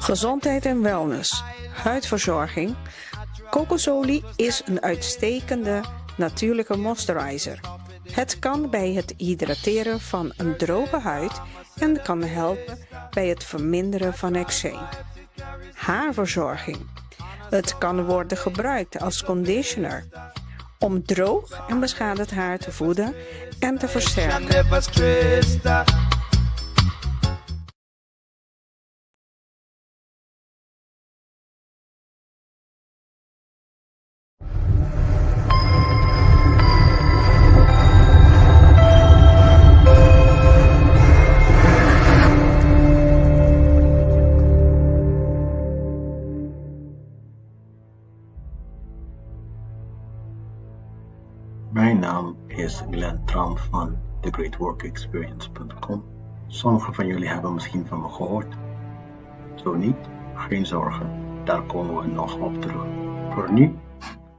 Gezondheid en wellness, huidverzorging. Kokosolie is een uitstekende natuurlijke moisturizer. Het kan bij het hydrateren van een droge huid en kan helpen bij het verminderen van eczeem. Haarverzorging. Het kan worden gebruikt als conditioner om droog en beschadigd haar te voeden en te versterken. Mijn naam is Glenn Tram van thegreatworkexperience.com. Sommigen van jullie hebben misschien van me gehoord. Zo niet, geen zorgen, daar komen we nog op terug. Voor nu,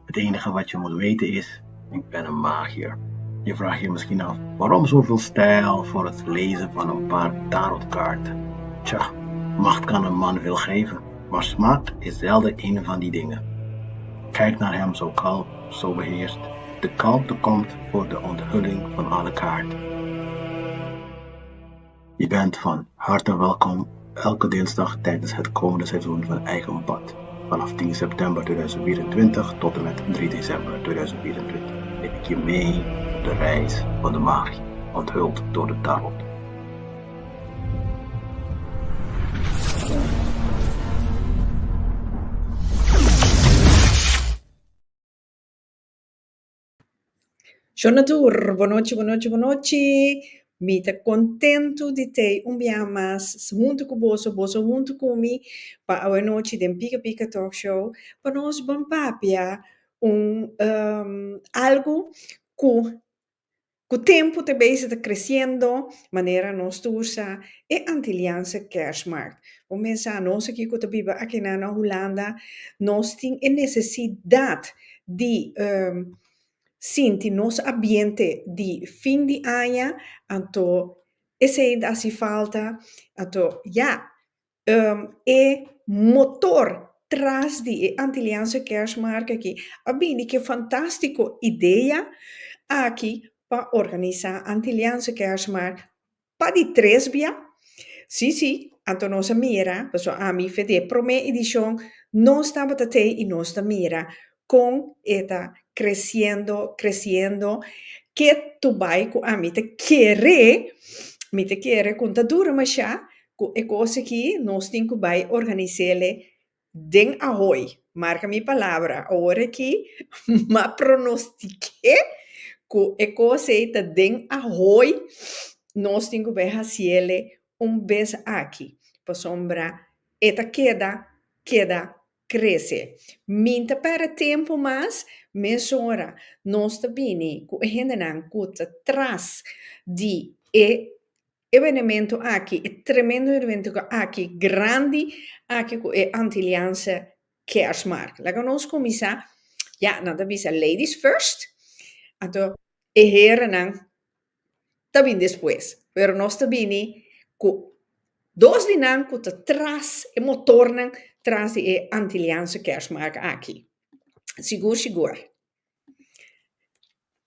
het enige wat je moet weten is, ik ben een magier. Je vraagt je misschien af, waarom zoveel stijl voor het lezen van een paar tarotkaarten? Tja, macht kan een man veel geven, maar smaak is zelden een van die dingen. Kijk naar hem zo kalm, zo beheerst. De kalmte komt voor de onthulling van alle kaarten. Je bent van harte welkom elke dinsdag tijdens het komende seizoen van Eigen Pad. Vanaf 10 september 2024 tot en met 3 december 2024 neem ik je mee op de reis van de magie, onthuld door de tarot. Jonatur, boa noite, boa noite, boa noite. Me tá contento de ter dia mais junto com você, junto comigo, para a noite de Pica Pica Talk Show, para nós vamos papia algo que o tempo também está crescendo, maneira nós usa e Antilliaanse Kerstmarkt. Vamos pensar, nós aqui que vive aqui na Holanda, nós temos a necessidade de sinti nos ambiente di fin di anno, anto esse assim falta, anto e motor tras di Antilliaanse Kerstmarkt aqui. Abini que fantástico ideia aqui para organizar Antilliaanse Kerstmarkt para di Tresbia. Sì, anto nossa mira, perso a mi fede prome edition non stava da te in nostra mira con eta creciendo, que tu vai com a mim te querer com ta dura mas já com e coisa que nós temos que vai organizar den ahoy, marca mi palavra, ora aqui, ma pronostique com e coisa eta den ahoy, nós temos que vai fazer vez aqui, por sombra, eta queda cresce. Minta para tempo mas mesora nós também com hendenan cuta tras de evento aqui, tremendo evento aqui, grande aqui com Antilliaanse Kerstmarkt. Laat ons commissar, dan bisa ladies first, então heren dan também depois. Pero nós também com dos dinan com tras e motornan tras de Antilliaanse Kerstmarkt aqui. Sigur.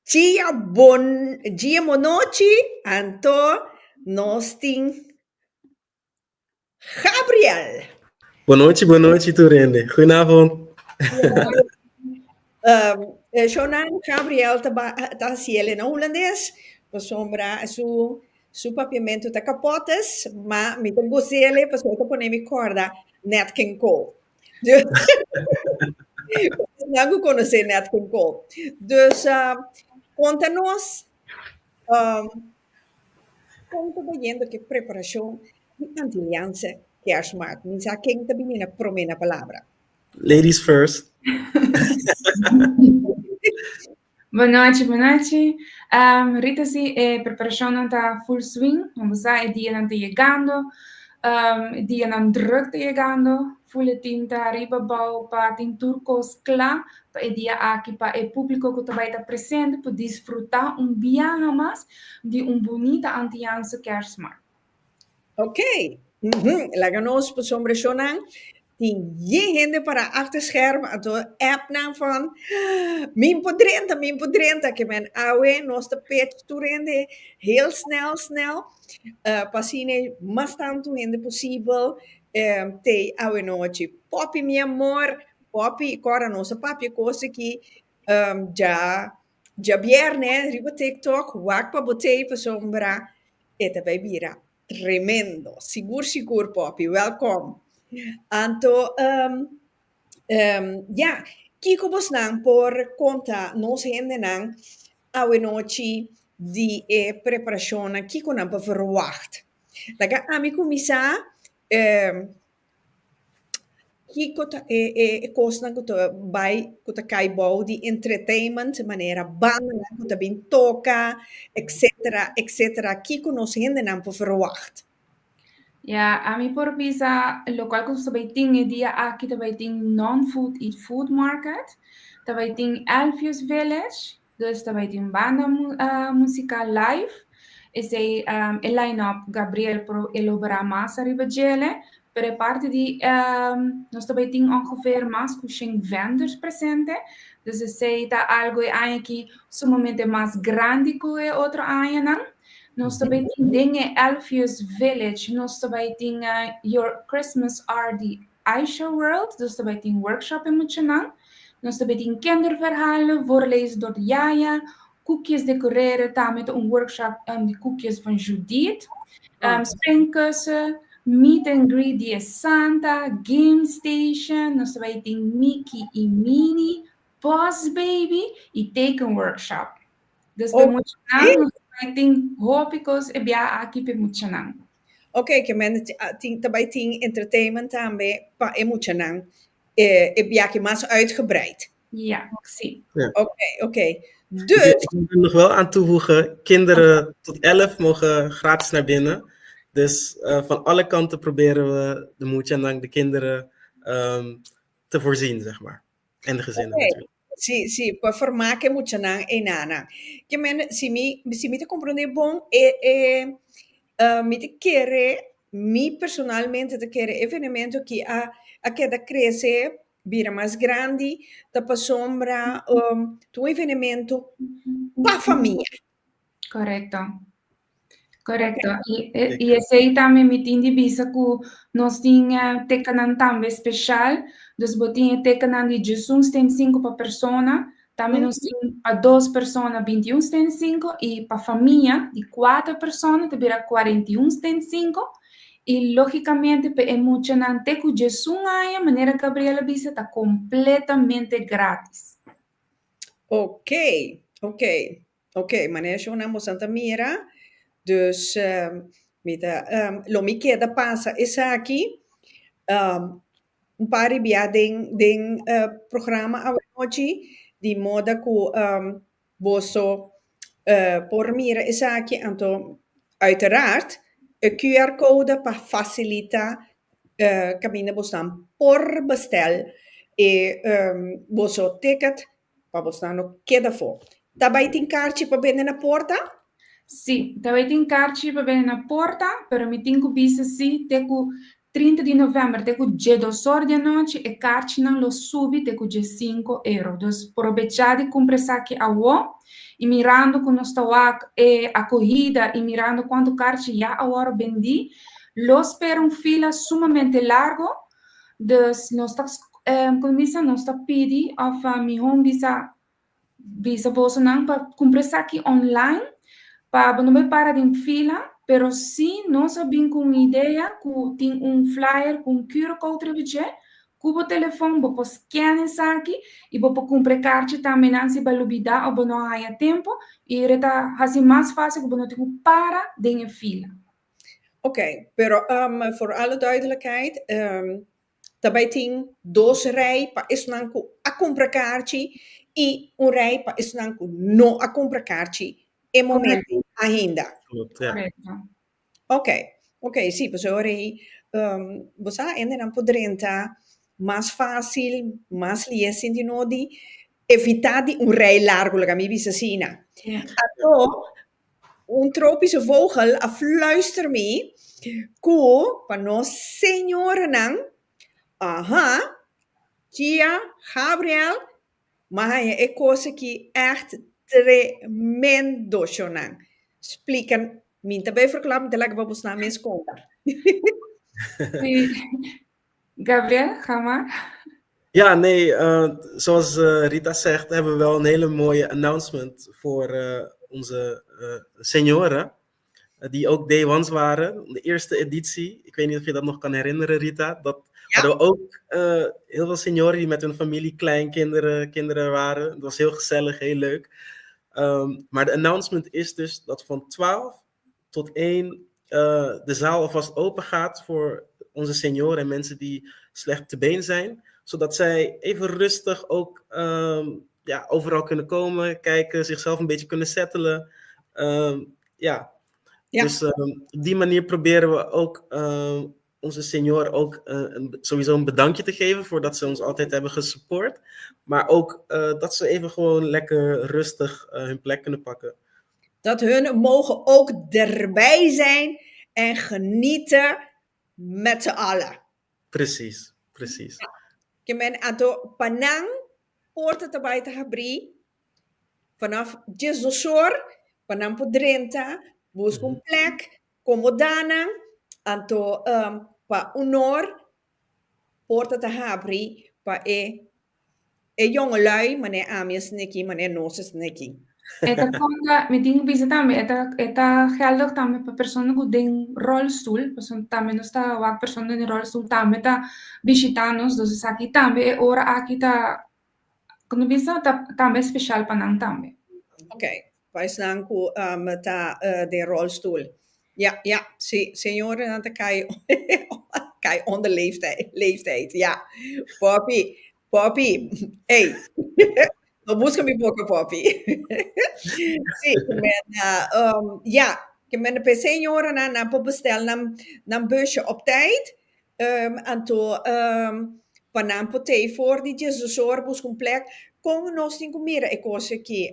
Dia boa noite, Anto, nós tem Gabriel. Boa noite, Turende. Goedenavond. Jonan Gabriel tá cielo no holandês, por sombra su papiamento tá capotes, mas me tem gozele, para eu poner me corda Nat King Cole. Não conhecer Nat King Cole. Dus, conta-nos como está vendo que preparação de Antilliaanse Kerstmarkt. Minha quem está vindo promena palavra. Ladies first. Boa noite. Rita, a preparação está full swing. Vamos a dia não está chegando. Dia não druk chegando. Full tinta arriba bau para tem turcos claro. Para dia aqui para o público que vai estar presente para desfrutar dia mais de bonita Antilliaanse Kerstmarkt. Ok. Laga nos por sombra sonang. Tem gente para achterscherm en toen app naam van min podrenta, que men awe nos de pet toerende heel snel. Passine mas tanto rende possível te awe noite. Popi mi amor, popi cora nossa papi coisa que já viernes riba TikTok, wak pa botei pa sombra, eta bij bira. Tremendo. Sigur, popi. Welkom. Anto, ja, kiko bos nang por conta nos hende nang awe nochi di preparazione kiko nang pa verwacht. Laga ami kumisa kiko ta kosna kuta bai kuta kai bau di entertainment manera banda kuta bin toka etc. Kiko nos hende nang pa verwacht. Ja, a mí por visa local que se baiting e dia aqui te baiting non-food eat food market, te baiting Elfius Village, dus te baiting banda musica live, e sei il line-up Gabriel pro elobra massa ribagele, per parte di nós te baiting ongeveer mas kushing vendors presente, dus sei ta algo aqui sumamente mais grande que outro ano. Nós também temos Elfius Village, nós também temos Your Christmas are the Aisha World, nós também temos workshop in Muchanang, nós também temos kinderverhalen, voorlezen door de Jaya, koekjes decoreren, daar met een workshop de koekjes van Judith, springkussen, meet and greet die Santa, game station, nós também temos Mickey e Minnie, Boss Baby e teken workshop. Dus bij Muchanang, I think hopicos e bia aqui pe Muchanang. Oké, que men daarbij ting entertainment daarmee pa Muchanang e bia que mais uitgebreid. Ja, zie. Oké. Dus ik wil er nog wel aan toevoegen, kinderen tot 11 mogen gratis naar binnen. Dus van alle kanten proberen we de Muchanang, de kinderen te voorzien, zeg maar. En de gezinnen natuurlijk. Sí, pues formar que mucha nan enana. Que men si mi te comprende bon mi te quiere mi personalmente te quiere evenemento que a queda crece vira mais grande da pa sombra tu evenemento pa família. Correcto. E esse aí também me tem de vista que nós tínhamos tecanan também especial, dos botinhos tecanan de 21,5 para persona, também nós tínhamos para 2 pessoas 21,5 e para família de 4 pessoas te vira 41,5 e logicamente é muito não ter que Jesus a maneira que Gabriela disse está completamente grátis. Ok, maneira que nós Santa Mira. Dus lo mi queda passa essa aqui paar bia ding programma hoje de moda que boso por mira essa aqui então uiteraard een QR-code para facilitar cabine bostan por bestel e boso ticket para bostan no queda for. Daarbij tem kaartje para binnen na porta? Sim, também tem cartão para ver na porta, pero me tem que dizer se tem que 30 de novembro tem que dia 2 horas da noite e cartão não lo sube tem que dia 5 euros. Então, aproveitar de comprar aqui a o e mirando com nossa a corrida e mirando quanto cartão já a hora vendi, lo espera fila sumamente largo. Então, nós começa nós pedi a mi home visa bolsonaro para comprar aqui online. Para não parar em fila, pero se nós sabemos com ideia que tem flyer com QR Code que o telefone vou scannen aqui e vou comprar cartão também se vai olvidar ou não há tempo e está assim mais fácil que não tem que parar em fila. Oké, pero voor alle duidelijkheid, daarbij tem 2 rijen para isso não a comprar cartão e rij para isso não não a comprar cartão. E momento ainda. Ok, sì, pues ora você ainda não poderia mais fácil, mais liese de nodi, evitar de rij largo, la mi bisasina. Então, tropische vogel, a fluister me, Ku, pano senhora nang, aha, Tia, Gabriel, maar je ik koos ik echt tremendo nang. Splikken, minta bij verklappen, de lekker babbels naam is konta. Sí. Gabriel, ga maar. Ja, nee, zoals Rita zegt, hebben we wel een hele mooie announcement voor onze senioren. Die ook day ones waren. De eerste editie. Ik weet niet of je dat nog kan herinneren, Rita. Dat hadden we ook heel veel senioren die met hun familie, kinderen waren. Het was heel gezellig, heel leuk. Maar de announcement is dus dat van 12 tot 1 de zaal alvast open gaat voor onze senioren en mensen die slecht te been zijn. Zodat zij even rustig ook overal kunnen komen, kijken, zichzelf een beetje kunnen settelen. Ja. Dus op die manier proberen we ook onze senioren ook sowieso een bedankje te geven voordat ze ons altijd hebben gesupport. Maar ook dat ze even gewoon lekker rustig hun plek kunnen pakken. Dat hun mogen ook erbij zijn en genieten met z'n allen. Precies. Ik ben ato panang poorten te buiten gebri vanaf Jesosor, panang podrenta, buscum plek, comodana, anto pa unor poorten te habri pa jongelui, meneer Amias Nicky, meneer Noses Nicky. Esta conta, me tengo que también, esta geldig también para personas que tienen rolstoel, también no está wat personas in rolstoel también ta visitanos, dus aquí también ora aquí ta, quando bisa también speciaal panang también. Oké, wij staan met de rolstoel. Ja, sí, senioren, dan kan je onder leeftijd, ja. Papi, hey. No busca mi boca, papi. Sí, ik ben de senioren aan bestel een busje op tijd. En toen panam pote voor die Jesus orbus complex. Kom nos tin comida ik was aqui.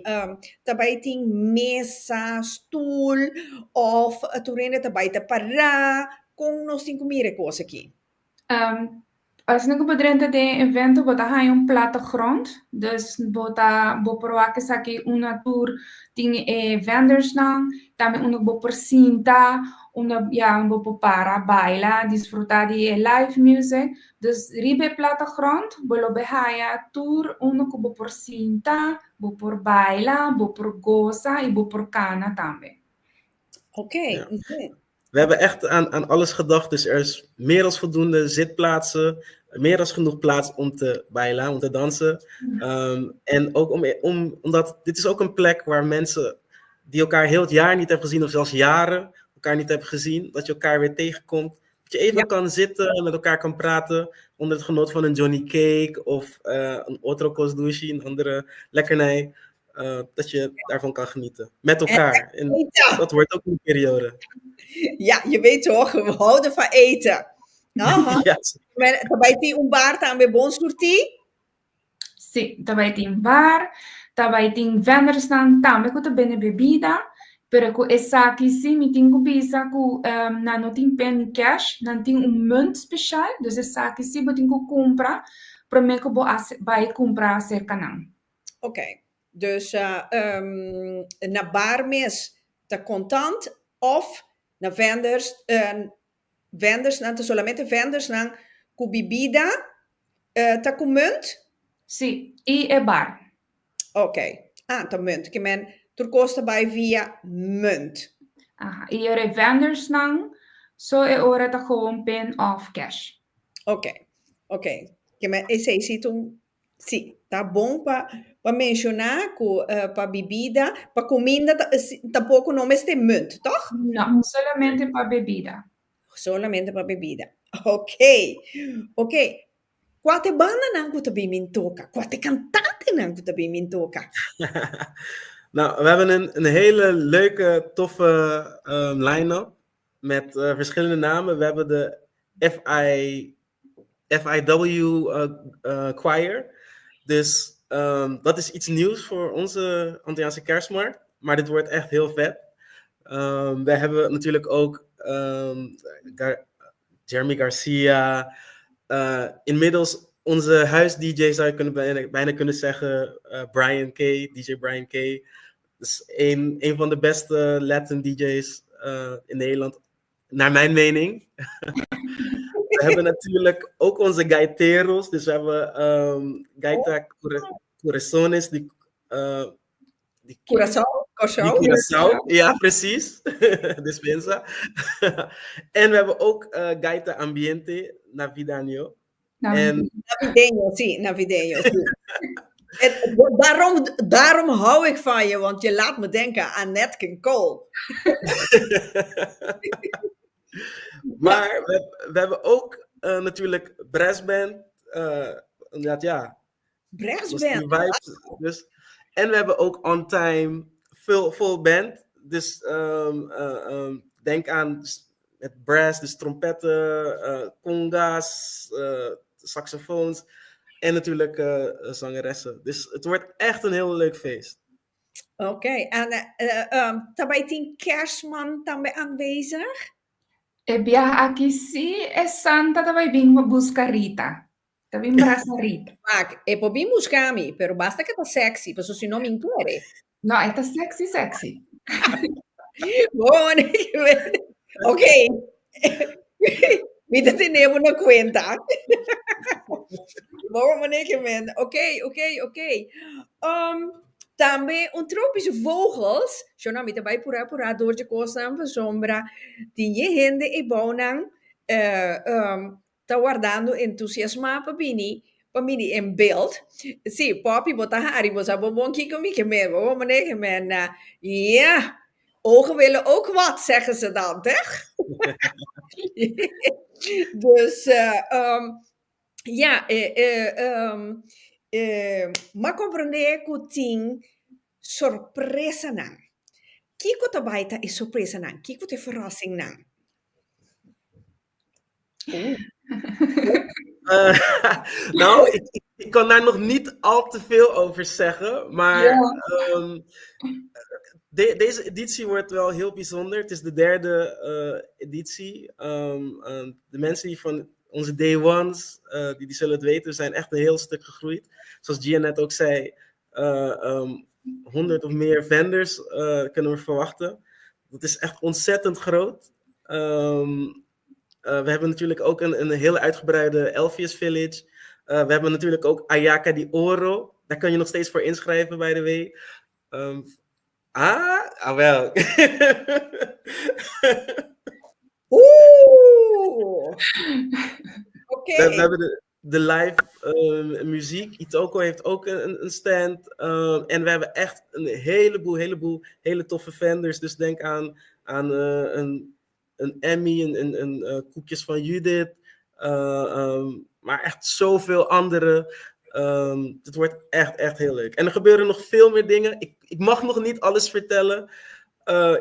Daarbij tin mesa, stoel of turene daarbij te para. Kom nos tin comida ik was aqui. Als ik bedrijf de evento, bota een plattegrond. Dus bota provar aqui una tour ting vendors nang, também uno por cinta, uno para baila, disfrutar de live music. Dus ribe plattegrond, bolo behaya tour, uno por cinta, por baila, por goza y por cana também. Oké. Ja. We hebben echt aan alles gedacht, dus er is meer dan voldoende zitplaatsen, meer dan genoeg plaats om te bailen, om te dansen. En ook omdat dit is ook een plek waar mensen die elkaar heel het jaar niet hebben gezien, of zelfs jaren elkaar niet hebben gezien, dat je elkaar weer tegenkomt. Dat je even kan zitten en met elkaar kan praten onder het genot van een Johnny Cake of een otro kosdushi, een andere lekkernij. Dat je daarvan kan genieten. Met elkaar. En dat wordt ook een periode. Ja, je weet toch, we houden van eten. Nou, daarbij die bar também bom surtir? Sim, daarbij die bar, daarbij die vendors também com também bebida, pero com essa aqui sim, me tenho bisa com não tem pen cash, não tem munt speciaal, dus essa aqui sim, eu tenho que comprar, para mim que vai comprar cerca não. Oké, dus naar barmes te contant of naar vendors, não solamente vendors não com bebida, tá com munt? Sim, e é bar. Oké, tá munt. Que men turcosta bij via munt. E er vendors não, so é hora tá gewoon pen of cash. Oké. Que men esse situ, sim, tá bom para mencionar para bebida, para comida, tampouco não é munt, toch? Não, solamente para bebida. Solamente para bebida. Ok. Quante banden nan ku tabi min toka? Quante cantanten nan ku tabi min toka? Nou, we hebben een hele leuke, toffe line-up met verschillende namen. We hebben de FIW Choir. Dus dat is iets nieuws voor onze Antilliaanse kerstmarkt. Maar dit wordt echt heel vet. We hebben natuurlijk ook Jeremy Garcia. Inmiddels onze huis-DJ zou je bijna kunnen zeggen, Brian K, DJ Brian K. Dat is een van de beste Latin DJ's in Nederland, naar mijn mening. We hebben natuurlijk ook onze gaiteros. Dus we hebben Gaita Corazones, die Curaçao. Ja, precies. Dispensa. En we hebben ook Gaita Ambiente, Navideño. Navideño, sí. Daarom hou ik van je, want je laat me denken aan Nat King Cole. Maar we hebben ook natuurlijk brassband. Inderdaad, ja. Brassband. Dus, en we hebben ook on time full band. Dus denk aan het brass, dus trompetten, conga's, saxofoons en natuurlijk zangeressen. Dus het wordt echt een heel leuk feest. Oké, en daarbij tien kerstman também aanwezig? Aqui sim é Santa também vim buscar Rita. Também braça Rita. Mac, eu vou vir buscar me, pero basta que tá sexy, porque se não me inquere. Não, é tá sexy. Bom, ok. Mira, tenemos una cuenta. Vamos a ver. Ok. Também tropische vogels, zo nou met bij pura door de costa en sombra, die je hende e bonang, tá guardando entusiasma para mim em beeld. Sim, papi bota hari, bosa bonbon kiko mi kemen, vamos men, ja, ogen willen ook wat, zeggen ze dan, toch? Dus, ma compreender que tem surpresa não. Kiko tabaita is surpresa não. Kiko te verrassing não. Nou, ik kan daar nog niet al te veel over zeggen, maar deze editie wordt wel heel bijzonder. Het is de derde editie. De mensen die van onze day ones, die zullen het weten, we zijn echt een heel stuk gegroeid. Zoals Gia net ook zei, 100 of meer vendors kunnen we verwachten. Dat is echt ontzettend groot. We hebben natuurlijk ook een hele uitgebreide Elfius Village. We hebben natuurlijk ook Ayaka di Oro. Daar kan je nog steeds voor inschrijven, by the way. Wel. Okay. We hebben de live muziek. Itoko heeft ook een stand. En we hebben echt een heleboel hele toffe vendors. Dus denk aan een Emmy, een koekjes van Judith. Maar echt zoveel andere. Het wordt echt heel leuk. En er gebeuren nog veel meer dingen. Ik mag nog niet alles vertellen.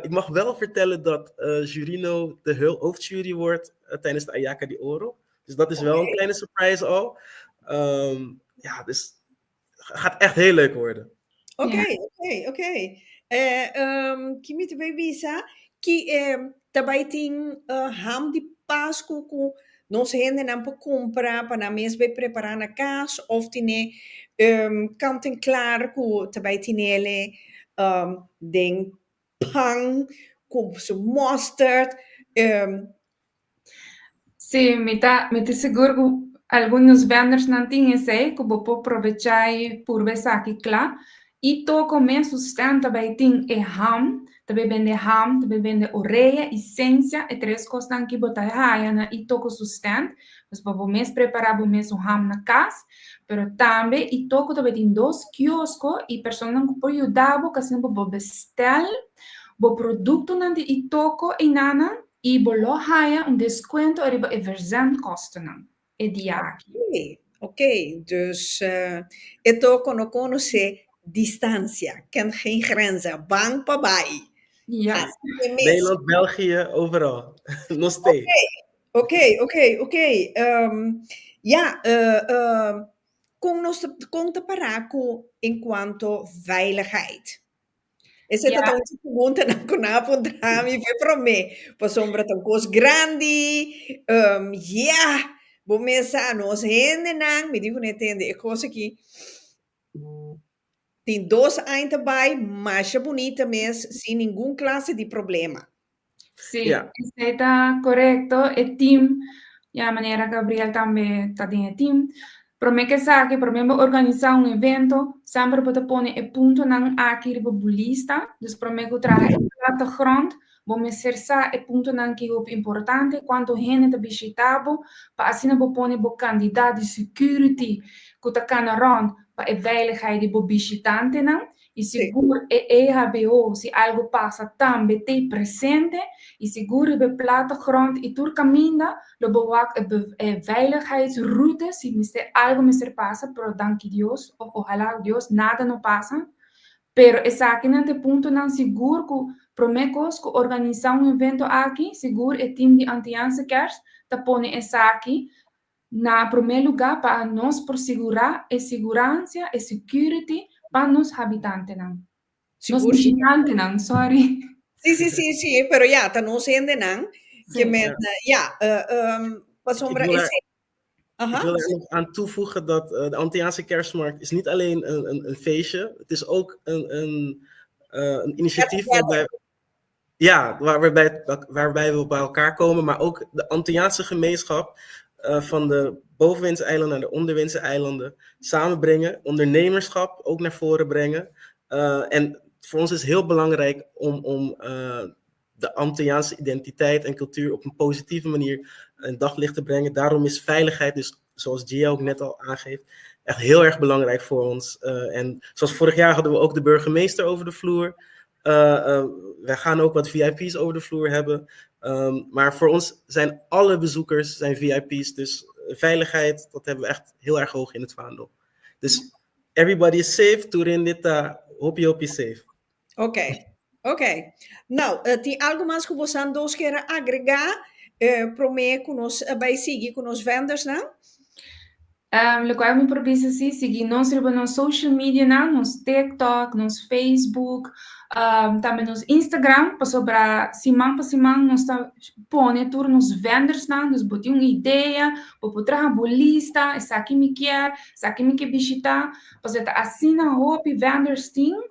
Ik mag wel vertellen dat Jurino de hoofdjury wordt tijdens de Ayaka di Oro. Dus dat is wel een kleine surprise al. Dus het gaat echt heel leuk worden. Oké. Kimi te bebisa, também tem ham de Páscoa com nós rende não para comprar para mesmo bem preparar na casa of tine kant en klaar com também tinele den pang com mustard. Sim, me tá seguro que alguns vendors não tinham esse, que vou aproveitar por ver aqui, claro. E toco mesmo stand também tem ham, também vende ham, também vende orelha, essência, e três coisas que botar raia e toco stand. Mas vou mesmo preparar mesmo ham na casa, pero também e toco também tem 2 quioscos e pessoas que podem ajudar, que sempre vou bestel, vou produto não e toco e nana. E bolo haia desconto arriba e verzendkosten e diaki. Oké, dus het ook kono se distancia, ken geen grenzen, bang pabai. Ja. Nederland, België, overal. Nog steeds. Oké. Con te paraco in quanto veiligheid. Esse Ja. tá tão pergunta na kunapon drami foi para mim. Para sombra tão cos grande. Yeah. Bom mesa nos rende nang, me digo não entende. É coisa que tem dois ainda vai, mais bonita mesmo, sem nenhum classe de problema. Sim, Ja. isso está correto. É team. E a maneira Gabriel também está dentro team. Para mim que sabe, para mim organizar um evento, sempre pode pôr o ponto na aqui de bulista. Dus para mim que traga a grond, vou ser sa e ponto na que é importante quando gente está visitando, para assim não pôr o candidato de security que está cá na rond, para a veiligheid de visitante não. E seguro é EHBO, se algo passa também tem presente, e seguro de plattegrond e door caminda, lo bewaak veiligheidsroute, si algo me pasa, pero danke Dios, ojalá Dios nada no pasa. Pero es aquí en este punto nan seguro que promecos que organizar un evento aquí, seguro el team de Antianse Kers, te pone esa aquí, na primeiro lugar para nós por segurar e segurança e security para nos habitantes não. Nos Seguro, visitantes não, sorry. sim, pero ja, tá não sendo não. Que men, ja, pas Ik sombra wil is. daar, ik wil er nog aan toevoegen dat de Antilliaanse kerstmarkt is niet alleen een feestje. Het is ook een initiatief waarbij we bij elkaar komen. Maar ook de Antilliaanse gemeenschap van de bovenwindse eilanden naar de onderwindse eilanden samenbrengen. Ondernemerschap ook naar voren brengen. En voor ons is het heel belangrijk om de Antilliaanse identiteit en cultuur op een positieve manier in daglicht te brengen. Daarom is veiligheid, dus zoals Gia ook net al aangeeft, echt heel erg belangrijk voor ons. En zoals vorig jaar hadden we ook de burgemeester over de vloer. Wij gaan ook wat VIP's over de vloer hebben. Maar voor ons zijn alle bezoekers zijn VIP's. Dus veiligheid, dat hebben we echt heel erg hoog in het vaandel. Dus everybody is safe, Turin dit, hoppie safe. Ok. Nou, tem algo mais que você andou quer agregar para mim que nós vai seguir com os vendors, não? Lo qual me propisa assim, seguir nós nos social media, não? Nos TikTok, nos Facebook, também nos Instagram, para sobrar semana para semana, nós tá põe tudo nos vendors, não? Nos botar uma ideia, para botar uma lista, essa aqui me quer visitar, para você assim na hope vendors team.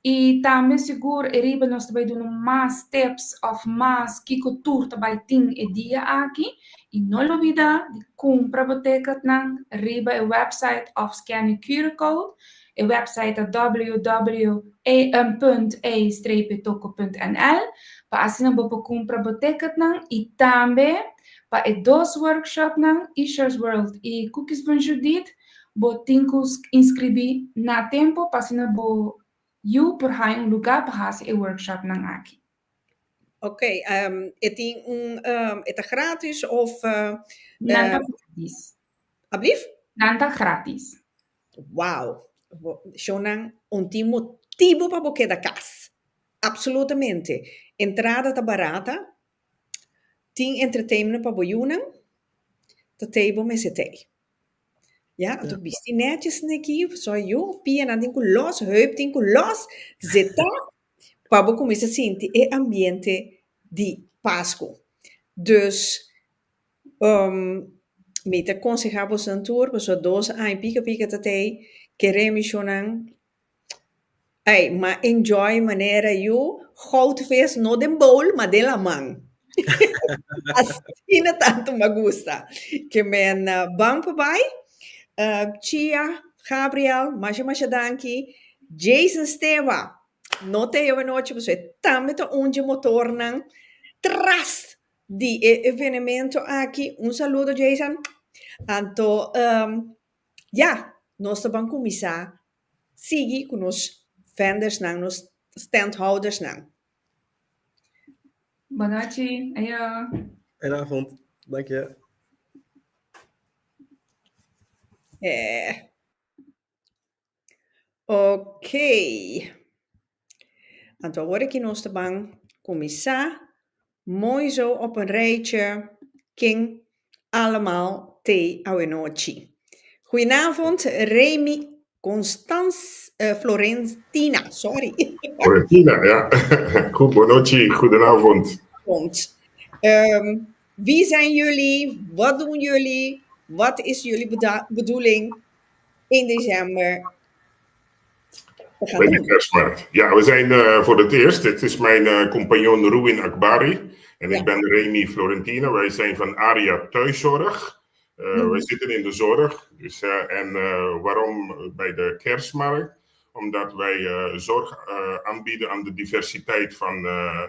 E também seguro, eriba nós também dando mais steps of mais que cultura também tem e dia aqui. E não olvida de comprar boteca na riba o website of Scanning QR Code. O website é www.e-toco.nl. Para assim não comprar boteca na e também para o dos workshop na Isher's World e Cookies van Judith. Botincos inscrever na tempo para assim não por haar lugar para fazer o workshop nang aqui. Ok, tem é gratis of Nanta gratis. Alblieft? Nanta gratis. Uau, Shonan, motivo para boquer da casa. Absolutamente. Entrada tá barata. Tem entertainment para boiunan. De table met z'n Ja, du bist die netjes aqui, só eu, pia na tinko los, heup tinko los, zeta, para começar a sentir o ambiente de Páscoa. Dus, me te aconselhava o tour, para só dois anos, pica tatei, queremos chonan, mas enjoy maneira eu, goudvis, no den bowl, mas de la man. Assim não tanto me gusta. Que men bang voorbij. Chia, Gabriel, Masha danki, Jason Steva, note eu noite você também tá onde motor não tras de evenemento aqui. Saludo Jason. Então, nós vamos começar seguir com os vendors não, nos standholders não. Boa noite. Ayo. Goedenavond. Dank je. Ok. Então, agora que nós vamos começar, mooi zo op een rijtje, King, allemaal thee oude noche. Goedenavond, Remy Florentina, sorry. Florentina, ja. Goed, buonanotte, goedenavond. Wie zijn jullie? Wat doen jullie? Wat is jullie bedoeling in december te gaan Bij de doen? kerstmarkt. Ja, we zijn voor het eerst. Het is mijn compagnon Ruin Akbari. En ik ben Remy Florentina. Wij zijn van Aria Thuiszorg. Wij zitten in de zorg. Dus, waarom bij de kerstmarkt? Omdat wij zorg aanbieden aan de diversiteit van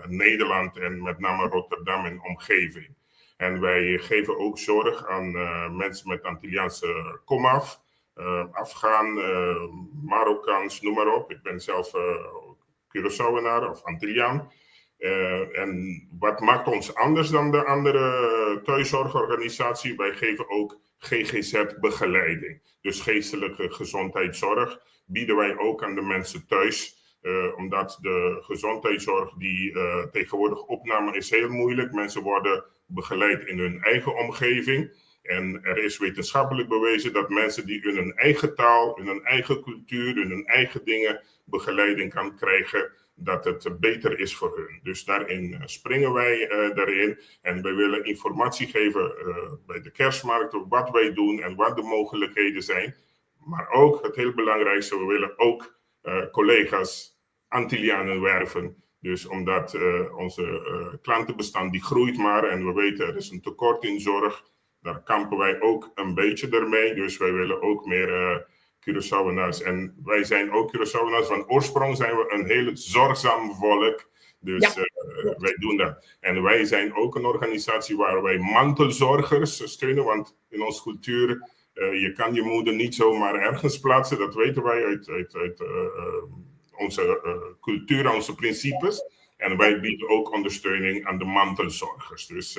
Nederland en met name Rotterdam en omgeving. En wij geven ook zorg aan mensen met Antilliaanse komaf, Afghaan, Marokkaans, noem maar op. Ik ben zelf Curaçaoenaar of Antilliaan. En wat maakt ons anders dan de andere thuiszorgorganisatie? Wij geven ook GGZ-begeleiding. Dus geestelijke gezondheidszorg bieden wij ook aan de mensen thuis. Omdat de gezondheidszorg die tegenwoordig opname is heel moeilijk. Mensen worden begeleid in hun eigen omgeving. En er is wetenschappelijk bewezen dat mensen die in hun eigen taal, in hun eigen cultuur, in hun eigen dingen begeleiding kan krijgen, dat het beter is voor hun. Dus daarin springen wij daarin. En wij willen informatie geven bij de kerstmarkt, wat wij doen en wat de mogelijkheden zijn. Maar ook, het heel belangrijkste, we willen ook collega's Antillianen werven. Dus omdat onze klantenbestand die groeit maar en we weten er is een tekort in zorg. Daar kampen wij ook een beetje ermee. Dus wij willen ook meer Curaçaoënaars. En wij zijn ook Curaçaoënaars. Van oorsprong zijn we een heel zorgzaam volk. Dus wij doen dat. En wij zijn ook een organisatie waar wij mantelzorgers steunen. Want in onze cultuur, je kan je moeder niet zomaar ergens plaatsen. Dat weten wij uit onze cultuur, onze principes. En wij bieden ook ondersteuning aan de mantelzorgers. Dus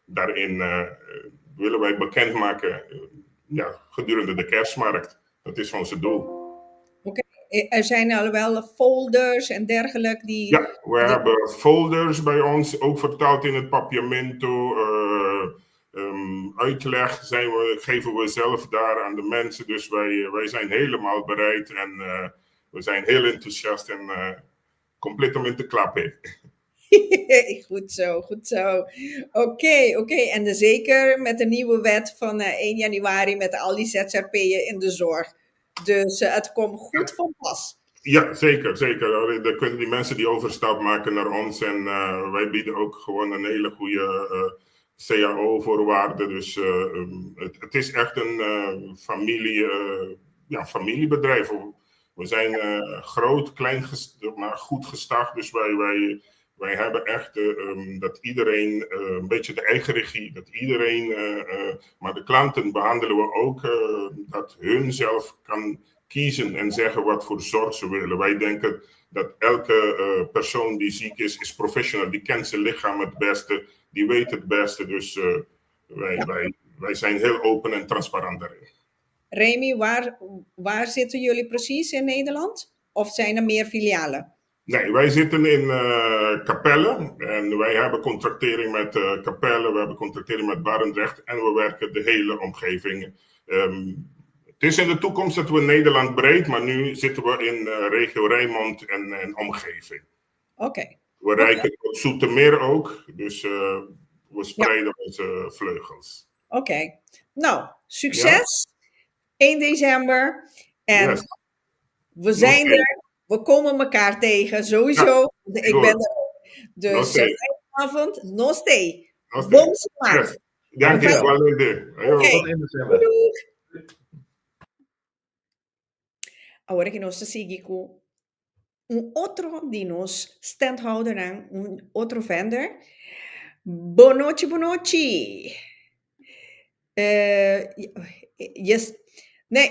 daarin willen wij bekendmaken gedurende de kerstmarkt. Dat is onze doel. Oké. Er zijn al wel folders en dergelijke die... Ja, we hebben folders bij ons, ook vertaald in het papiamento. Uitleg geven we zelf daar aan de mensen. Dus wij zijn helemaal bereid en we zijn heel enthousiast en compleet om in te klappen. Goed zo, goed zo. Oké. En zeker met de nieuwe wet van 1 januari met al die ZZP'en in de zorg. Dus het komt goed van pas. Ja, zeker. Dan kunnen die mensen die overstap maken naar ons. En wij bieden ook gewoon een hele goede CAO-voorwaarden. Dus het is echt een familiebedrijf. We zijn groot, klein, maar goed gestart. Dus wij hebben echt dat iedereen een beetje de eigen regie, dat iedereen, maar de klanten behandelen we ook, dat hun zelf kan kiezen en zeggen wat voor zorg ze willen. Wij denken dat elke persoon die ziek is professional, die kent zijn lichaam het beste, die weet het beste. Dus wij zijn heel open en transparant daarin. Remy, waar zitten jullie precies in Nederland? Of zijn er meer filialen? Nee, wij zitten in Capelle en wij hebben contractering met Capelle, we hebben contractering met Barendrecht en we werken de hele omgeving. Het is in de toekomst dat we Nederland breed, maar nu zitten we in regio Rijnmond en omgeving. Oké. We reiken tot Zoetermeer ook, dus we spreiden onze vleugels. Oké. Nou, succes 1 december en we zijn er. We komen elkaar tegen, sowieso. Ja, ik ben er ook. Dus fijne avond, noste. Bom semana. Dank je, valeu. Agora que nós seguimos com outro de nós standhouder, outro vendor. Boa noite. Yes. Nee.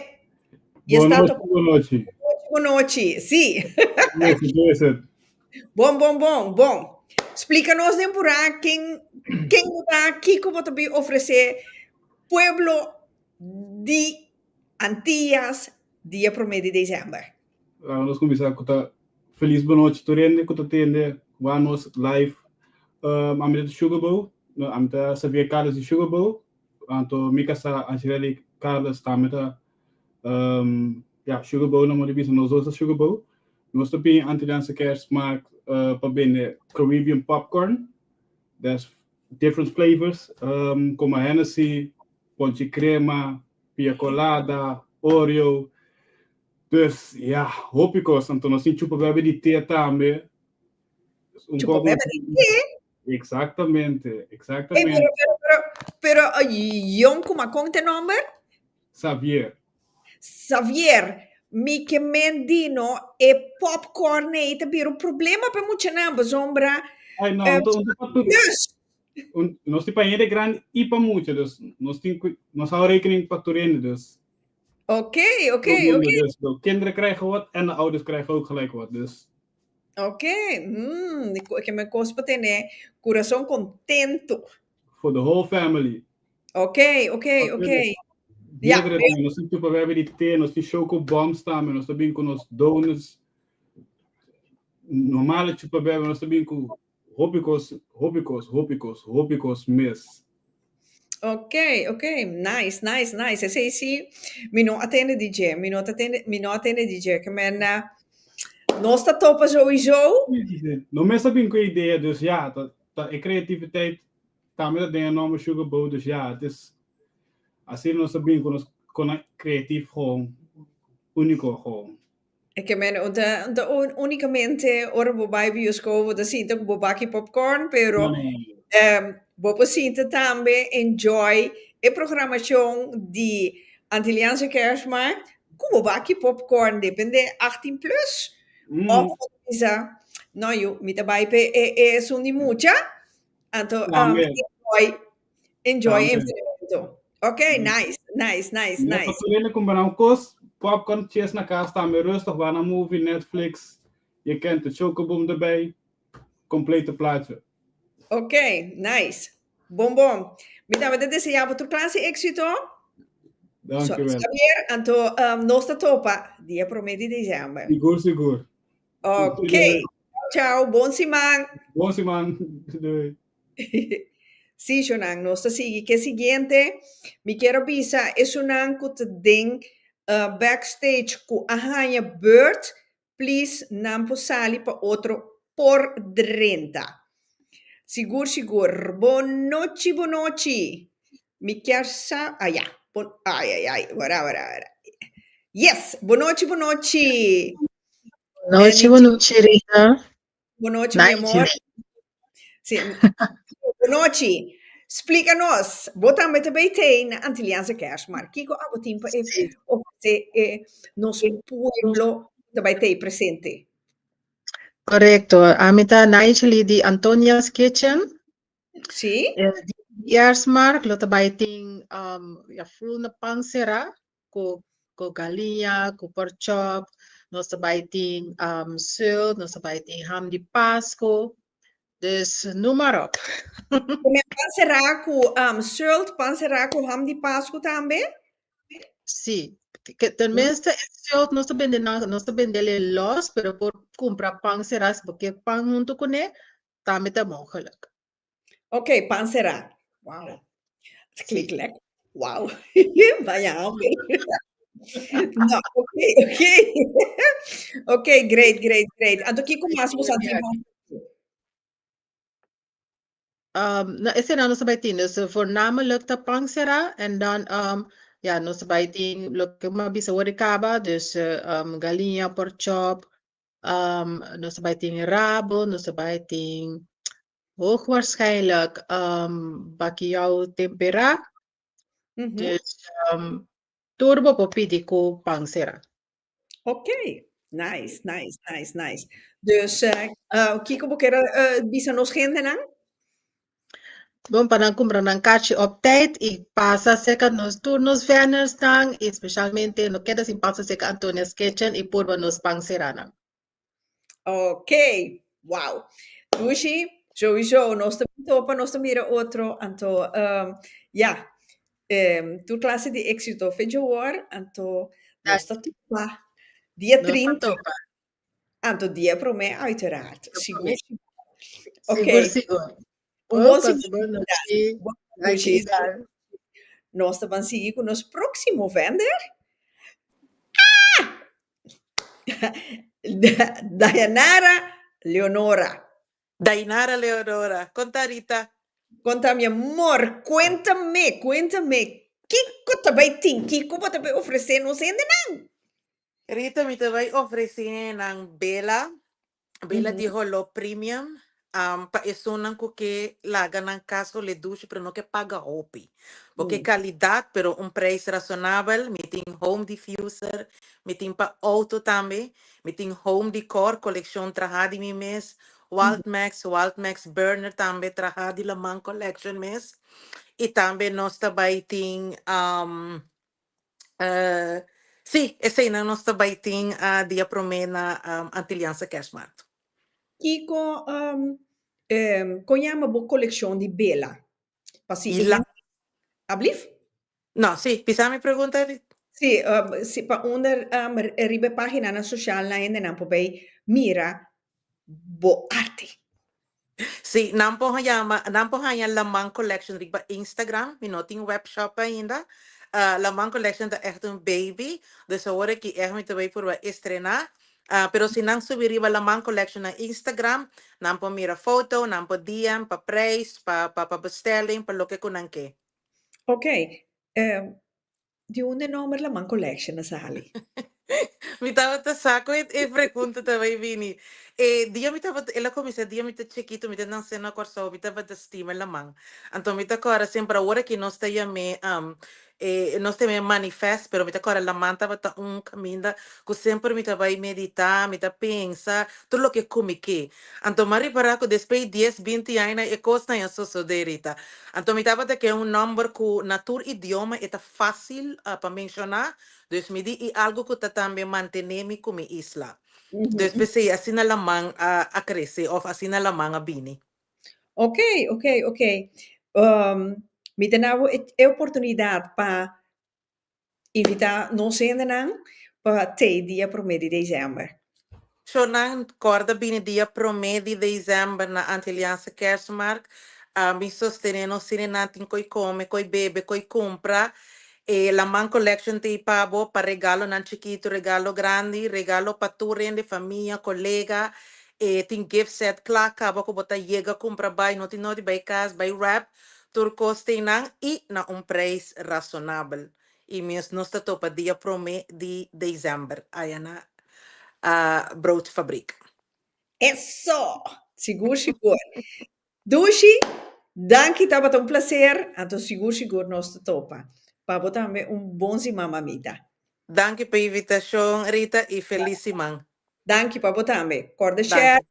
Boa noite. Boa noite, sim. Bom. Bom. Explica-nos por quem está aqui como te oferecer Pueblo de Antillas dia 1 de dezembro. Nós começamos com feliz boa noite, Torende, com Tende, vamos live. Amita Sugar Bowl, amita Xavier Carlos de Sugar Bowl, anto Mikasa Angeli Carlos está amita ja, Sugarbow, não mora bisa nós outros Sugarbow. Nós também Antilliaanse kerstmarkt para binnen Caribbean popcorn. There's different flavors, como Hennessy, ponche crema, pina colada, Oreo. Dus ja, hoop ik ons, Anton, nós temos we hebben die thee também. Chupa bebe de quê? Exatamente, Hey, exatamente. pero, Jon, como conta number? Xavier. Xavier, mi que mendino e popcorn ete biro problema per mucha namba sombra. Ai, não, então, Yes. nós temos ainda grande e para muito, dus nós hou rekening factureren, dus. Oké. Dus de kinderen krijgen wat en de ouders krijgen ook gelijk wat, dus. Ok, que me cospa tener corazón contento. For the whole family. Ok. Ja, nós temos we hebben die thee, nós temos chocobom staan, nós também com os donuts. Normale chupa bebe, nós também com hopicos mes. Ok, nice. Esse sim, mi não atende DJ, que men, nós tá topa sowieso. Não me sabem com a ideia, dus ja, a criativiteit, tá met dat ding enorme Sugarbow, dus ja, het is, assim nós sabem com a creatief gewoon, único gewoon. Que men, unicamente, ora bobai bioscopo, da sinta com bobaki popcorn, pero, bopo sinta também enjoy a programação de Antilliaanse kerstmarkt, com bobaki popcorn, depende 18 plus. Of isa, no, yo, mi tabay pe es un mucha, anto enjoy infinito. Okay, nice. Natuurlijk kom je kos, popcorn, cheers na kaas, staan we rustig, waar een movie, Netflix, je kent het, chocoboom erbij, complete plaatje. Okay, nice. Bom. Mi dame te deseamos tu clase éxito. Dankjewel. Xavier, anto nostra topa, dia prometi dezembro. Sigur. Ok. Ciao, buon simang. Doei. Sí, Shonang, nosta sigue. Que siguiente, mi quiero visa, es un ancut ding backstage ku ahanya bird, please nampo sali pa otro por 30. Sigur. Bonochi. Mi chiarsa, ya. Ay, guarda. Yes, bonochi. Noite, Rita. Bonochi, mi amor. Sí. Bonochi, explica-nos. Botamos também tem na Antilliaanse kerstmarkt. Kiko, abo tempo nos pueblo também tem presente. Correcto. Amita Nigel di Antonia's Kitchen. Sí. Kerstmarkt, lo também tem full na pansera, com galinha, com pork chop. Nós também tem sul, nós também tem ham de Pasco. Dus noem maar op. Pansera com sult, pansera com ham de Pasco também? Sim. Tenminste, sult nós também dele los, pero por comprar panseras, porque pan junto com ele, também é mogelijk. Ok, pansera. Wow. Het klinkt lekker. Wow. Vaya hambre. No, ok, great. Anto Kiko mas mo sa Is er dan ons bij 10. Dus voornamelijk de pansera en dan nos bij 10 lukt maar bisa warikaba, dus galinha, pork chop, nos bij 10 rabo, nos bij 10 hoogwaarschijnlijk bacalhau tempera. Dus turbo popidi ko pansera. Ok, nice. Dus Kiko boekera bisa nos gente nan? Bom, para comprar um caixa op tijd, ik passa seca nos turnos venners dan, especialmente no queda sin passa seca Antonia's Kitchen e purba nos panserana. Ok, wow. Dushi, sowieso, nós também outro, anto, tu classe de éxito feijoar, anto, nós topa, dia 30, anto dia pro me, uiteraard, sigur. Ok. Sigur. Boa noite. Nós vamos seguir com o nosso próximo vender. Dayanara Leonora. Dainara Leonora. Conta, Rita. Conta, mi amor, cuéntame. ¿Qué cosa vai tin? ¿Qué cosa te vai oferecer no sende não? Rita, me te vai oferecer ng Bella. Bella di Holo Premium. Pa esunan ko que laga ng caso le douche pero no que paga hopi. Porque qualidade, pero um preço razonável. Me tem home diffuser, me tem pa auto também, me tem home decor, coleção trahadi mi mes, Waldmax burner também trahadi lamang collection mes. E também nós também tem sim, esse aí nós também tem a dia promena Antiliança Cashmart. Kiko, conhama boa coleção de Bella. Pasi, Ablief? No, sì, mi pregunta. Sì, sì, pa onder ribe pagina na social na ende na pobei mira bo arte. Sì, nampo hanya lamang collection riba Instagram, minoting webshop ainda. Lamang collection da echt een baby. Dus hoor ik echt met de way voor we estrenar. Pero si nang subiriba lamang collection na Instagram, nampo mira foto, nampo DM, pa prijs, pa bestelling, pa lo que kunan ke. Ok, di onde nummer lamang collection na sali. Mi tava te saco e pregunta te vai vini. E dia mi tava ela comisa dia mi te chiquito mi te nan sena corso mi tava te stima la man. Anto mi te cora sempre ora che non stai a me non stai me manifest pero mi te cora la man tava ta un caminda cu sempre mi te vai meditar, mi te pensa, tutto lo che come che. Anto mari paraco después 10-20 anos e costa ya sucederita. Anto mi tava te che un number cu natur idioma e ta fácil para mencionar. Dus me di algo que está também mantenemi como isla. Dus pensei assim na lamang a crescer of assim na lamang a bini. Ok. Me tenho a oportunidade para invitar nós ainda não para ter dia pro mês de dezembro. So nang corda bini dia promedi dezembro na Antiliança Kerstmark. Mi sostenendo sine natin koi come, koi bebe, koi compra. E la Man Collection te pabo para regalo nan chiquito, regalo grande, regalo para tu rende, família, colega. E tem gift set klaar, kabo ko bota yega compra by noti by cas, by wrap, turcos tem nan e na preço razonável. E minhas nós está topa dia prome de dezembro, aí na broodfabriek. Eso! Seguro. Dushi, danke, tava um prazer. Então, seguro, nós te topa. Para botar bom mamamita. Danke per invitação, Rita, e feliz man. Danke, para botar corda share.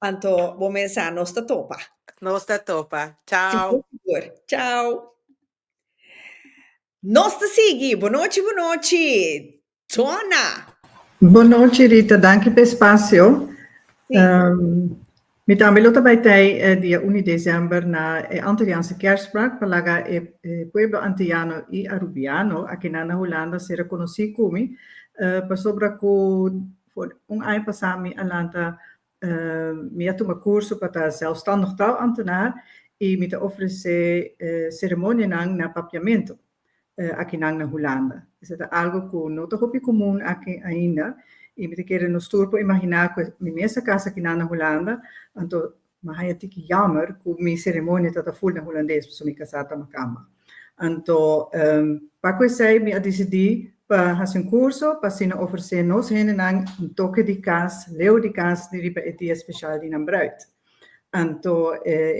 Então, bom mensagem, nós te topa. Nós te topa. Tchau. Tchau. Nós te segui. Boa noite. Tona. Boa noite, Rita. Danke per spazio. Mi também também dia 1 de dezembro na Antiliança Kerstmark para pueblo antillano e arubiano aqui na Holanda se reconheci como para sobre voor ano passado me alanta me atumo curso para zelfstandig taalambtenaar e me oferecer cerimônia na papiamento aqui na Holanda. Isso é algo que não é comum aqui ainda. E me querer nos turpo imaginar que minha casa aqui na Holanda, então mas é que jammer que minha cerimônia está full na holandês para me casar na cama. Então para que sei me decidi para fazer curso para se oferecer nos henenang toque de casa, leu de casa de riba etia especial de nambruit. Então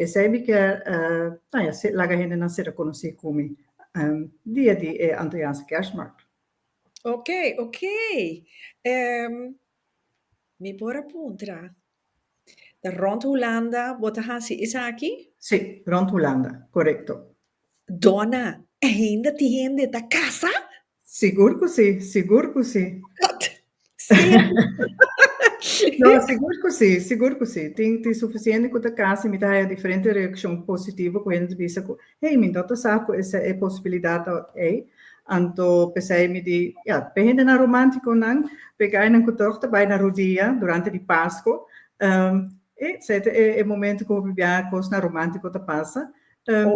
sei me que se laga henenang se reconhecer como dia de Antiliança Kerstmark. Ok. Mi pora puntra. Da rond Holanda, bota hasi is aqui? Sì, rond Holanda, corretto. Donna, ainda tiende da casa? Seguro que sì. No, seguro que sì. Tem suficiente com a casa, me dá diferente reação positiva com eles, bisa que, hey, me dá saco essa é possibilidade aí. Então, pensei me de, behinde na romântico não, peguei na cotorta by na rodia durante a Páscoa, e é momento que eu vivia com na romântico da passa,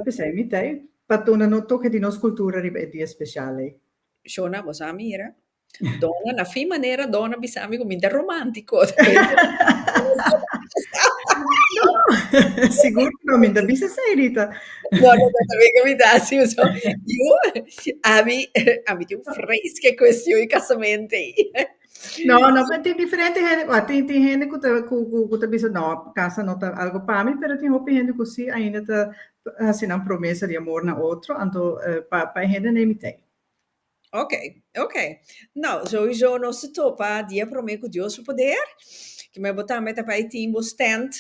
pensei me dei, para tornar no toque de nossa cultura riba dia especial. Shona, você mira? Donna, na fin maneira, donna bisami cominta romantico. Seguro que não, ainda bem sei, Rita. Guarda, também que me dá assim, eu a mim tem fresca questão de casamento aí. Não, mas tem diferente gente, tem gente que tá pensando, não, casa não tá algo para mim, mas tem outra gente que sim ainda tá assinando promessa de amor na outro, então para gente nem me tem. Ok. Não, sowieso não se topa, dia para mim com Deus o poder, que me botar meta para aí timbo stand.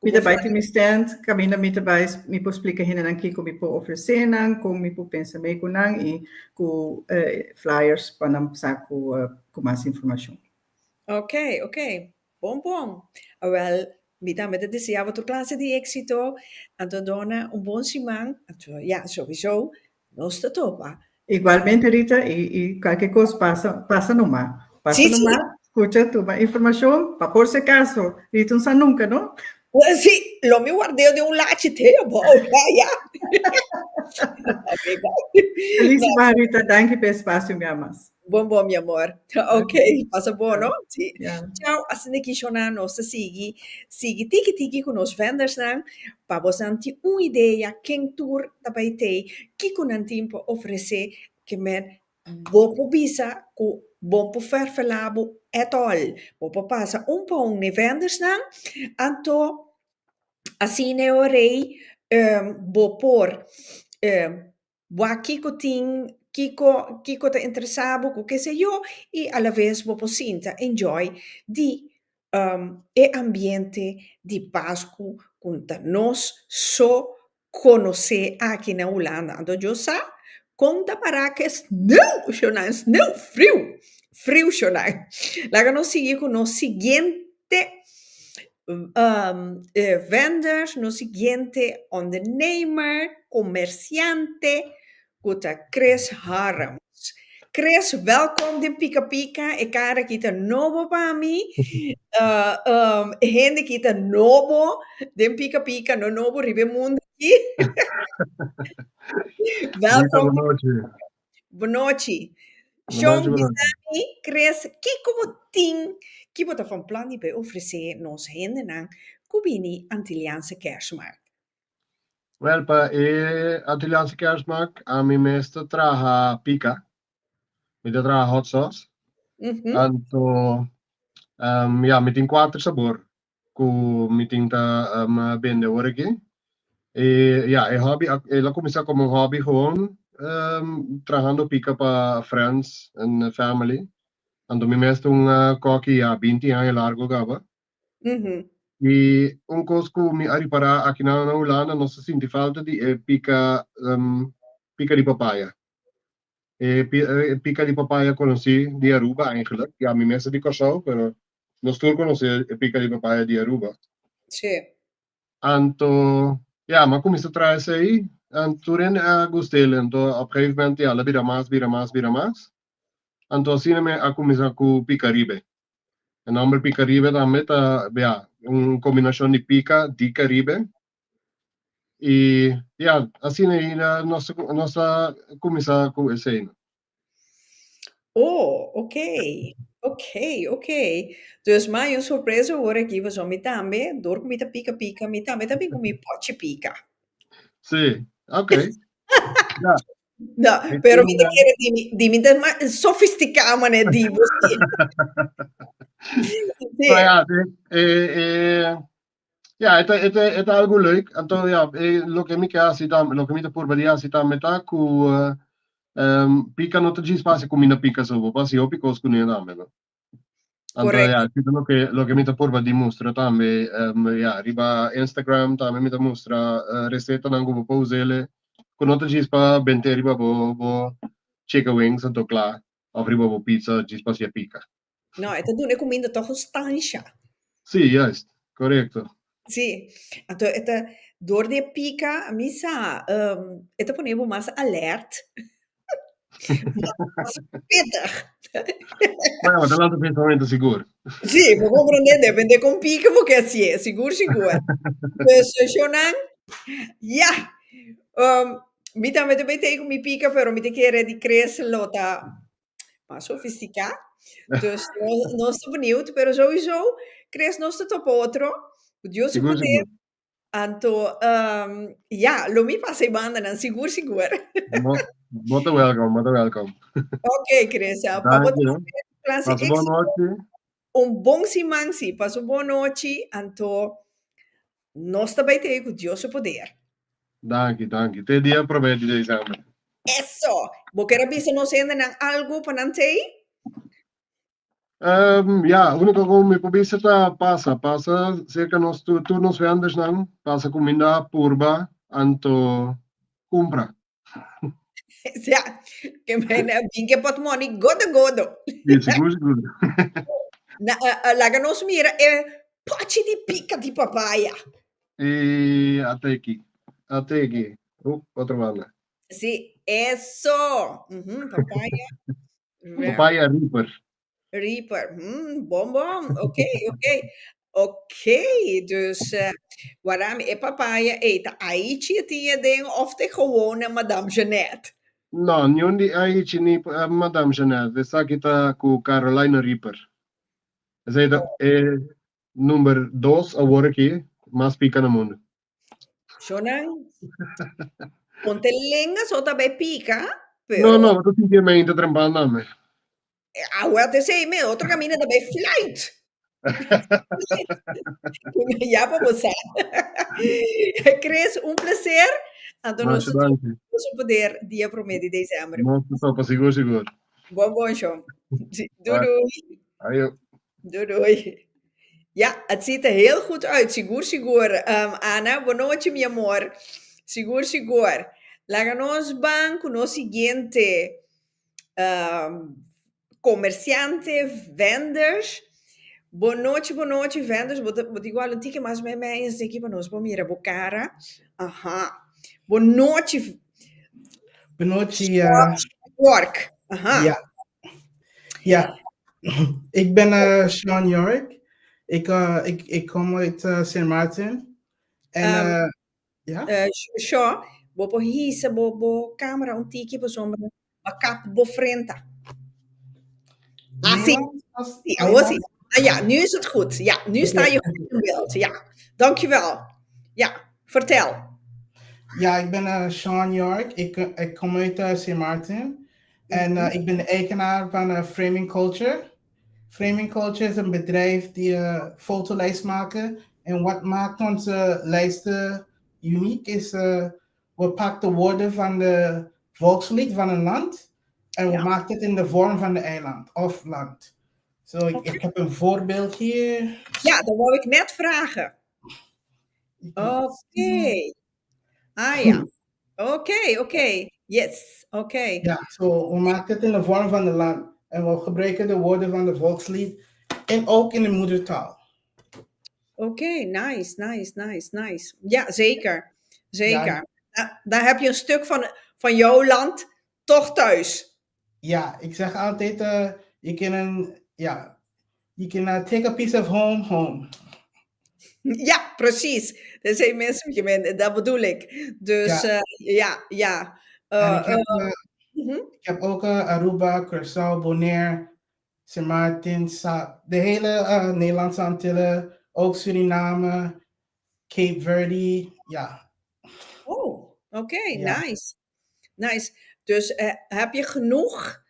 Mida bij te stand, caminha me bij me po explica hinan aqui como me po oferecer nan, como me po pensa me com nan e com flyers para não passar com mais informação. Ok. Bom. Wel, mida met de desejava tua classe de éxito, então dona bom semana, então, ja, sowieso, nos te topa. Igualmente, Rita, e qualquer coisa passa no mar. Passa no mar, escucha tua informação, para por se caso, Rita não sabe nunca, não? Sì, lo mi guardeo di un lacite, boh, ja. Feliz Rita, danke pelo espaço, me amas. Bom, mi amor. Ok, passa buono? Sì. Yeah. Ciao, assim aqui na nossa sigue tiki com os vendors nan, para você ter uma ideia quem tour também tem, que com um tempo oferecer que men bom bisa com bom por verlabo et al. Bom passa pão ne vendors nan, anto assim ne orei bo por boa Kiko te interessava com que sei eu e alla vez vou sinta enjoy di e ambiente di Páscoa com nós só conhecer aqui na Holanda. Então eu sa conta para que não frio chorar. Lá nós seguir com o seguinte vendors, no seguinte ondernemer, comerciante, Guta Chris Harms. Chris, welkom de Pika Pika. Ik ga kita nobo para mim. Gente kita nobo de Pika Pika, no nobo ribe mundo aqui. Welkom. Boa noite. Sean Bisami, Chris, que bota van plan die bij oferecer nos hende nang kubini Antilliaanse kerstmarkt. Well, para Antilliaanse kerstmarkt, a mim mesmo traga pica, me traga hot sauce, anto, me tem 4 sabor, que me tem vende hoor aqui. E hobby, ela começa como um hobby gewoon, tragando pica para friends and family. Anto me mesmo coque a 20 anos largo gaba. E coisa que me arribará aqui na Holanda, não se sente falta de pica de papaya. Pica de papaya conheci de Aruba eigenlijk. Ja, mijn mensen die Curaçao, pero não estou conhecendo pica de papaya de Aruba. Sim. Anto, ja, maar comecei a trazer isso aí. Anto, gostei. Então, op een gegeven moment, ja, bira mais. Anto, assim, eu comecei com pica ribe. O nome pica ribe também tá, ja, uma combinação de pica de Caribe. E, ja, assim aí, nossa começar com esse aí. Oh, ok. Dus maar een surpresa hoor ik was om também, door met de pica, me também com mi pote pica. Sim, ok. Ja. No, pero mi te quiere di mi más sofisticada maneira di você. Ja, het is algo leuk. Então, ja, lo que me queda así tam, lo que me te por ver así tam meta ku pica no te diz passa com mina pica só, passa eu picos com nada mesmo. Então, ja, lo que me te por ver mostra também, ja, riba Instagram também me te mostra receita nango vou pausele. Quando não te diz para bente riba bo chicken wings então claro, of riba bo pizza diz para se pica. No, esta doen ik comida toch stancha. Sim, juist, correcto. Sim, então esta door de pica, misa, esta ponemos mais alert. Pittig. Maar dan laat ik het momento seguro. Sim, vou compreender, depende com pica, porque assim é, seguro. Dus, Shonan, ja, mi também tem com mi pica, pero mi te quer di cresce lota maar sofisticado. Dus não estou benieuwd, pero sowieso, Chris, não estou top outro. O Deus se Seguro, poder. seguro. Anto, ja, lo mi passa banda, dan sigur, sigur. Muito welcome, muito welcome. Ok, Chris, Dank je. Passa boa noite. Bom simansi, passo boa noite, anto, nós também temos o Deus se poder. Dank je, dank je. Te dia promete dezembro. Eso, vou querer ver se nós ainda algo para nantei? Ja, única coisa me pobisa tá passa cerca nos turnos vendas não, passa comida purba, anto compra. Ja, que bem que pode money godo. Seguro, seguro. Laga nos mira, pote de pica de papaya. E até aqui. Outra banda. Sim, eso. Papaya. Papaya Reaper. Bom. Oké, dus waarom papaya eten? Aitje die ding of de gewone Madame Jeanette? Não, nenhum de aí tinha Madame Jeanette. Essa aqui tá com Carolina Reaper. Essa aí é número 2 agora aqui, mais pica no mundo. Jonang? Ponte lenga só também pica? Não, eu tinha me ainda trampando não. Agora te sei, outro caminho também flight. Ja, vamos lá. Chris, prazer. Então, nós vamos poder dia promete de dezembro. Nossa, seguro. Bom, Sean. Doei. Doei. Ja, het ziet er heel goed uit. Sigur. Ana, boa noite, mi amor. Sigur. Láganos banco, no siguiente. Comerciante, vendors. Boa noite, vendors. Vou igual um tique mais mais aqui para nós. Vamos mira, bocara. Aha. Boa noite. Work. Aha. Ja. Ik ben Sean York. Ik kom uit St. Maarten. En Sean, bopo hisa, bopo camera un tique per sombra. Ma cap bo frenta. Zie. Ja, nu is het goed. Ja, nu sta je goed in beeld. Ja, dankjewel. Ja, vertel. Ja, ik ben Sean York. Ik kom uit St. Maarten. En ik ben de eigenaar van Framing Culture. Framing Culture is een bedrijf die fotolijst maken. En wat maakt onze lijsten uniek is, we pakken de woorden van de volkslied van een land. En we maken het in de vorm van de eiland of land. Ik heb een voorbeeld hier. Ja, dat wou ik net vragen. Oké. Ja. Oké. Yes, oké. Ja, we maken het in de vorm van de land. En we gebruiken de woorden van de volkslied. En ook in de moedertaal. Oké, nice. Ja, zeker. Ja. Daar heb je een stuk van jouw land toch thuis. Ja, ik zeg altijd, je kan take a piece of home. Ja, precies. Dat zijn mensen, dat bedoel ik. Dus ja. Ik heb ook Aruba, Curaçao, Bonaire, St. Maarten, de hele Nederlandse Antillen, ook Suriname, Cape Verde, ja. Oh, oké, nice. Dus heb je genoeg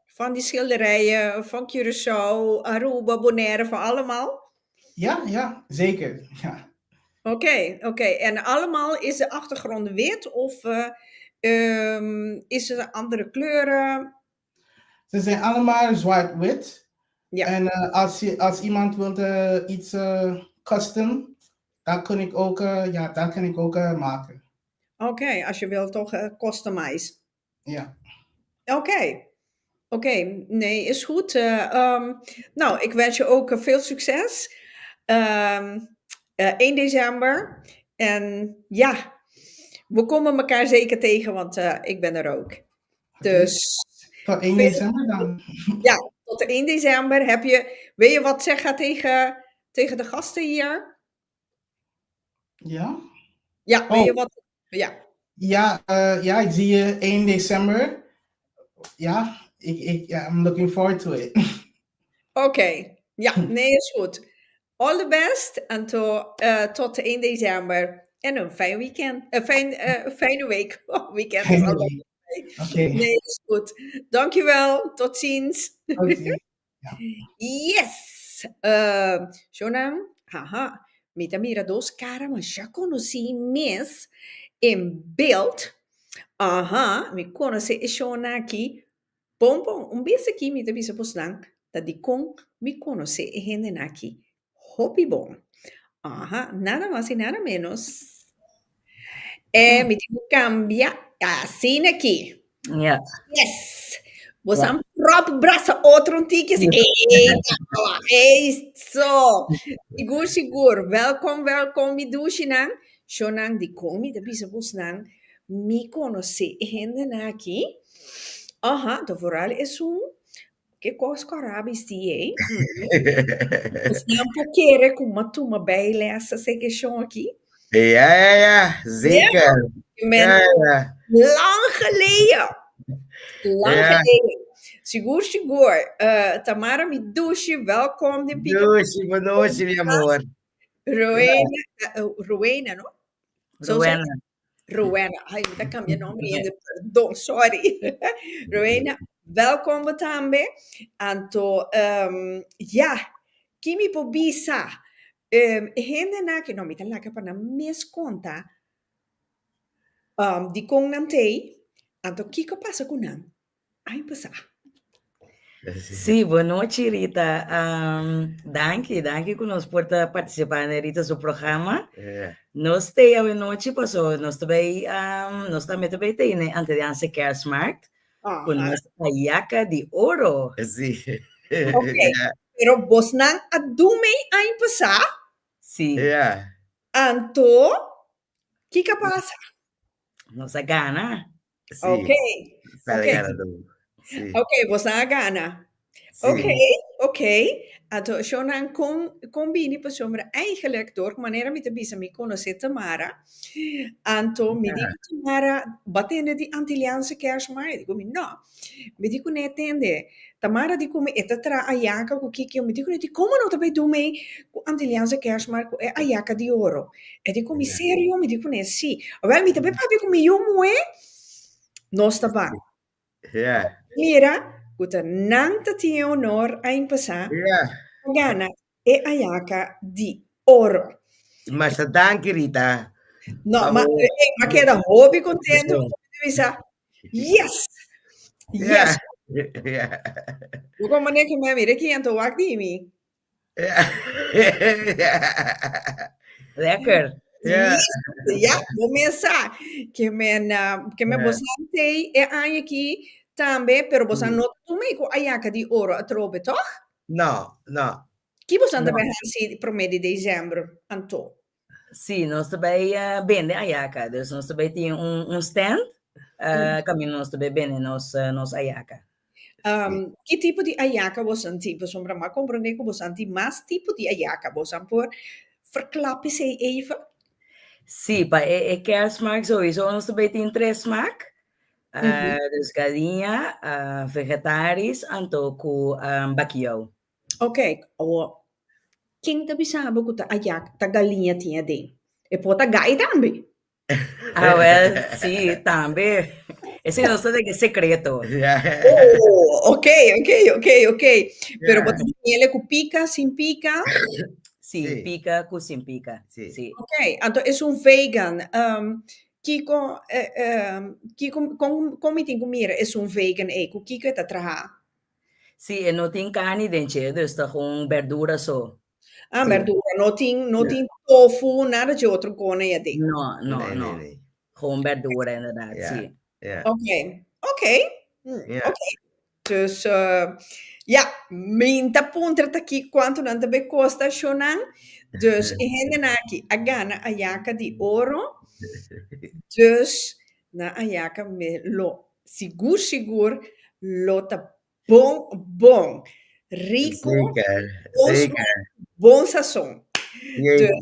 van die schilderijen van Curaçao, Aruba, Bonaire, van allemaal? Ja, zeker. Ja. Oké. En allemaal is de achtergrond wit of is er andere kleuren? Ze zijn allemaal zwart-wit. Ja. En als iemand wil iets custom, dat kan ik ook maken. Oké, als je wilt toch customize. Ja. Oké, nee, is goed. Nou, ik wens je ook veel succes. 1 december. En ja, we komen elkaar zeker tegen, want ik ben er ook. Dus... Tot 1 december dan? Ja, tot 1 december. Wil je wat zeggen tegen de gasten hier? Ja? Ja, wil je wat... Ja. Ja, ik zie je 1 december. Ja, I'm looking forward to it. Oké, ja, nee, is goed. All the best en tot 1 december. En een fijn weekend. Fijne week. Oh, weekend is al lang. Oké. Nee, is goed. Dankjewel. Tot ziens. Okay. Yes! Shona, haha. Mita mira dos caras, mas já conheci mês em beeld. Aha, me conhece Shona aqui. Bom, beetje aqui, me bisa poslang. Dat die kon me conhece e gente aqui. Hobby bom. Aha, nada más y nada menos. Me digo cambia assim aqui. Yeah. Yes! Você yeah. Próprio braço, outro tickets. Eita, é isso. Seguro. Welkom, me douchinang. Shonang di komi, da bisa busnang. Me conhece gente aqui. Aha, de vooral is que coisa carabis die, hein? Você não pode com uma turma bela essa questão aqui? Ja, zeker. Lang geleden. Seguro. Tamara Midushi, welkom. Midushi, boa noite, meu amor. Rowena, não? Rowena. Ai, dat kan je naam niet. Pardon, sorry. Rowena, welkom também. Anto, kimi pobisa. Gente na que não me tá lá que para mes conta. Di kong nantei. Anto, kiko passa com nam. Ai, passa. Sim, boa noite, Rita. Danke conosco por participar, Rita, do programa. Nós temos a noite, nós também temos a Antilliaanse Kerstmarkt, com nossa ayaca de ouro. Sim. Ok, pero vos não adumem a passar? Sim. Anto, que passa? Nossa gana. Ok. Ok, você gana. Ok. Então, Shonan combine para sombra eigenlijk door maneira me te bisa me conhecer Tamara. Então, me digo Tamara, batendo de Antilliaanse Kerstmarkt. Digo, não. Me digo, não entende. Tamara digo, me eta tra ayaca com que eu me digo, como não também do me Antilliaanse Kerstmarkt é ayaca de ouro. E digo, me sério, me digo, né, sim. Wel, me também papi com me moe. Nós tá bom. Mira, kuta nang tati honor a impasa, gana e ayaca di oro. Mas danke, Rita. No, ma queda hobby contento. Yes! Como ne que me mire que anto wak di mi. Lekker. Ja, começar. Que me bostante e aí aqui também, pero você não tomei com ayaca de ouro a trobe, toch? Não. Que você também assim pro mês de dezembro, Anto? Sim, nós também vende ayaca. Dus nós também temos stand, caminho nós também vende nos ayaca. Que tipo de ayaca você tem? Você vai compreender que você tem mais tipo de ayaca. Você pode verklappen se even? Sim, para é Kerstmarkt sowieso. Nós também temos 3 smaak. Dus galinha, vegetarisch, en ook bakio. Ok, quem tá pensando que a galinha tinha dentro? E pode a gai também? Well, sim, também. Esse é nosso secreto. Ok. Pero você tem ele com pica, sem pica? Sim, pica com sem pica. Sim. Ok, então é vegan. Como tem comer é vegan ego? Que é trabalhar? Sim, não tem carne dentro, dus está com verdura só. Verdura, não tem tofu, nada de outro cone aí dentro. Não. Com verdura, inderdaad, sim. Ok. Dus, minta punta aqui quanto não também custa, Shonan. Dus, e aqui, a gana a yaca de ouro. Dus, na a yaca me lo, seguro, lo tá bom. Rico. Zeker. Bom sazon.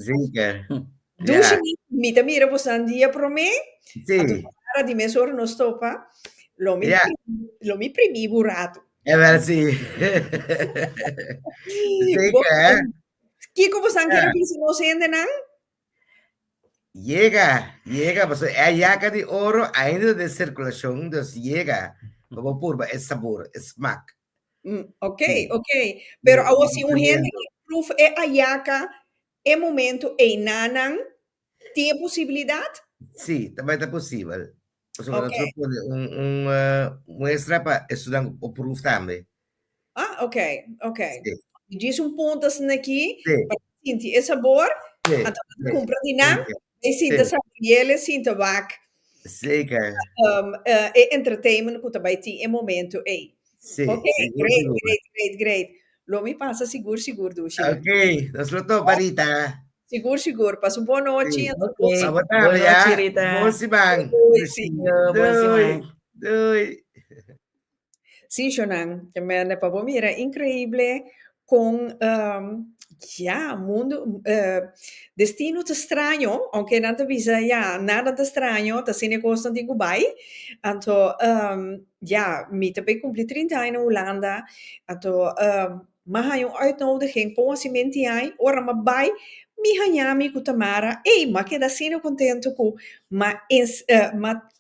Zeker. Dus, mira, você dia para mim? Sim. Para de mesor no stopa. Lo mi primi burato. Sì. Zeker. Kiko was aan kera pisi no sende nang? Llega, pues allá de oro, einde de circulación, dus llega. Como purba, es sabor, es smaak. Ok. Pero awo si un gente que proof ayaka, momento nanang, tiene posibilidad? Sí, también es posible. Pues Okay. un muestra para estudar o proof también. Ok. Sí. Diz ponto aqui, Sí. para sentir esse sabor, Sí. então compra de nang, e Sí. sinta sabriele, sinta wak, Zeker. entertainment, que também tem momento, Sí, Ok, seguro. great. Lo me passa seguro, Dulce. Ok, nos lo tomo, Rita. Seguro. Passa boa noite. Sí. Okay. Boa noite, Rita. Bom simang. Doei. Sim, Shonan, também é para mira incrível com mundo destino te estranho, aunque não te avisa nada te estranho, te sine constant in Dubai. Anto me também cumpri 30 anos in Hollanda. Anto maar hij een uitnodiging voor ons menti ai, ora ma bai mi hanyami ku Tamara, ma che da sino contento ku, ma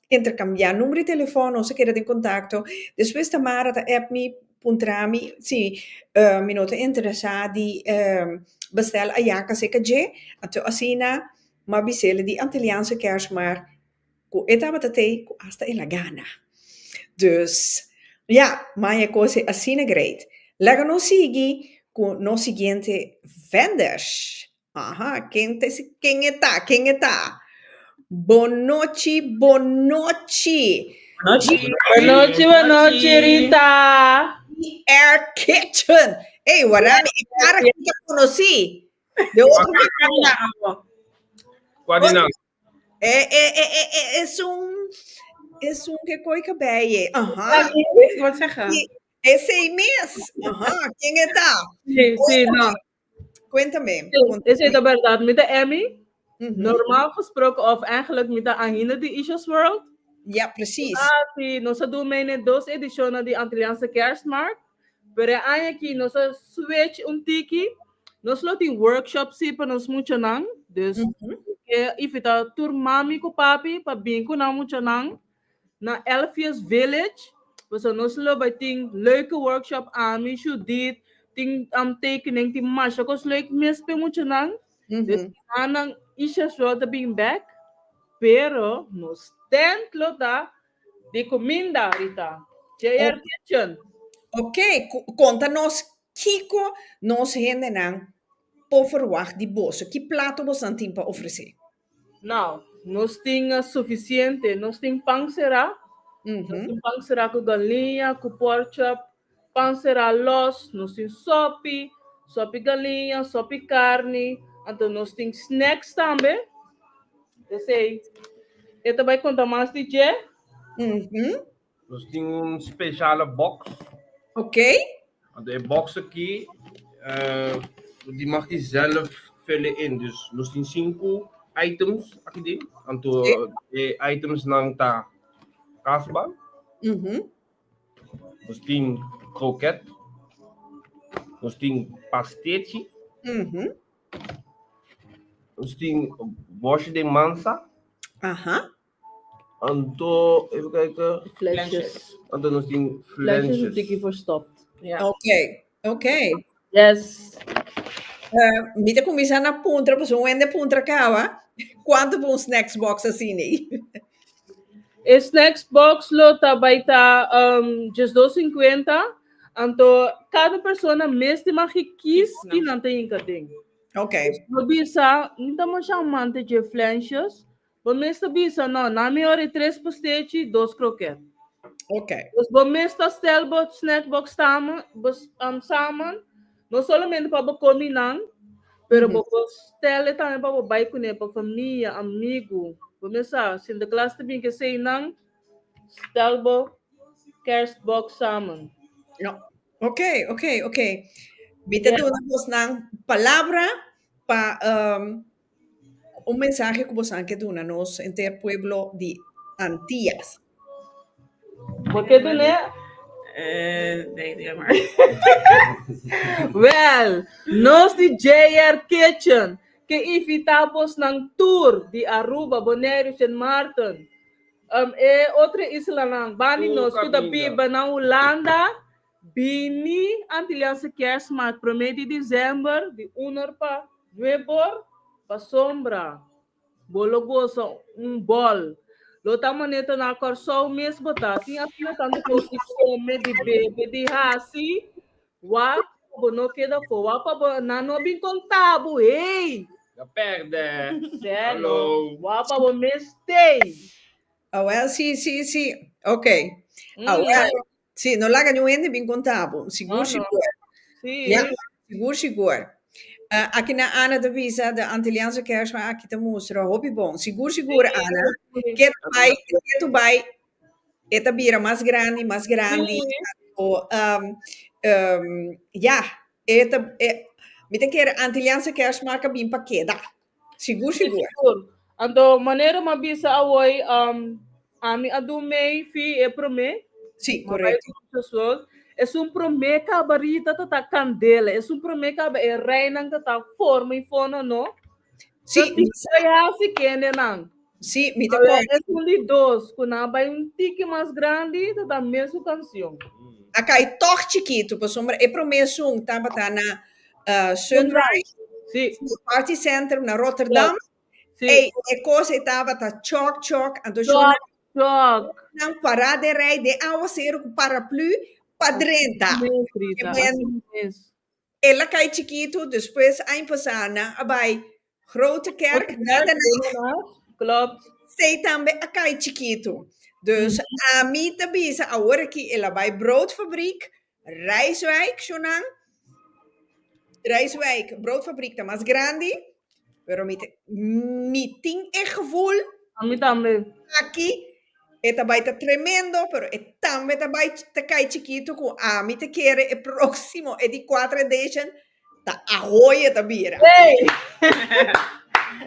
intercambiar numero di telefono, se queda in contatto. Después Tamara da app mi puntrami, sì, mi nota interessati bestel a jaka seka je, ato asina, ma bisele di Antilliaanse kerstmarkt, ku etabatate ku hasta in la gana. Dus, maar je cose asina great. Lega no sigi con no siguiente vendors. Aha, quem está? Bonochi. Buonanotte, Rita. Air Kitchen. Hey, Warami, cara que te conocí. De outro Es un que coica beye. Ajá. Wat zeggen? Ese mes. Ajá. ¿Quién está? Sí, no. Cuéntame. Is het de verdad met de Emmy? Normaal gesproken, of eigenlijk met de Ahine de Issues World? Ja, precies. Sí, nosotros doen dos ediciones de Antilliaanse Kerstmarkt. Pero aquí nosotros switch tiki. Nosotros tenemos workshops para nos mucho nang. Dus, if it a tour mami ko papi, pa binko na mucho nang. Na Elfius Village. Dus nosotros bij ting leuke workshop aan. Mi dit ting tekening, ting masha. Kos leuk mis pe mucho nang. Dus anang issues world being back. Pero nos tent lota de comida, Rita. JR Kitchen. Ok, conta-nos Kiko nos rendenan por verwacht die bossen. Que prato você tem para oferecer? Nou, nós temos suficiente. Nós temos pão será. Nós temos pão será com galinha, com pork chop, pão será los, nós temos sopi galinha, sopi carne. Então nós temos snacks também. Eu sei. Eu também conta mais de je. Nós temos speciale box. Oké. De box aqui, die mag je zelf vullen in. Dus nós temos 5 items aqui. Então, items ng ta kasba. Nós temos croquette. Nós temos pastete. Nós temos boche de mansa. Anto, even kijken. Flesjes. Anto, nós temos Flesjes flensjes. een tikkie verstopt. Ja. Oké. Yes. Mita começar na puntra, porque um ende puntra kawa. Quanto bom snacks box assim, né? A snacks box lota baita just 2,50. Anto, cada pessoa mesmo mag kies que não tem ding. Ok. No bisa, não me chamante de flensjes. Mas mesmo bisa, não, na minha 3 pastete, 2 croquetes. Ok. Dus we meestal stelbot snackbox samen, não somente para comer, pero para stellen também para baixar para família, amigo. Vamos lá, se de classe também que sei não, stelbot kerstbox samen. Ok. Bita tu na palavra para mensaje que você quer dar nos entre pueblo de Antillas. Wat je doet, hè? Nee, maar. Well, nos di JR Kitchen. Que invitamos ng tour di Aruba, Bonaire, St. Martin. Outra isla lang. Bani nos kuda biba na Holanda. Bini Antilliaanse Kerstmarkt. 1 de dezembro. Di unor pa. 2 pa sombra. Bologoso. Bol. Lota maneta na corso mesmo tá. Tinha pila tanto que eu come de bebê de raci. Wa bono queda fo. Wa pa na no bin contabo. Ei. Já perde. Hello. Wa pa bo mestei. Oh, well, sì. Ok. Oh, well, sì, non la ganho bin contabo. Sigur. Sì. Ja, sigur. Aqui na Ana de Visa, de Antilliaanse Kerstmarkt, aqui te mostra hobbybon. Sigur, Ana. Que tu vai, esta bira mais grande. Ja, me tem que ir Antilliaanse Kerstmarkt bem paqueta. Sigur. Ando maneira ma bisa away ami adu mei fi e prome. Sì, corretto. Es un prome cabarita tata candela. Es un prome caba e reina tata forma e fono, no? Sì, Sí, me te acuerdo. Es un de dos, con un tique más grande, tata mesmo canción. Acá é toch chiquito, por sombra, é promesso tava na Sunrise, sí. Party Center na Rotterdam. Sí. E cosa estava tá choc, ando choc. Não parar de rei de água ser com paraplu para dentro. Ela cai chiquito, depois a passar na abai grote kerk, nada. Klopt. Zij também a cai chiquito. Dus a mim também a hora que ela vai broodfabriek, Rijswijk, Jonang. Rijswijk, broodfabriek tá mais grande. Pero me tem gevoel. A mim também. Aqui, esta vai tá tremendo, pero também tá vai tá cai chiquito com a mim te quer é próximo é de 4 edition tá arroia tá bira. Ei.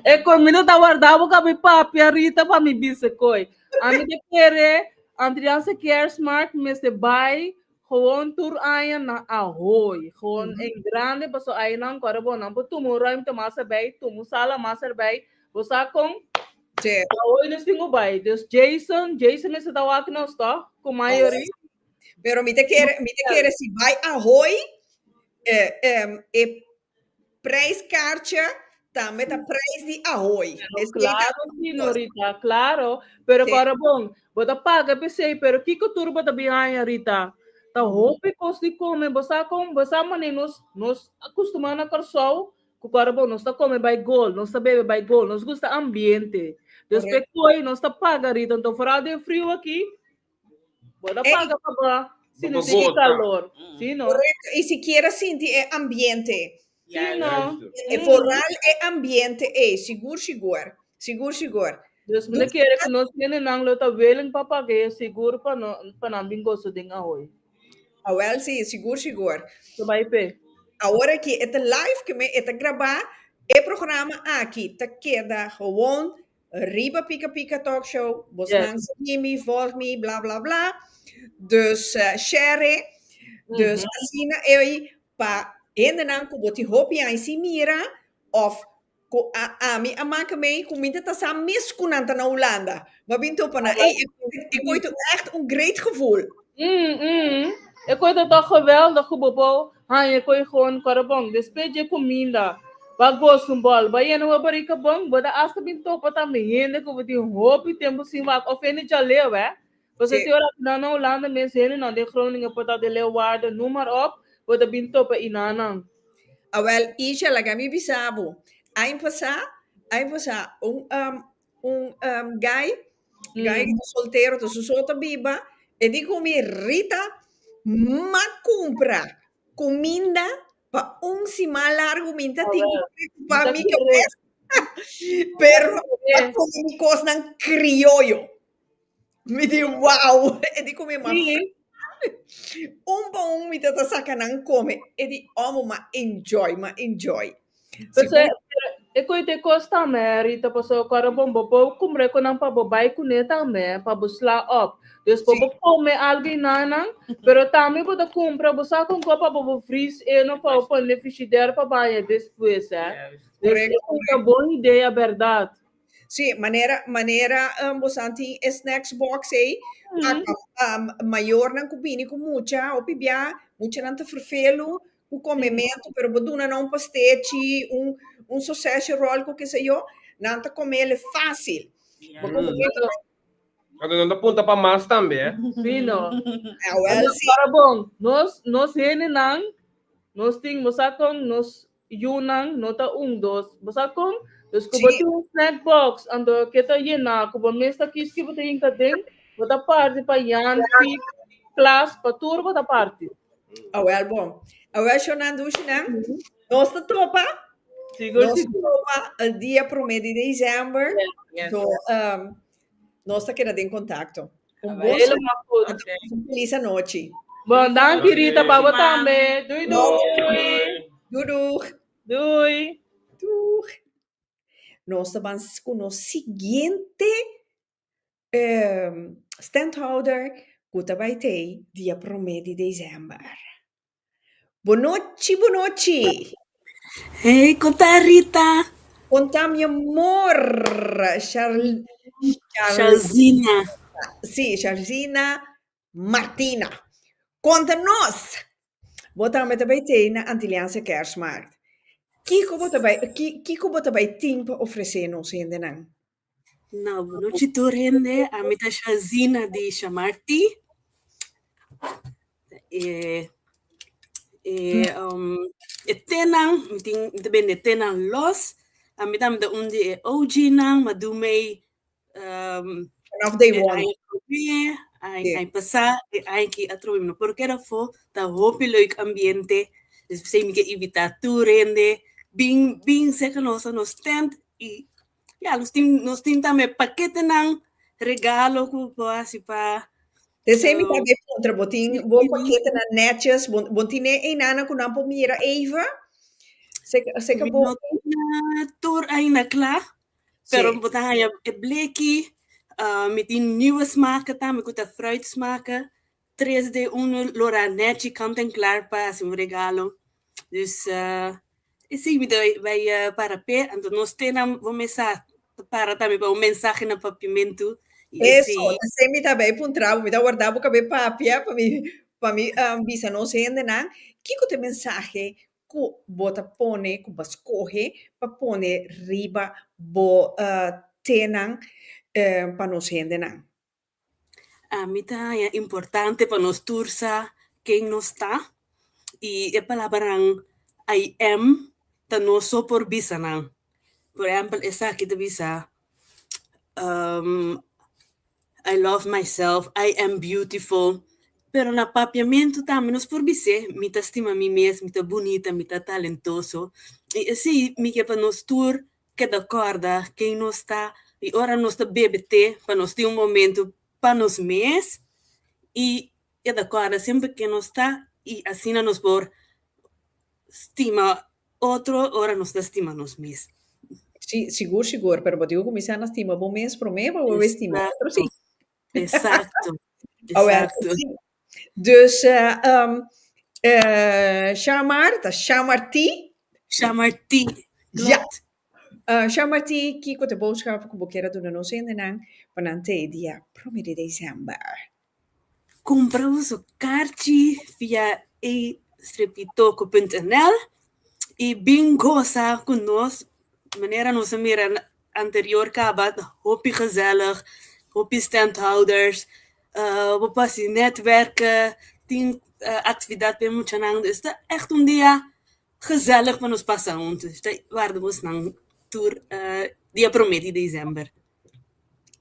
E comigo tá guardado com a papi a Rita para me dizer coi. A mim te quer Antilliaanse Kerstmarkt mas te vai gewoon tour ayan na ahoy. Gewoon een grande paso ayan ang karabo na po tumuray mo masa bay, tumusala masa bay. Bosa kong ahoy nos tingo bay. Dus Jason is tawag na sto, com maioria. Pero me te quer se vai ahoy prijskaartje também tá prijs de ahoy. Claro, señorita, claro. Pero karabong, bota paga PC, pero kiko turbo ta bihanha Rita. Ta hope costi come, basta mani nos acostumamos a carso, com carbo nos ta come by goal, nos ta bebe by goal, nos gusta ambiente. Después coi nos ta paga Rita, então fora de frio aqui, bota paga para se não tem calor. Sim, não. Correto. E se quer sentir é ambiente. Sim, não. E foral é ambiente, seguro. Dus meneer keren que nós temos nang lota willing papa que seguro para não gosto de ahoy. Ah, well, sim, seguro. So vai pe. Agora que é live que me é gravar, é programa aqui, tá queda gewoon Riba Pika Talk Show, Bosnang Mimi, volg me, bla bla bla. Dus share, dus asina eu pa endenan ko boti hopi aan si mira of ko ami amaka mee kumita ta sa miskunanta na Holanda. Maar binto pa na ik ooit echt een great gevoel. Ik vond het toch geweldig, Bobo. Je kon gewoon karabong. Despeje comida. Bago sumbol. Bayan na wabari ka bong. Bada asa binto pa ta mehende ko bati hopi tempo simak. Of ene jalew Você tem hora na Holanda mensen na de Groningen pa ta de Leeuwarden, noem maar op. Bada binto pa inanang. Ah, well, Isha lagami bisabo. Aí passar guy solteiro, to solta biba, e digo mi Rita, ma compra comida para cima largo, minta para mim que pero para comer coisas criollo. Me digo, wow, e digo mi mamãe. Bom me tá sacanando come e di amo ma enjoy. Eko ite costa me, Rita, paso para bombo, po kumre ko nang pababay ko neta me, pabusla up. Dus po come alguém nanang, pero também pode comprar, você com copa para freeze e não para pôr na frigideira para banhar depois, Dus é uma boa ideia, verdade. Sim, maneira bosanti snacks box aí, maior não combine com muita, ou pibia, muita não te vervelo, o comimento, pero boduna não pastete, sausage roll, o que sei eu, não te comer ele fácil. Ano punta para mais também. Fino. Well, para bom, nós nang, nós ting mosakong nos yunang nota 1 2 mosakong dus ko botu snack box ando kita yena ko mesta kiski botu yung kading bota parte pa yan class patur bota parte. Well, bom. Well, Shonando Shinang, nós te topa. Seguro. Topa el dia 1 de dezembro. So, nós tá querendo em contato. Feliz noite. Bom, danke Rita, para também. Dui. Dui. Nós estamos com o seguinte standhouder que vai ter dia 1 de dezembro. Boa noite. Hey, conta Rita. Conta mi amor. Charlzina. Sim, Charlzina Martina. Conta-nos. Wat dan met de BT na Antilliaanse Kerstmarkt? Kiko bota bij tempo oferecer-nos in de nang. Nou, boa noite, Torrende. A minha Charlzina de Chamarti. Tenang, também de tenang los. A minha dame de onde OG nang, mas do mei vanaf day one. Ai passar, ai que atroim no porque era fo, tá hopi leuk ambiente. Dus sei me que evitar tu rende, bing seca nossa nos tent e ja, nos tem também paquete nang regalo ku assim pa. Sei me também contra botin, bom paquete na netjes, bontine e nana ku nampo mira even. Seca bom tour ainda klaar. Pero botan ja bleki. Met die nieuwe smaken, dan met de fruitsmaken. 3D1 Loranete, kant en klaar para um regalo. Dus, sim, vai para pé, então nós temos para também para mensagem no papimento. Isso, sei me também puntravo, me dá guardar boca bem papia para mim visa não sei ainda não. Que te mensagem que bota pone, que bascorre, para pone riba bo tenang para nós ainda não. A mim é importante para nós tursa quem nós está e a palavra I am tá não só por bisa não. Por exemplo, essa aqui de bisa I love myself, I am beautiful. Pero na papiamento também nós por bisa, me tá estima a mim mesmo, me tá bonita, me tá talentoso. E assim, me que para nós tur que da corda quem nós está. E ora nós está BBT, para nós ter momento para nós mesmos, e agora sempre que nós está, e assim nós por estima outro, ora nós está estima nós mesmos. Sim, seguro, pero eu comecei a estima bom mês para mim, vou estimar outro sim. Exato. Dus, Chamarti. Ja. Chamarti, kiko de boodschappen que boqueira do não sei ainda panante dia 1 de dezembro. Compramos o carte via e-strepitoco.nl e bem goza conosco. Maneira nossa mira anterior cabat, hopi gezellig, hopi standhouders, we passen netwerken, tem atividade bem muito lang. Dus het is echt dia gezellig van ons passamos. Dus dat waarden we nang tour dia 1 de dezembro.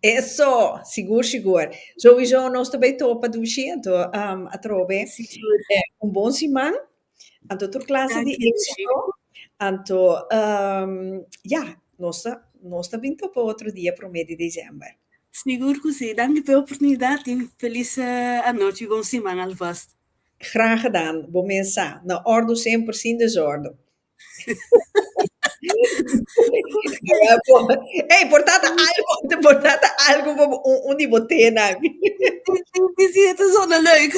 Isso, seguro. Sowieso nós também topa do jeito a trove. Bom semana. Anto tur classe de êxito. Anto, nós também topa outro dia 1 de dezembro. Seguro que sim. Dank pela oportunidade e feliz noite e bom semana alvast. Graag gedaan. Bom mensagem. Na orde 100% desorde. portate algo om die botena. Sí, esto suena leuk.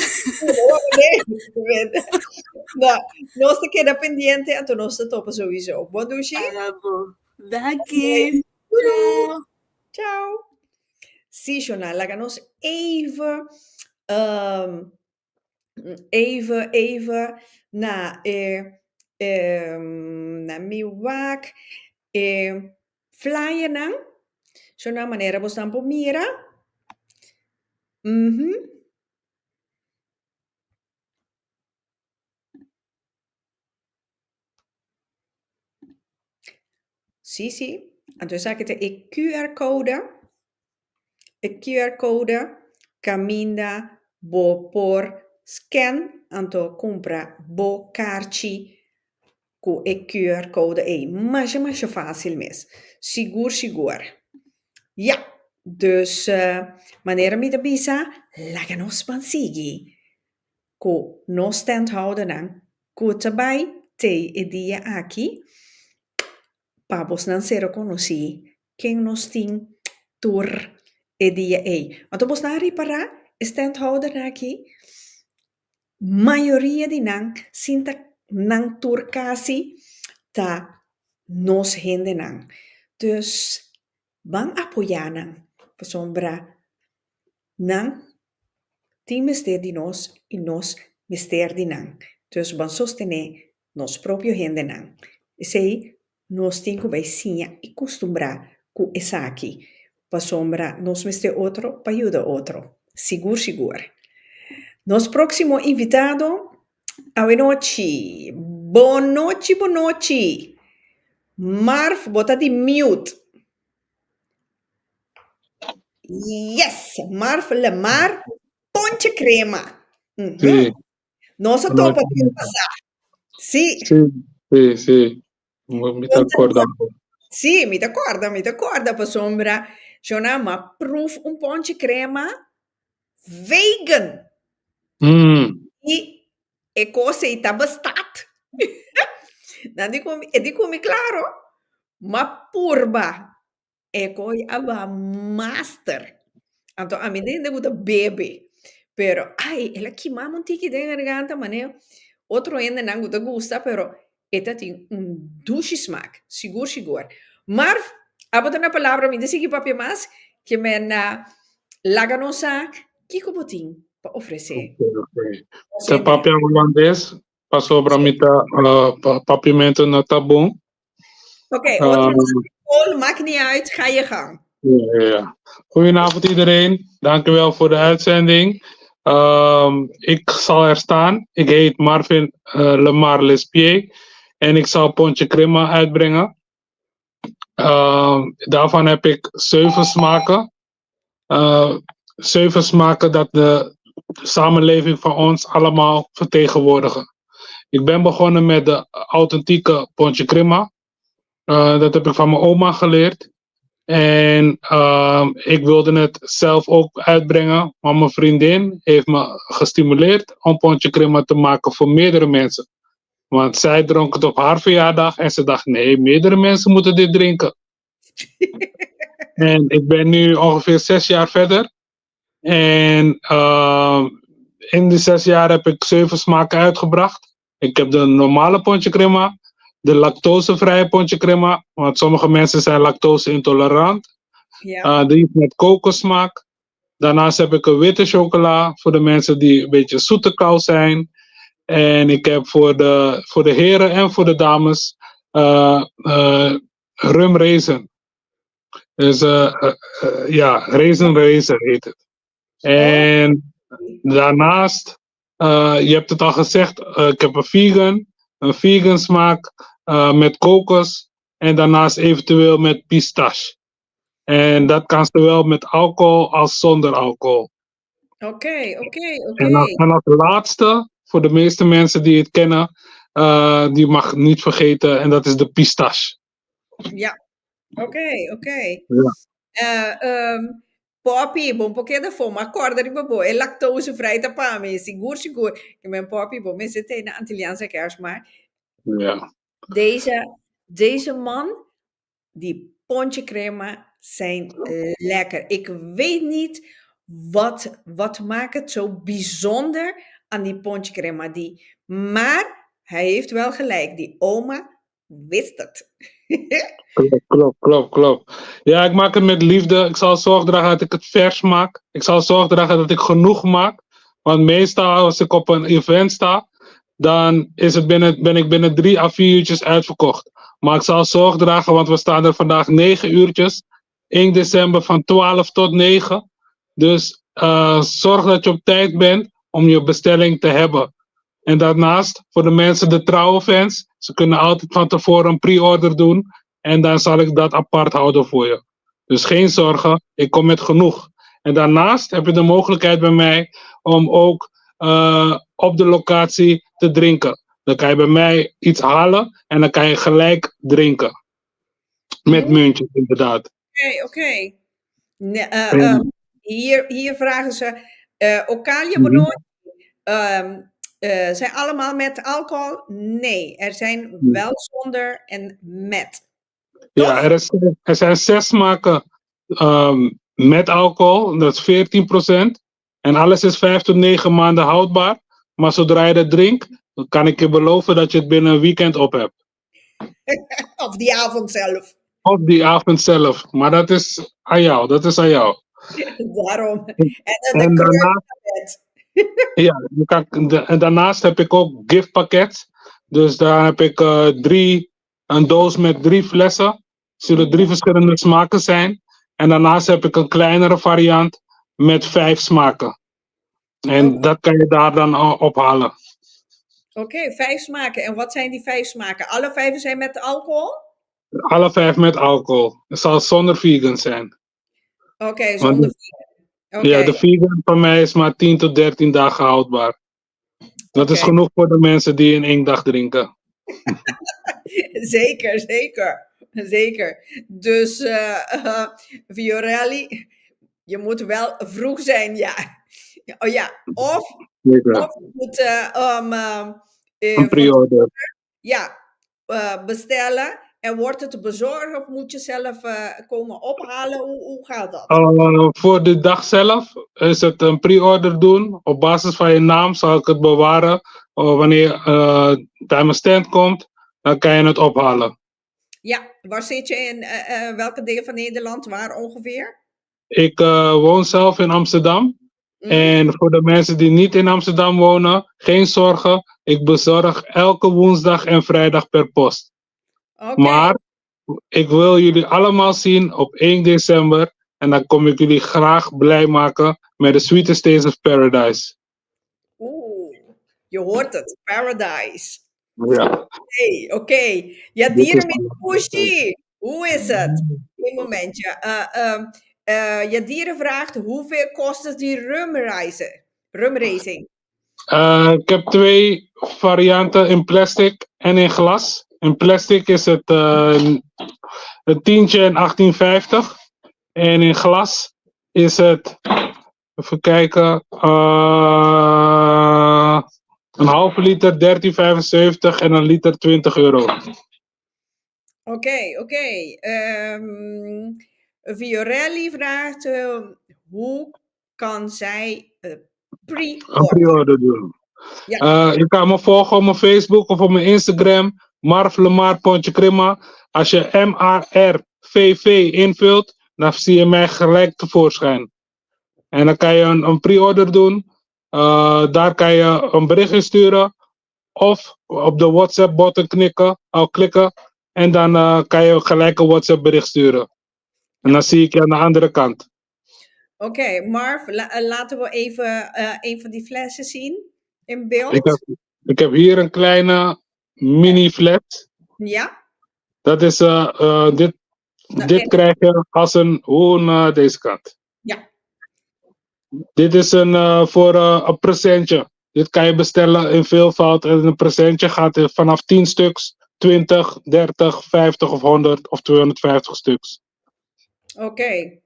Nou, nos te queda pendiente en toen nos te toppen sowieso. Wat doe je? Dank je. Ciao. Ciao. Zie, Jonah, laat ons even naar Miwak flyer na. Jonah, manera vos dan mira. Zie. En toen zag ik de QR-code. De QR-code caminda bo por scan anto compra bo kaartje com e QR-code mais fácil mes. Sigur. Ja, dus maneira me de bisa, laga nos pansigi. Ko no stand houden aan, ko tabai te e dia aqui. Pabos nan sero conoci, quem nos tin tour e dia Want op ons na ripara, stand houden aqui. Maioria di nang sinta nang turkasi ta nos hende nang. Dus bang apoianan sombra nang ti mister di nos y nos mister di nang. Dus ban sostene nos proprio hende nang. Sei nos tinko bij sinha y costumbra ku esaki. Pa sombra nos mister otro, pa ayuda otro. Sigur. Nos próximo invitado, Awenochi. Bonochi. Marf, bota di mute. Yes, Marf Lemar, ponche crema. Sí. No se topa de pasar. Sí. Sí. Me te acordando. Sì, mi ricorda, per sombra. Jonah, ma proef un ponche crema vegan. E cosa ita bestat. Dan dico mi claro, ma purba. E coi aba master. Anto a mi dende guta baby. Pero, ela ki mamon tiki den garganta, maneo. Otro ende nan guta gusta, pero eta tin un douche smaak. Sigur. Maar, abota na palabra, mi desi ki papia mas, que men laganosa, kiko botin, pa ofrecer. Okay. Te papia holandês, passou para mim papimento na tabum. Oké, maakt niet uit, ga je gang. Ja. Goedenavond iedereen, dankjewel voor de uitzending. Ik zal er staan. Ik heet Marvin Lemar Lespier en ik zal Ponche Crema uitbrengen. Daarvan heb ik 7 smaken. 7 smaken dat de samenleving van ons allemaal vertegenwoordigen. Ik ben begonnen met de authentieke Ponche Crema. Dat heb ik van mijn oma geleerd. En ik wilde het zelf ook uitbrengen. Maar mijn vriendin heeft me gestimuleerd om Ponche Crema te maken voor meerdere mensen. Want zij dronk het op haar verjaardag. En ze dacht, nee, meerdere mensen moeten dit drinken. En ik ben nu ongeveer 6 jaar verder. En in die 6 jaar heb ik 7 smaken uitgebracht. Ik heb de normale Ponche Crema. De lactosevrije Ponche Crema, want sommige mensen zijn lactose intolerant. Ja. Die is met kokossmaak. Daarnaast heb ik een witte chocola voor de mensen die een beetje zoete kou zijn. En ik heb voor de heren en voor de dames rum raisin. Dus raisin heet het. En daarnaast, je hebt het al gezegd, ik heb een vegan smaak met kokos en daarnaast eventueel met pistache. En dat kan zowel met alcohol als zonder alcohol. Oké. En als laatste, voor de meeste mensen die het kennen, die mag niet vergeten, en dat is de pistache. Ja, oké. Ja. Papi, bom porque da fome, acorda de bobo, é lactosevrij te pame, sigur. Que mijn papi, bom, me zit in de Antilliaanse kerstmarkt. Ja. Deze Deze man, die ponche crema zijn lekker. Ik weet niet wat maakt het zo bijzonder aan die ponche crema. Maar hij heeft wel gelijk. Die oma wist het. Klopt. Ja, ik maak het met liefde. Ik zal zorg dragen dat ik het vers maak. Ik zal zorg dragen dat ik genoeg maak. Want meestal als ik op een event sta, dan ben ik binnen 3 à 4 uurtjes uitverkocht. Maar ik zal zorg dragen, want we staan er vandaag 9 uurtjes. 1 december van 12 tot 9. Dus zorg dat je op tijd bent om je bestelling te hebben. En daarnaast, voor de mensen, de trouwe fans, ze kunnen altijd van tevoren een pre-order doen. En dan zal ik dat apart houden voor je. Dus geen zorgen, ik kom met genoeg. En daarnaast heb je de mogelijkheid bij mij om ook op de locatie te drinken. Dan kan je bij mij iets halen en dan kan je gelijk drinken. Met muntjes, inderdaad. Oké. Hier vragen ze, Ocalje Benoit, zijn allemaal met alcohol? Nee, er zijn wel zonder en met. Ja, er zijn 6 smaken met alcohol, dat is 14%. En alles is 5 tot 9 maanden houdbaar. Maar zodra je dat drinkt, dan kan ik je beloven dat je het binnen een weekend op hebt. Of die avond zelf. Op die avond zelf. Maar dat is aan jou. Daarom. En daarnaast, en daarnaast heb ik ook giftpakket. Dus daar heb ik een doos met 3 flessen. Er zullen 3 verschillende smaken zijn. En daarnaast heb ik een kleinere variant met 5 smaken. En dat kan je daar dan ophalen. Oké, 5 smaken. En wat zijn die 5 smaken? Alle 5 zijn met alcohol? Alle 5 met alcohol. Het zal zonder vegan zijn. Oké, zonder vegan. Ja, de vegan van mij is maar 10 tot 13 dagen houdbaar. Dat is genoeg voor de mensen die in 1 dag drinken. Zeker. Dus Fiorelli, je moet wel vroeg zijn, ja. Oh ja, of je moet een pre-order. Ja, bestellen. En wordt het bezorgd of moet je zelf komen ophalen? Hoe gaat dat? Voor de dag zelf is het een pre-order doen. Op basis van je naam zal ik het bewaren. Wanneer het bij mijn stand komt, dan kan je het ophalen. Ja, waar zit je in? Welke deel van Nederland? Waar ongeveer? Ik woon zelf in Amsterdam. En voor de mensen die niet in Amsterdam wonen, geen zorgen. Ik bezorg elke woensdag en vrijdag per post. Maar ik wil jullie allemaal zien op 1 december. En dan kom ik jullie graag blij maken met de Sweetest Days of Paradise. Je hoort het. Paradise. Ja. Oké. Ja, dieren met Pushi. Hoe is het? Een momentje. Je dieren vraagt, hoeveel kost die rumracing? Ik heb 2 varianten in plastic en in glas. In plastic is het een tientje en 18,50. En in glas is het, even kijken, een halve liter 13,75 en een liter €20. Oké. Fiorelli vraagt, hoe kan zij pre-order doen? Ja. Je kan me volgen op mijn Facebook of op mijn Instagram. Marv Lemar Ponche Crema. Als je MARVV invult, dan zie je mij gelijk tevoorschijn. En dan kan je een pre-order doen. Daar kan je een berichtje sturen. Of op de WhatsApp button klikken. En dan kan je gelijk een WhatsApp bericht sturen. En dan zie ik je aan de andere kant. Oké, Marv, laten we even een van die flessen zien in beeld. Ik heb hier een kleine mini fles. Ja. Dat is, dit krijg je als naar deze kant. Ja. Dit is voor een presentje. Dit kan je bestellen in veelvoud. En een presentje gaat vanaf 10 stuks, 20, 30, 50 of 100 of 250 stuks. Oké.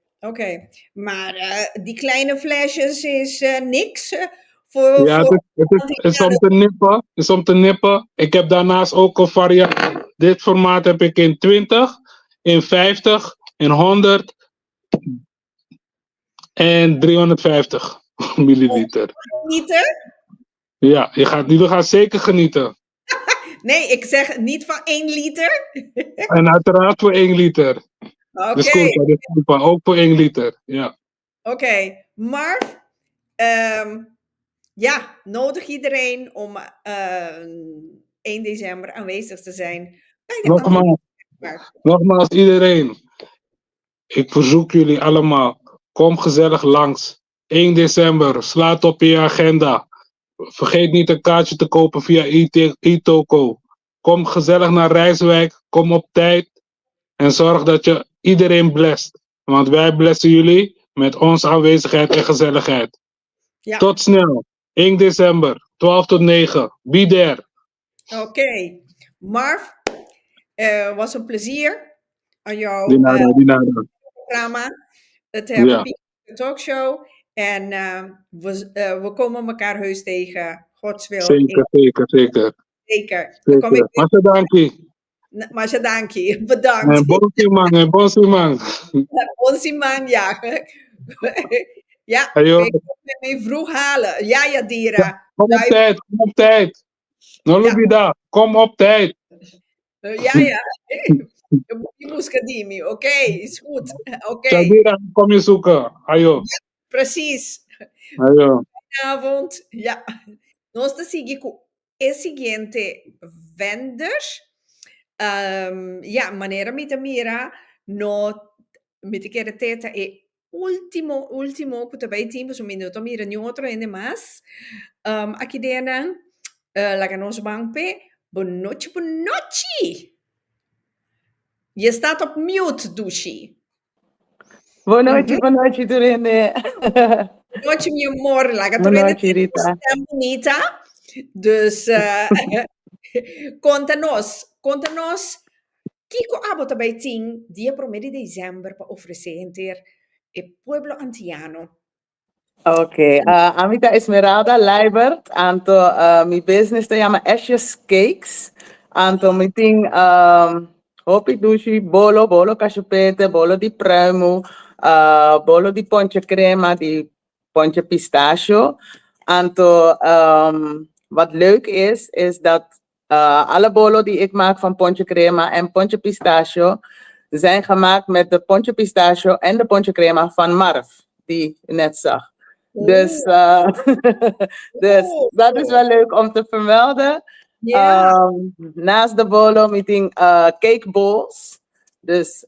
Maar die kleine flesjes is niks? Het is om te nippen. Ik heb daarnaast ook een variant. Dit formaat heb ik in 20, in 50, in 100 en 350 milliliter. Liter? Ja, jullie gaan zeker genieten. Nee, ik zeg niet van 1 liter. En uiteraard voor 1 liter. Oké. De scopa, ook voor 1 liter. Ja. Oké, Marv, ja, nodig iedereen om 1 december aanwezig te zijn. Nogmaals iedereen. Ik verzoek jullie allemaal, kom gezellig langs. 1 december, slaat op je agenda. Vergeet niet een kaartje te kopen via e-toko. Kom gezellig naar Rijswijk, kom op tijd. En zorg dat je iedereen blest. Want wij blessen jullie met onze aanwezigheid en gezelligheid. Ja. Tot snel. 1 december, 12 tot 9. Be there. Oké. Marv, was een plezier aan jouw programma. Het hebben talkshow. En we komen elkaar heus tegen. Gods wil. Zeker. Masha dankie. Bedankt. Bonsimang, ja. Ja, ik moet me vroeg halen. Ja, Dira. Kom op tijd. Nolubida, kom op tijd. Ja. Je moest kadimi. Oké, is goed. Oké. Shadira, kom je zoeken. Ayo. Ja, precies. Ayo. Goedenavond. Ja. Nós seguimos com o seguinte vendors. Ja, maneira mira no mit que teta e último que também temos minuto mira nem outro ainda mais. Aqui dentro lá que nós banpe. Boa noite. Je staat op mute, Dushi. Boa noite, Turene. Boa noite, meu amor. Lá que Turene tem uma bonita. Dus, conta-nos, Kiko abo também tem dia 1 de dezembro para oferecer e pueblo antiano. Ok, Amita Esmeralda Leibert, anto mi business se llama Ashes Cakes, anto mi ting hopi dushi bolo cachupete, bolo di pruimo, bolo di ponche crema, di ponche pistachio, anto wat leuk is dat alle bolo die ik maak van ponche crema en ponche pistachio zijn gemaakt met de ponche pistachio en de ponche crema van Marv, die je net zag. Dus dat is wel leuk om te vermelden. Naast de bolo meeting cake bowls. Dus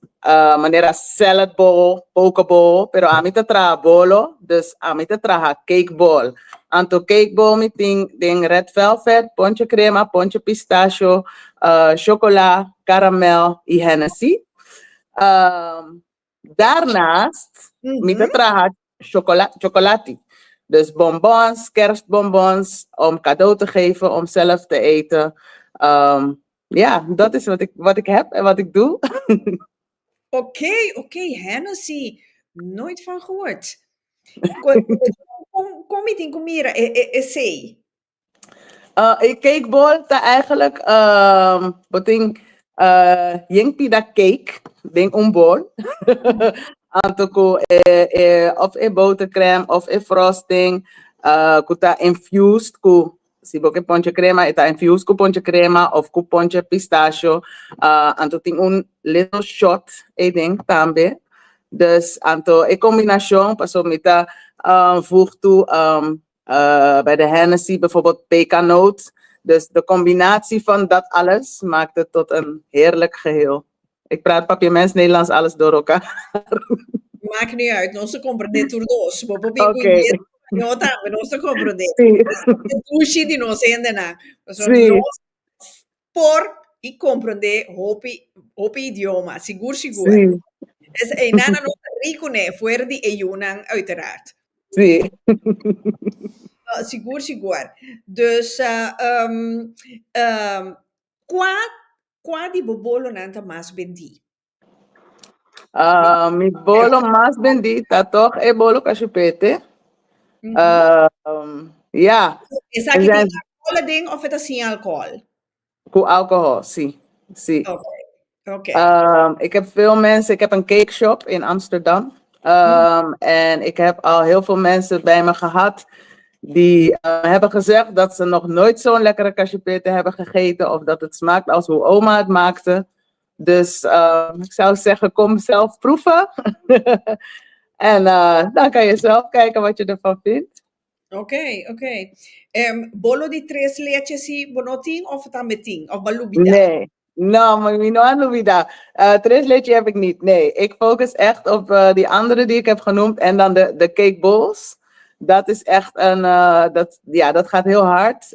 manera salad bowl, poke bowl, pero a mí te trae bolo, dus a mí te trae cake bowl. Anto cake bowl meeting ding red velvet, ponche crema, ponche pistachio, chocola, caramel y Hennessy. Daarnaast me te trae chocolati. Dus bonbons, kerstbonbons, om cadeau te geven, om zelf te eten. Ja, dat is wat ik heb en wat ik doe. Oké, Hennessy. Nooit van gehoord. Kom je in Comira, essay? Ik cakeball, eigenlijk, beting, jengpi da cake, ding bol. Antoko of botercrème of frosting, kuta infused ku si boke ponche crema, eta infused ku ponche crema of ku ponche pistachio, anto ting un little shot ding tambe. Dus anto combinatie paso mita voeg toe bij de Hennessy bijvoorbeeld pekanoot. Dus de combinatie van dat alles maakt het tot een heerlijk geheel. Ik praat papiaments Nederlands alles door elkaar. Maakt niet uit, non se comprende turdos. Oké. Non se comprende. Tushi di non se na. Por y comprende hopi idioma, sigur. Dus nana no ricune fuera di ejunan uiteraard. Sí. Sigur. Dus qua di bobolo nanta mas bendi? Mi bolo mas bendita toch e bolo cachupete. Ja. Is dat geen alcohol ding of het is geen alcohol? Con alcohol, sí. Zie. Oké. Ik heb veel mensen, ik heb een cake shop in Amsterdam. En ik heb al heel veel mensen bij me gehad die hebben gezegd dat ze nog nooit zo'n lekkere cachepete hebben gegeten of dat het smaakt als hoe oma het maakte. Dus ik zou zeggen, kom zelf proeven. En dan kan je zelf kijken wat je ervan vindt. Oké. Bolo di tres leches y bonoting of tameting of balubida? Nee. No, maar no alubida. Tres leche heb ik niet. Nee, ik focus echt op die andere die ik heb genoemd. En dan de cake bowls. Dat is echt dat gaat heel hard.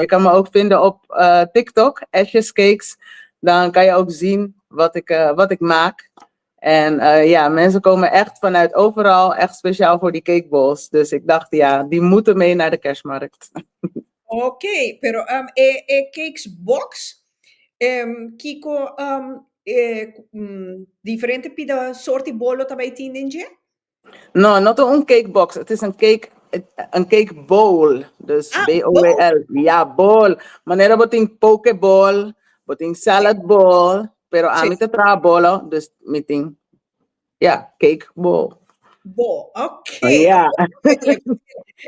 Je kan me ook vinden op TikTok, Ashes Cakes. Dan kan je ook zien wat ik maak. En mensen komen echt vanuit overal, echt speciaal voor die cake bowls. Dus ik dacht, die moeten mee naar de kerstmarkt. Oké, pero cakes box, Kiko, differente pida soorti bolo tabay tindinje? No, not een cake box. Het is een cake bowl. Dus B-O-W-L. Ja, bowl. Manera boting pokeball, boting salad bowl. Pero amin te tra bolo, dus meeting. Ja, cake bowl. Bowl, oké. Ja.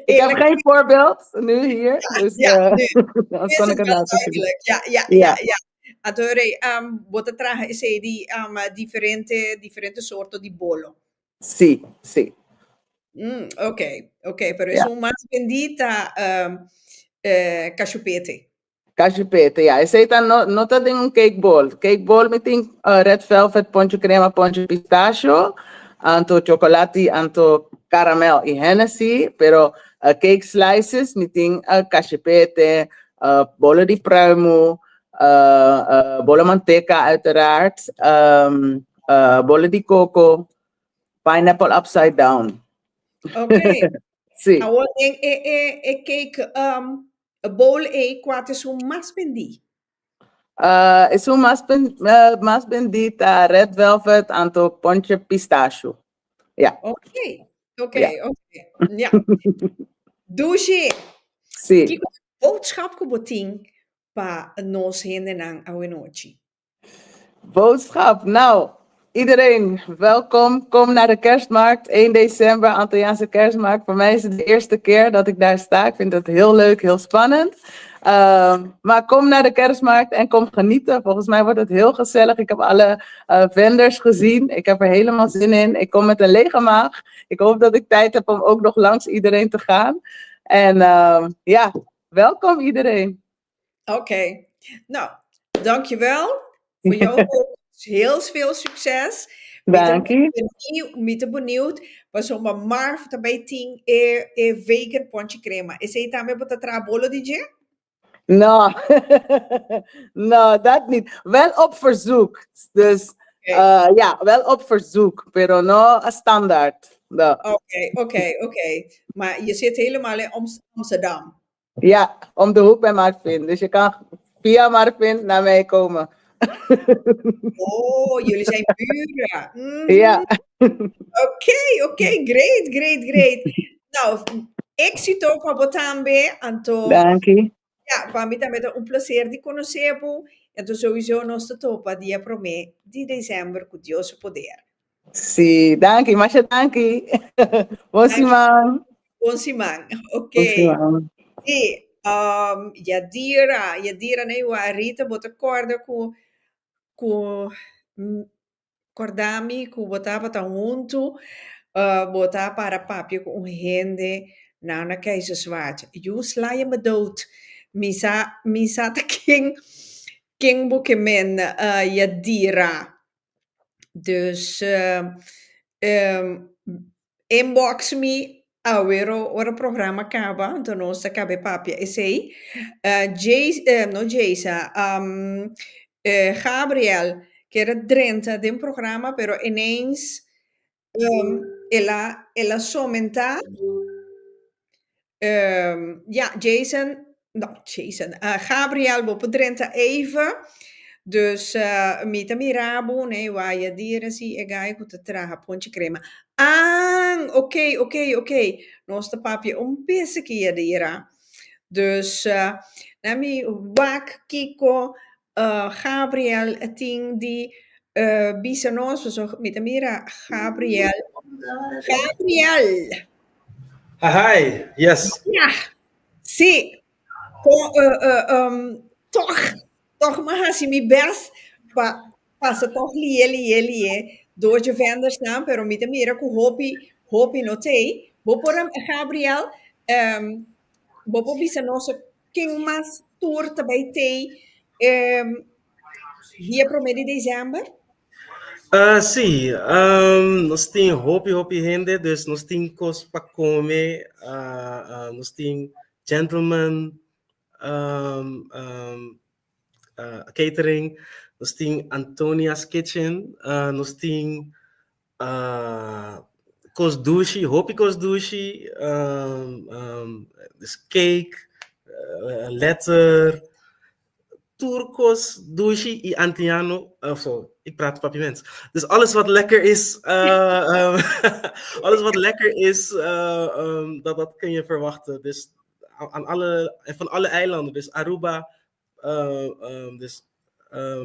Ik heb geen voorbeeld nu hier. Dus anders kan ik het laten zien. Ja. Adore, wat traje is die differente soorten di bolo. Sí. Ok, pero es un más bendita cachupete. Cachupete, ja. Esse aí tá nota de um cake bowl. Cake bowl meeting red velvet, poncho crema, poncho pistachio, anto chocolate, anto caramel y Hennessy, pero cake slices meeting cachupete, bollen di pruimen, bollen manteca uiteraard, bollen di coco, pineapple upside down. Oké. Sì. Ahora cake bowl quat es un más bendi. Es un más bendita red velvet anto ponche pistachio. Ja. Oké. Ja. Douche. Sì. Kiko boodschap ko boting pa nos hende nang awenochi. Boodschap. Nou, iedereen, welkom. Kom naar de kerstmarkt. 1 december, Antilliaanse kerstmarkt. Voor mij is het de eerste keer dat ik daar sta. Ik vind het heel leuk, heel spannend. Maar kom naar de kerstmarkt en kom genieten. Volgens mij wordt het heel gezellig. Ik heb alle vendors gezien. Ik heb er helemaal zin in. Ik kom met een lege maag. Ik hoop dat ik tijd heb om ook nog langs iedereen te gaan. En welkom iedereen. Oké. Nou, dankjewel. Voor jou ook heel veel succes. Dank je. Muito benieuwd. Was uma marf também tem vegan ponche crema. Is hij daarmee wat het bolo DJ? No, no, dat niet. Wel op verzoek. Dus wel op verzoek, pero no standaard. No. Oké. Maar je zit helemaal in Amsterdam. Ja, om de hoek bij Marvin. Dus je kan via Marvin naar mij komen. Oh, jullie zijn buren. Ja. Oké, great. Nou, éxito para Botambe, Anto. Dank je. Ja, para mim também é prazer de conhecer-vos. Então, sowieso nós topa dia para mim de dezembro com Deus poder. Sim, danke, mas danke. Bom simang. Ok. E Yadira, né, a Rita bota corda com cordami, com botava tá junto, botar para papi com rende na keizerswaard. Jus laie me dood. Misa ta king boekemen Yadira. Dus inbox me ora programma acaba, então nossa cabe papia esse Gabriel que era Drenthe de programa, pero ineens ela somenta Gabriel op Drenthe even. Dus mita mirabu, nee, waar je dieren zie ik ga te traga ponche crema. Oké. Nosta papje beetje dira. Dus nami wak Kiko Gabriel, het ding die bisa nos, so met mira Gabriel. Gabriel. Hi, yes. Ja, zie. Toch maar mijn best. Passa toch lie. Door je vendors naam, pero met mira ku hopi notei. Boporam Gabriel. Bopo bisa nos king mas tour tabay tei. Dia promedi dezembro. Sim, nós tem hopi gente, dus nós tem coisas para comer, nós tem gentleman catering, nós tem Antonia's Kitchen, nós tem coisas douche, hopi coisas douche, dus cake, letter, turcos, douche e antiano, ik praat papiaments. Dus alles wat lekker is, alles wat lekker is, dat kun je verwachten. Dus van alle eilanden, dus Aruba, dus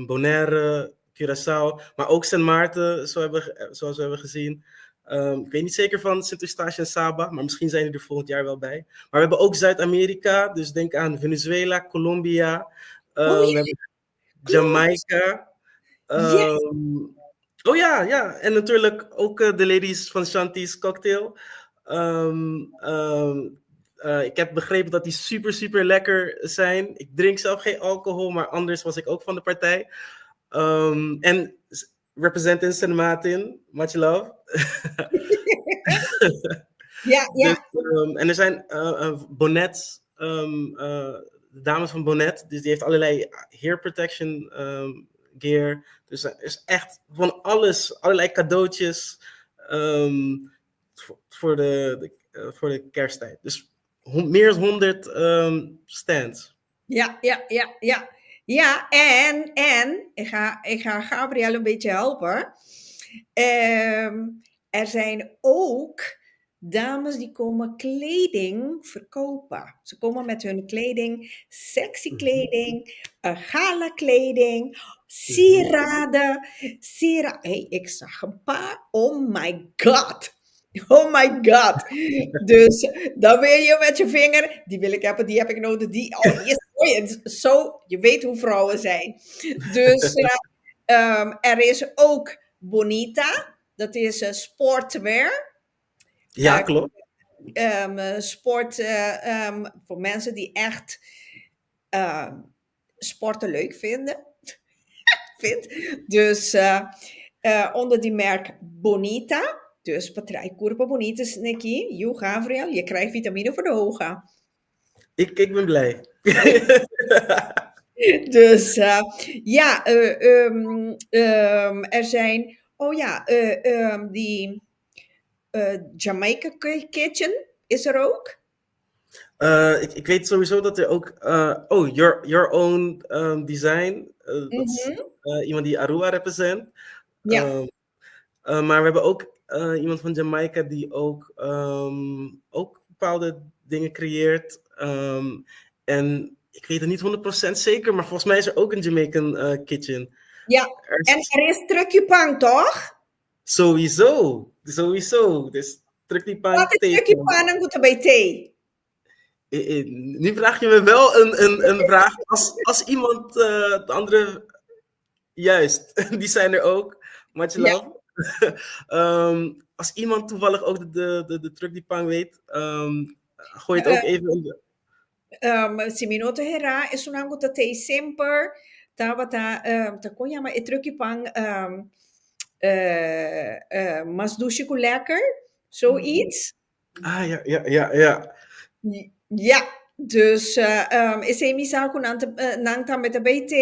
Bonaire, Curaçao, maar ook Sint Maarten, zoals we hebben gezien. Ik weet niet zeker van Sint-Eustatius en Saba, maar misschien zijn die er volgend jaar wel bij. Maar we hebben ook Zuid-Amerika, dus denk aan Venezuela, Colombia. We hebben Jamaica. Oh ja. En natuurlijk ook de ladies van Shanti's Cocktail. Ik heb begrepen dat die super lekker zijn. Ik drink zelf geen alcohol, maar anders was ik ook van de partij. En representing St. Martin, much love. Ja. Dus, en er zijn bonnets, de dames van Bonnet, dus die heeft allerlei hair protection gear. Dus er is echt van alles, allerlei cadeautjes voor de kersttijd. Dus meer dan 100 stands. Ja. Ja, en ik ga Gabriel een beetje helpen. Er zijn ook dames die komen kleding verkopen. Ze komen met hun kleding, sexy kleding, gala kleding, sieraden. Hey, ik zag een paar. Oh my god. Dus dan wil je met je vinger, die wil ik hebben, die heb ik nodig, je weet hoe vrouwen zijn. Dus er is ook Bonita, dat is sportwear. Ja, klopt. Sport voor mensen die echt sporten leuk vinden. Dus onder die merk Bonita. Dus Patrij Kurpa Bonitas, Nicky, you Gabriel, je krijgt vitamine voor de ogen. Ik ben blij. Dus er zijn, die Jamaica Kitchen is er ook. Ik weet sowieso dat er ook, your own design, dat is iemand die Aruba represent. Ja. Maar we hebben ook iemand van Jamaica die ook bepaalde dingen creëert. En ik weet het niet 100% zeker, maar volgens mij is er ook een Jamaican kitchen. Ja, en er is Truckypan, toch? Sowieso. Dus Truckypan. Wat is Truckypan en goed bij thee? Nu vraag je me wel een vraag. Als iemand de andere... Juist, die zijn er ook. Much love. Ja. Als iemand toevallig ook de Truckypan weet, gooi het ook even in de... Siminoto Hera is zo'n goed dat hij simper. Ta kon je maar het Truckypan masdouche lekker. Zoiets. Ja. Ja, dus is hij misako nangta met de BT.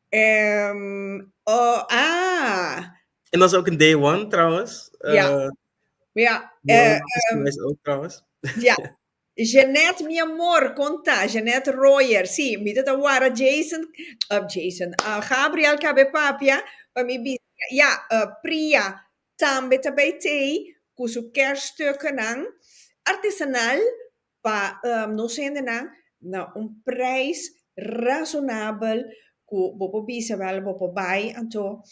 En dat is ook een day one trouwens. Ja. Is ook trouwens. Ja. Jeanette, mi amor, conta. Jeanette Royer. Zie, mi dat wara Gabriel Cabe Papia. Ja, Priya. Tambe tabete. Kusu kerststukken aan. Artisanal. Pa, no zijn na een prijs raisonabel. ku bopo bisa wel bopo bai anto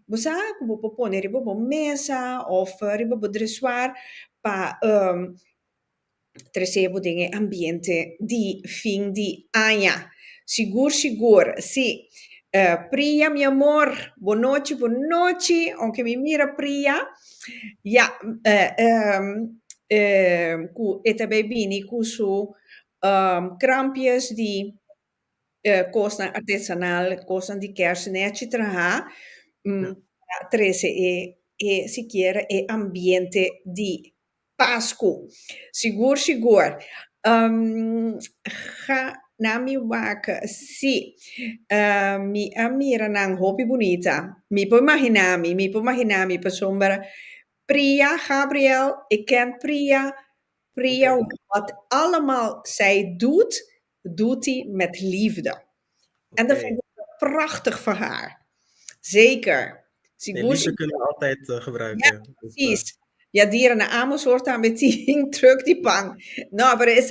bosa ku bopo pone ribo mesa of ribo dressoir pa trecebo dingen ambiente di fin di anya. Sigur, sì. Priya, mi amor, buonanotte, anche mi mira Priya. Ja, ku ete bini ku su krampjes die kosten artisanal, kosten die kersenetje traha. Trese e siquiera e ambiente di Pasco. Sigur. Ga nami waka, sì. Mi ammira nang hopi bonita. Mi può immaginami per sombra. Priya, Gabriel, ik ken Priya. Priya, wat allemaal zij doet hij met liefde. En dat vind ik prachtig voor haar. Zeker. Nee, liefde kunnen we altijd gebruiken. Ja, precies. Ja, dieren na Amos hoort aan met die truck die pang. Nou, maar is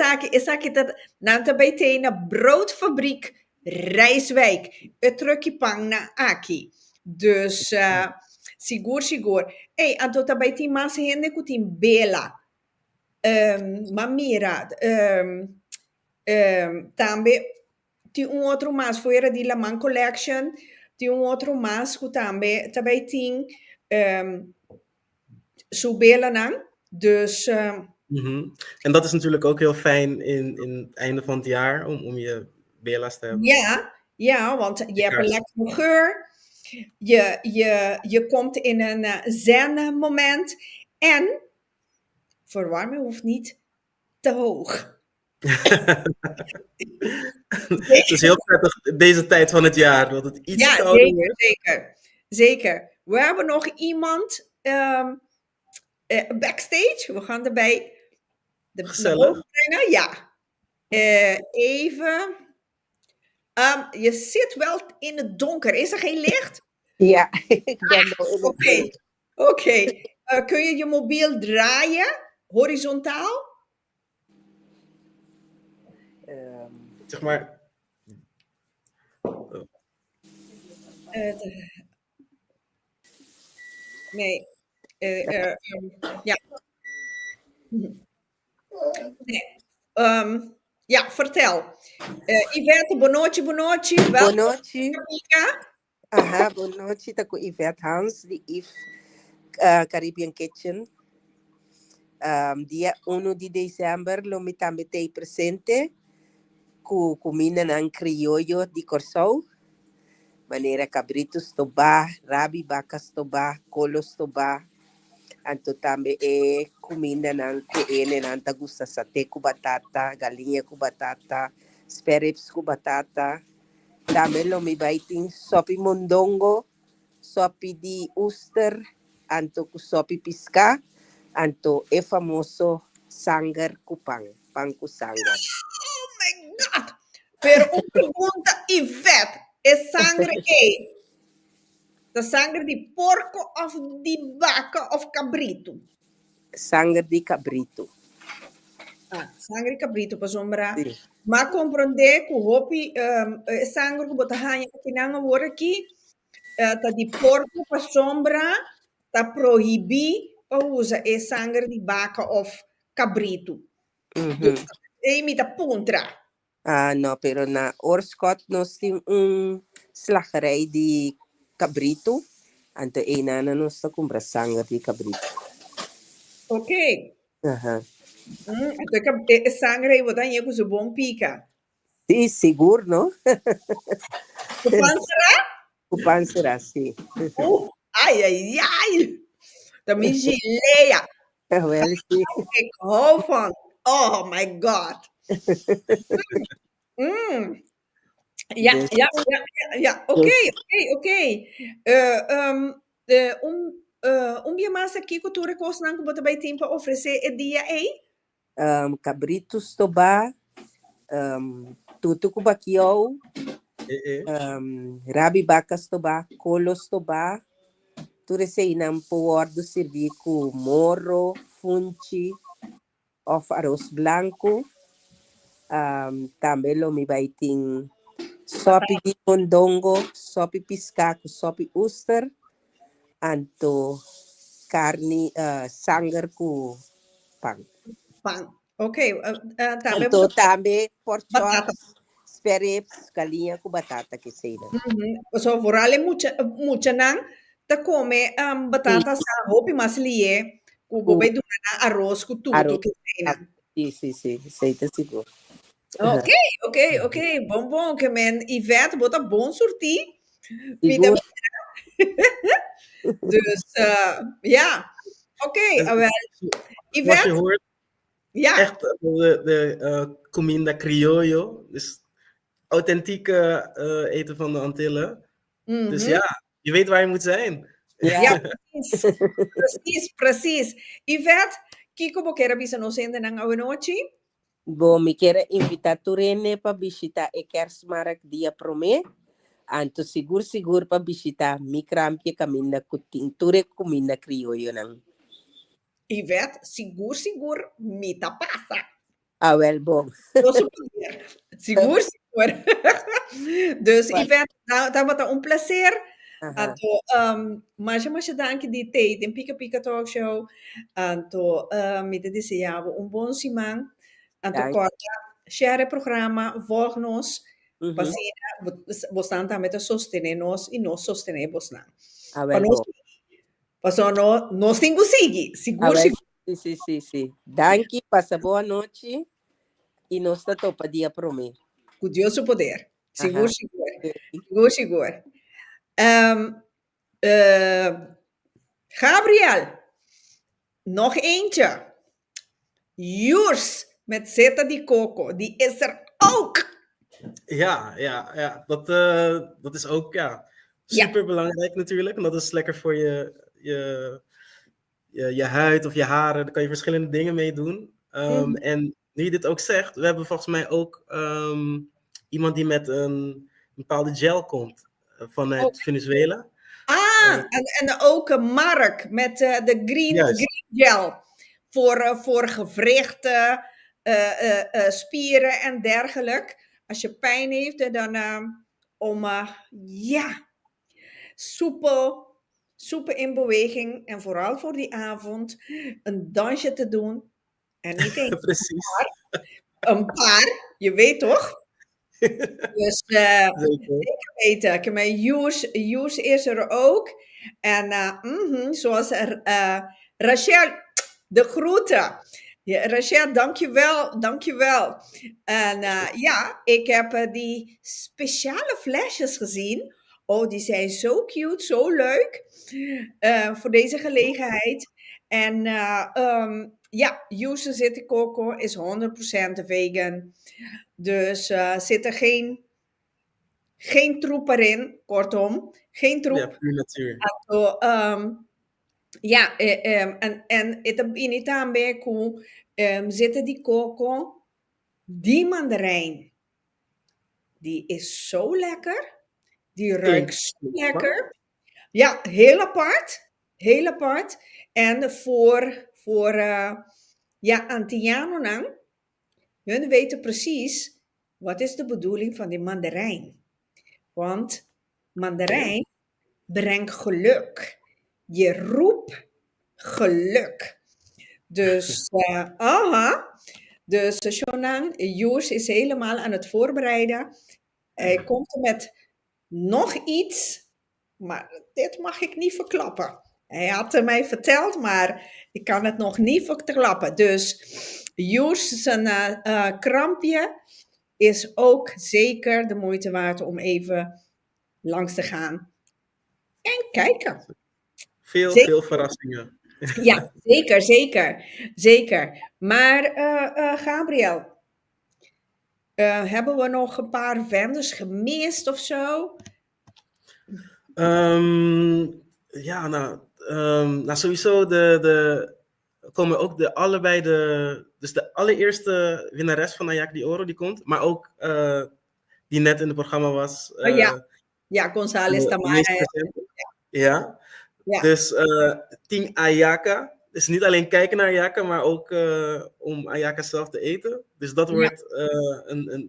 dat na bij tenen broodfabriek Rijswijk. Het truckje pang na Aki. Dus sigur. Hey, en tot bij die mensen heen ik in Bela. Mamira, tambe ti un outro mas fuera di la Man Collection, ti un outro mas ku tambe ting zo belen aan. Dus En dat is natuurlijk ook heel fijn in het einde van het jaar om je bela's te hebben. Ja, want je hebt een lekkere geur. Je komt in een zen moment en verwarmen hoeft niet te hoog. Het is heel prettig deze tijd van het jaar, dat het iets kouder wordt. Zeker. We hebben nog iemand backstage. We gaan erbij de boven brengen. Ja. Even. Je zit wel in het donker. Is er geen licht? Ja, ik ben wel in het Oké. Kun je je mobiel draaien? Horizontaal? Zeg maar. Nee. Ja. Nee. Ja, vertel. Yvette, buonanotte. Buonanotte. Aha, buonanotte. Tako Yvette Hans, die Yves Caribbean Kitchen. Dia 1 de dezembro lo mi também presente com comida ng criollo de Corsou. Maneira cabritos toba, rabi bacas toba, colos toba. Anto também comida ng PN ng tagusta sate com batata, galinha com batata, sperrips com batata. Também lo mi baiting sopi mondongo, sopi de oester, anto com sopi pisca. Anto é famoso sangar cupang, pang com sangar. Oh my God! Pero uma pergunta, Yvette, é sangue de sangue de porco of de vaca of cabrito? Sangue de cabrito. Sangue de cabrito, para sombra. Sí. Mas compreender que o hopi sangue que botar hanha aqui na hora aqui, tá de porco para sombra, tá proibido. Usa é sangue de vaca of cabrito. E me dá puntra. Não, pero na Oorschot nós temos slagerij de cabrito. Ante ena nós tá compra sangue de cabrito. Ok. Então é sangue e botar aí com o bom pica. Sim, seguro, não? O pan será, sim. Ai. Também geleia. Ik hou van. Oh my God. Ja. Oké. Je mas aqui cultura costa não bota bem tempo oferecer e dia aí? Cabritos toba, tutu kubakiao, rabi bacas toba, colos toba. Tudo isso aí não pode servir com morro, funchi, ou arroz branco. Também lo mi vai ter sopi di mondongo, sopi piscaco, sopi oester, anto carne sanger ku pang. Pang. Oké, também Anto você tambe pork batata. chops, sperrips, galinha com batata que seja. So vooral in mucha nang te come batata sa hopi maslie ku bobe do na arroz ku tudo que seja. Sim, sei tá seguro. Ok, bom que men Yvette bota bom surti. Seguro. Dus ja, oké, wel. Zoals je Yvette? hoort, Ja. echt de comida criollo, dus authentieke eten van de Antillen. Dus ja, je weet waar je moet zijn. Ja, precies. Yvette, Kiko Boquera bisa nos ende nang awenochi? Bom, me quero invitar Turene para visitar a Kersmarkt dia prome. Anto seguro para visitar micrampie caminha ture comida criollo nang. Yvette, seguro, mita passa. Ah, wel bom. Seguro. Dus Yvette, dat was een plezier. Anto, mas dank die tijd in Pika Talk Show. Anto, met de desejavo un buon simang. Anto, corta, share programma, volg nos. Pasina, we staan daar met de sostener nos en nos sostenemos na. Ah, wel bom. Pasono, nos tengo seguro. Sim. Danke, passa boa noite. E nós está topa dia prome. Com Deus o poder. Seguro. Gabriel, nog eentje. Jurs met Zeta di Coco, die is er ook. Ja, dat is ook super belangrijk natuurlijk. En dat is lekker voor je huid of je haren. Daar kan je verschillende dingen mee doen. En nu je dit ook zegt, we hebben volgens mij ook iemand die met een bepaalde gel komt vanuit Venezuela. En ook Mark met de green gel voor gewrichten, spieren en dergelijke. Als je pijn heeft, dan soepel in beweging en vooral voor die avond een dansje te doen. En niet één, een paar, je weet toch? Dus zeker weten. Maar Joes is er ook. En zoals Rachel, de groeten. Ja, Rachel, dankjewel. En ik heb die speciale flesjes gezien. Oh, die zijn zo cute, zo leuk. Voor deze gelegenheid. En Yuzu Zitten Coco is 100% vegan. Dus zit er geen troep erin, kortom. Geen troep. Ja, puur natuur. En het niet aan bij hoe zitten die coco. Die mandarijn, die is zo lekker. Die ruikt zo lekker. Ja, heel apart. En voor Antillianen, hun weten precies wat is de bedoeling van die mandarijn. Want mandarijn brengt geluk. Je roept geluk. Dus, Dus Shonang, Joers is helemaal aan het voorbereiden. Hij komt er met nog iets, maar dit mag ik niet verklappen. Hij had het mij verteld, maar ik kan het nog niet verklappen. Dus Joers, zijn krampje is ook zeker de moeite waard om even langs te gaan en kijken. Veel verrassingen. Ja, zeker. Maar Gabriel, hebben we nog een paar vendors gemist of zo? Sowieso komen ook de allereerste winnares van Ayak di Oro die komt, maar ook die net in het programma was. González Tamara. Ja. Dus Team Ayaka, is niet alleen kijken naar Ayaka, maar ook om Ayaka zelf te eten. Dus dat wordt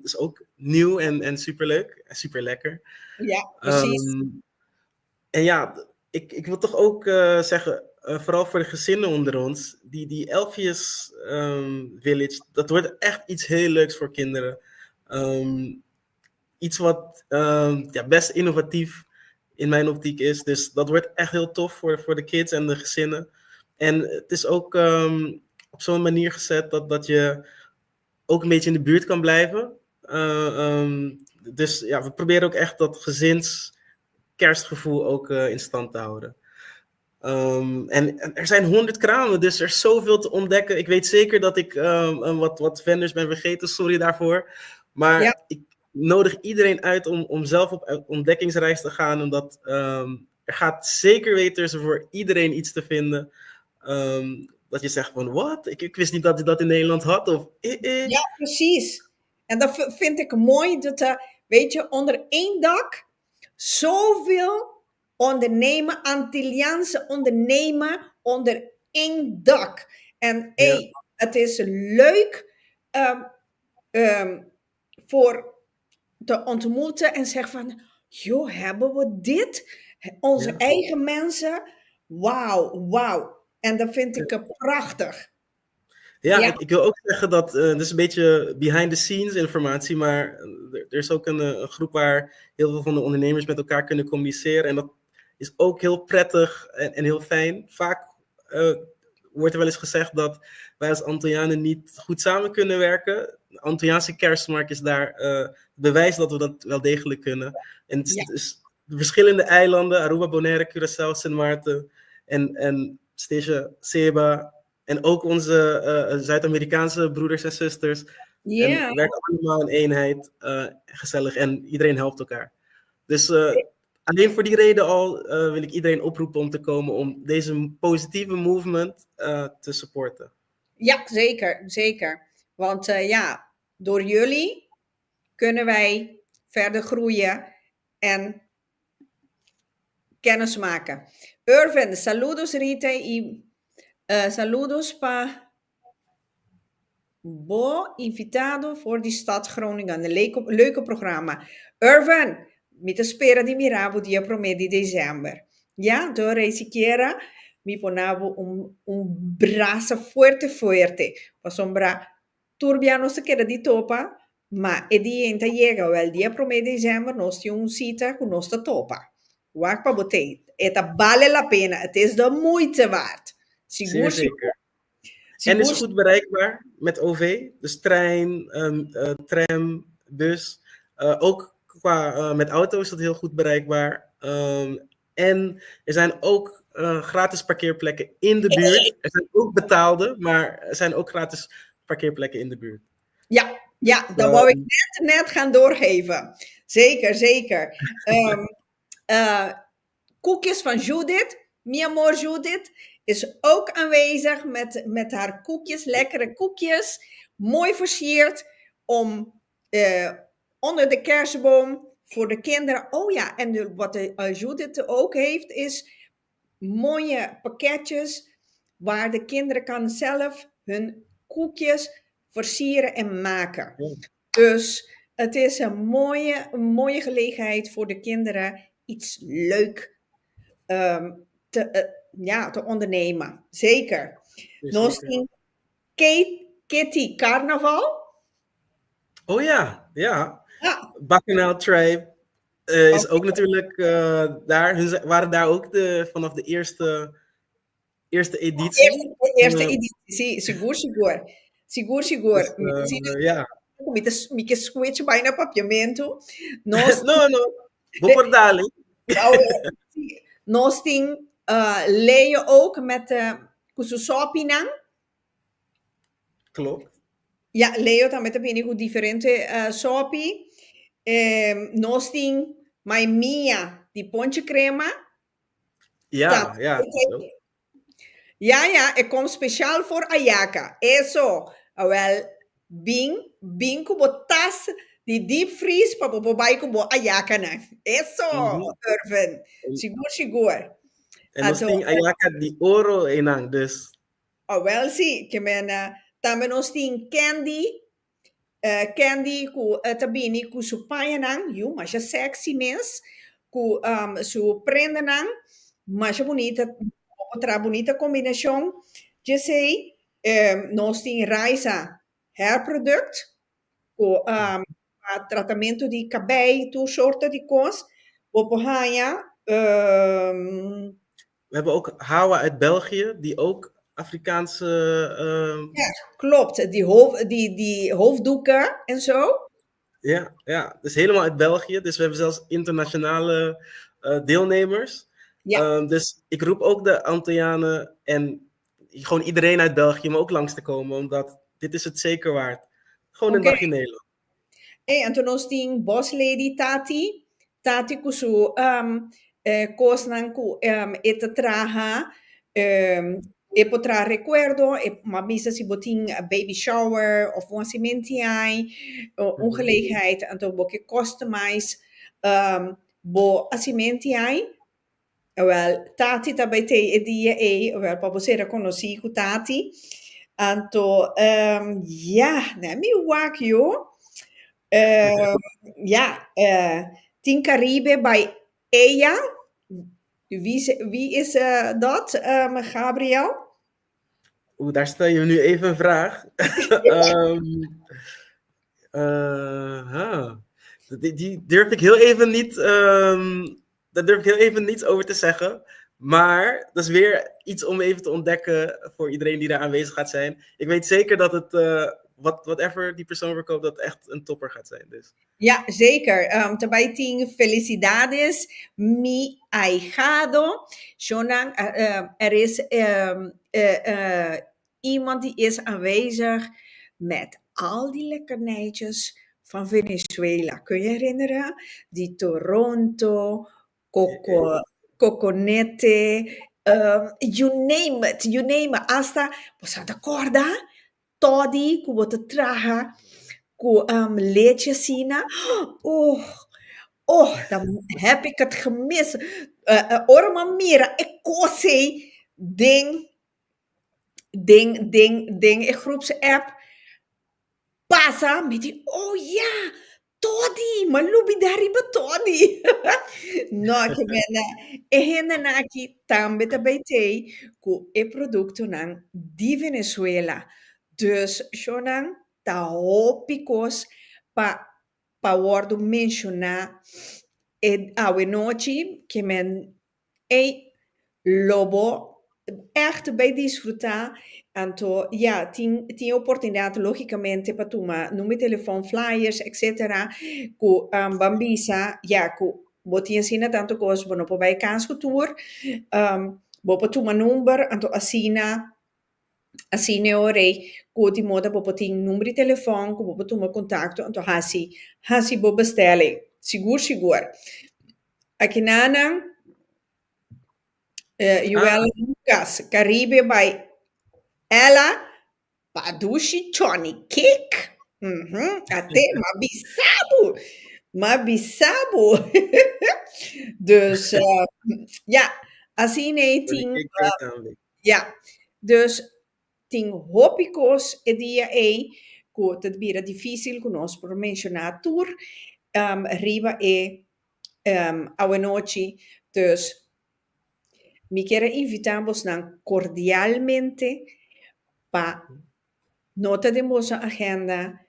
is ook nieuw en superleuk en super lekker. Ja, precies. En ja, ik wil toch ook zeggen, vooral voor de gezinnen onder ons, die Elfjes Village, dat wordt echt iets heel leuks voor kinderen. Iets wat best innovatief in mijn optiek is. Dus dat wordt echt heel tof voor de kids en de gezinnen. En het is ook op zo'n manier gezet dat je ook een beetje in de buurt kan blijven. Dus ja, we proberen ook echt dat gezins-kerstgevoel ook in stand te houden. En er zijn 100 kramen, dus er is zoveel te ontdekken. Ik weet zeker dat ik wat vendors ben vergeten, sorry daarvoor. Maar ik nodig iedereen uit om zelf op ontdekkingsreis te gaan. Omdat er gaat zeker weten voor iedereen iets te vinden. Dat je zegt van, wat? Ik wist niet dat je dat in Nederland had. Of, Ja, precies. En dat vind ik mooi, dat weet je, onder één dak zoveel ondernemen, Antilliaanse ondernemen onder één dak. En het is leuk voor te ontmoeten en zeggen van, joh, hebben we dit? Onze eigen mensen? Wauw. En dat vind ik prachtig. Ja. Ik wil ook zeggen dat, dit is een beetje behind the scenes informatie, maar er is ook een groep waar heel veel van de ondernemers met elkaar kunnen communiceren. En dat is ook heel prettig en heel fijn. Vaak wordt er wel eens gezegd dat wij als Antillianen niet goed samen kunnen werken. De Antilliaanse kerstmarkt is daar bewijs dat we dat wel degelijk kunnen. En het is de verschillende eilanden, Aruba, Bonaire, Curaçao, Sint Maarten en Seba. En ook onze Zuid-Amerikaanse broeders en zusters. En we werken allemaal in eenheid, gezellig. En iedereen helpt elkaar. Dus alleen voor die reden al wil ik iedereen oproepen om te komen om deze positieve movement te supporten. Ja, zeker. Want door jullie kunnen wij verder groeien en kennis maken. Irvin, saludos Rita y saludos pa Bo invitado voor die stad Groningen. Een leuke programma. Irvin, me te espera de mirabo dia 1 de dezembro. Ja, door esse quiera me ponavo un braço fuerte. Pasombra turbia no se queda di topa, ma e di enta llega wel dia 1 de dezembro nós temos cita com nossa topa. Wacht pa botei. Het vale la pena. Het is de moeite waard. Zeker. En is goed bereikbaar met OV. Dus trein, tram, bus. Ook met auto is dat heel goed bereikbaar. En er zijn ook gratis parkeerplekken in de buurt. Er zijn ook betaalde, maar er zijn ook gratis parkeerplekken in de buurt. Ja, dat wou ik net gaan doorgeven. Zeker. Koekjes van Judith. Mi amor Judith is ook aanwezig met haar koekjes, lekkere koekjes. Mooi versierd om onder de kerstboom voor de kinderen. Oh ja, en wat Judith ook heeft is mooie pakketjes waar de kinderen kan zelf hun koekjes versieren en maken. Dus het is een mooie gelegenheid voor de kinderen iets leuk te ondernemen. Zeker. Nog Kitty Carnaval. Oh ja. Bacchanal Tribe is ook natuurlijk daar. Hun waren daar ook vanaf de eerste editie. Eerste editie, Sigur. Me switch bijna papiamento. No. Bopordali. Nós tem Leo ook met Kususopinang. Klopt. Ja, Leo também tem com diferente sopi. Nós tem Mia, die ponche crema. Ja. Ja, ik kom speciaal voor Ayaka. Eso, wel, bing kubotas die diepvries, papabai kubo Ayaka na. Eso, Irvin. Sigur. En dat is Ayaka die oro enang, dus Wel, zie, que men também nós tem candy ku tabini ku su payanang, mas é sexy mens, ku su prendanang, mas é bonita, outra bonita combinação. Je sei, nós tem Raisa hair product, ku tratamento de cabelo, tu soorten de coisas, op hanja. We hebben ook Hawa uit België, die ook Afrikaanse... Ja, klopt. Die hoofddoeken en zo. Ja, dus helemaal uit België. Dus we hebben zelfs internationale deelnemers. Ja. Dus ik roep ook de Antillianen en gewoon iedereen uit België om ook langs te komen, omdat dit is het zeker waard. Gewoon een dag in Nederland. En toen ons die boslady Tati kusu kosnan ku ete traha e potrà recuerdo e ma bisa si boting baby shower of een cimentiai ongelegenheid en toen boke customize bo cimentiai wel Tati tabete e die wel papo sera conosci ku Tati anto ja mi wak yo Tien Caribe bij Eja. Wie is dat, Gabriel? Daar stel je nu even een vraag. Die durf ik heel even niet... daar durf ik heel even niets over te zeggen. Maar dat is weer iets om even te ontdekken voor iedereen die daar aanwezig gaat zijn. Ik weet zeker dat het... whatever die persoon verkoopt, dat echt een topper gaat zijn. Dus. Ja, zeker. Também tem felicidades, mi ahijado. Shonan, er is iemand die is aanwezig met al die lekkernijtjes van Venezuela. Kun je herinneren? Die Toronto, coconete, you name it. Hasta, posada corda. Toddy, ku wat traga, ku leedje sina. Dan heb ik het gemist. Orma mira, ik kosei ding, ik groepse app. Pasa, met die, Toddy, malubi dariba Toddy. No, que mena, naki tambe tabete, ku e producto nang di Venezuela. Dus, Shonan, ta hopicos pa worden mencionar a noite que men lobo echt bij disfrutar. Anto, ja, tien oportunidade logicamente para tomar número telefone, flyers, etc. Ku bambisa, ja, ku botin ensina tanto coisa, bueno, po bij kans tour, bo pa tomar number, anto assina Assim, orei, com moda para ter número de telefone, para tomar contato, então assim, vou bestellen, seguro. Aqui nana, Joel Lucas, Caribe by ela, Padushi Johnny Cake, até Mabissabo. Dus, ja, assim nee, ja, dus tem hopicos e dia que het bira difícil que nós por mencionar tour riba a noite. Dus me quero invitamos cordialmente para nota de nossa agenda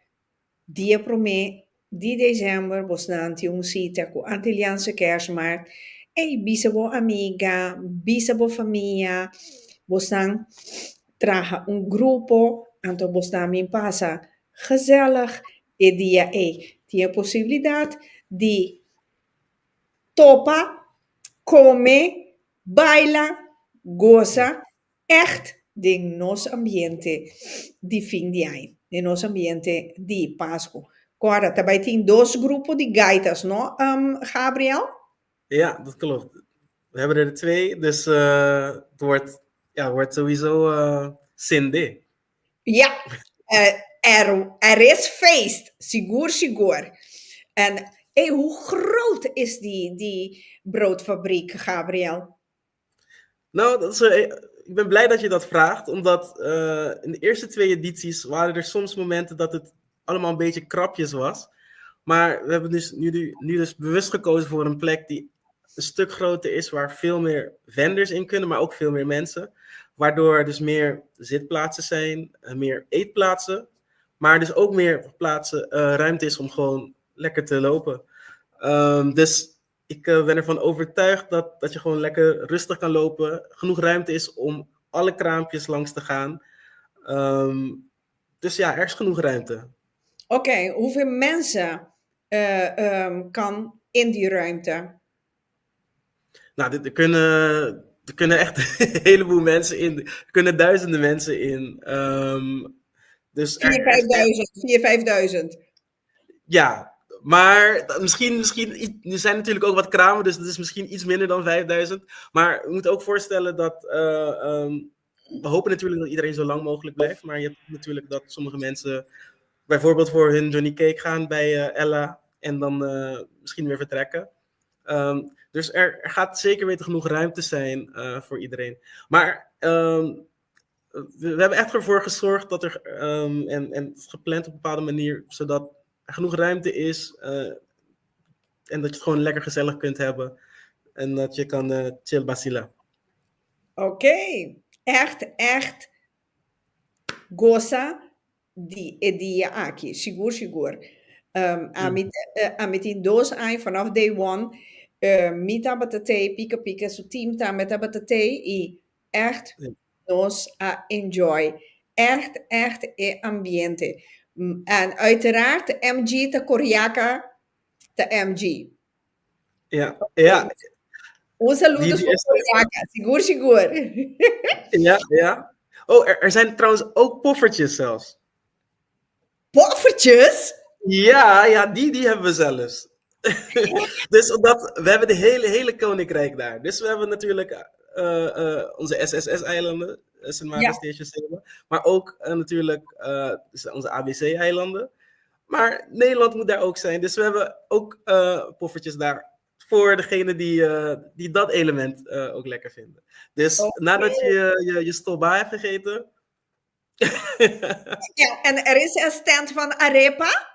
dia prome de dezembro vos nanti sita com Antilliaanse Kerstmarkt e bisabo amiga, bisabo família, vos traga grupo, então vos também passa gezellig e dia tem a possibilidade de topa, come, baila, goza, echt de nosso ambiente de fim de ano, de nosso ambiente de Páscoa. Agora, também tem 2 grupos de gaitas, não, Gabriel? Ja, dat klopt. We hebben er 2, dus het wordt sowieso Cindy. Ja, er is feest, sigur. En hoe groot is die broodfabriek, Gabriel? Nou, ik ben blij dat je dat vraagt, omdat in de eerste 2 edities waren er soms momenten dat het allemaal een beetje krapjes was. Maar we hebben dus nu dus bewust gekozen voor een plek die een stuk groter is, waar veel meer vendors in kunnen, maar ook veel meer mensen. Waardoor er dus meer zitplaatsen zijn, meer eetplaatsen, maar dus ook meer ruimte is om gewoon lekker te lopen. Dus ik ben ervan overtuigd dat je gewoon lekker rustig kan lopen. Genoeg ruimte is om alle kraampjes langs te gaan. Dus ja, er is genoeg ruimte. Oké, hoeveel mensen kan in die ruimte? Nou, er kunnen echt een heleboel mensen in. Er kunnen duizenden mensen in. Dus 4.000, 5.000. Ja, maar misschien, er zijn natuurlijk ook wat kramen, dus dat is misschien iets minder dan 5.000. Maar we moeten ook voorstellen dat, we hopen natuurlijk dat iedereen zo lang mogelijk blijft. Maar je hebt natuurlijk dat sommige mensen bijvoorbeeld voor hun Johnny Cake gaan bij Ella en dan misschien weer vertrekken. Dus er gaat zeker weten genoeg ruimte zijn voor iedereen. Maar we hebben echt ervoor gezorgd dat er, en gepland op een bepaalde manier, zodat er genoeg ruimte is en dat je het gewoon lekker gezellig kunt hebben en dat je kan chill basila. Oké, echt goza die aqui, sigur. Met in doos aan vanaf day one, mita batatei, pika, su team ta meta batatei e echt nos a enjoy. Echt ambiente. En uiteraard de MG te Koreaka te MG. Ja. Un saludo voor Koreaka, sigur. Ja. Oh, er zijn trouwens ook poffertjes zelfs. Poffertjes? Ja, die hebben we zelfs. Dus we hebben de hele koninkrijk daar. Dus we hebben natuurlijk onze SSS-eilanden, St. Maarten Station Stable, maar ook natuurlijk onze ABC-eilanden. Maar Nederland moet daar ook zijn. Dus we hebben ook poffertjes daar voor degene die dat element ook lekker vinden. Dus nadat je stolba hebt gegeten. Ja, en er is een stand van arepa?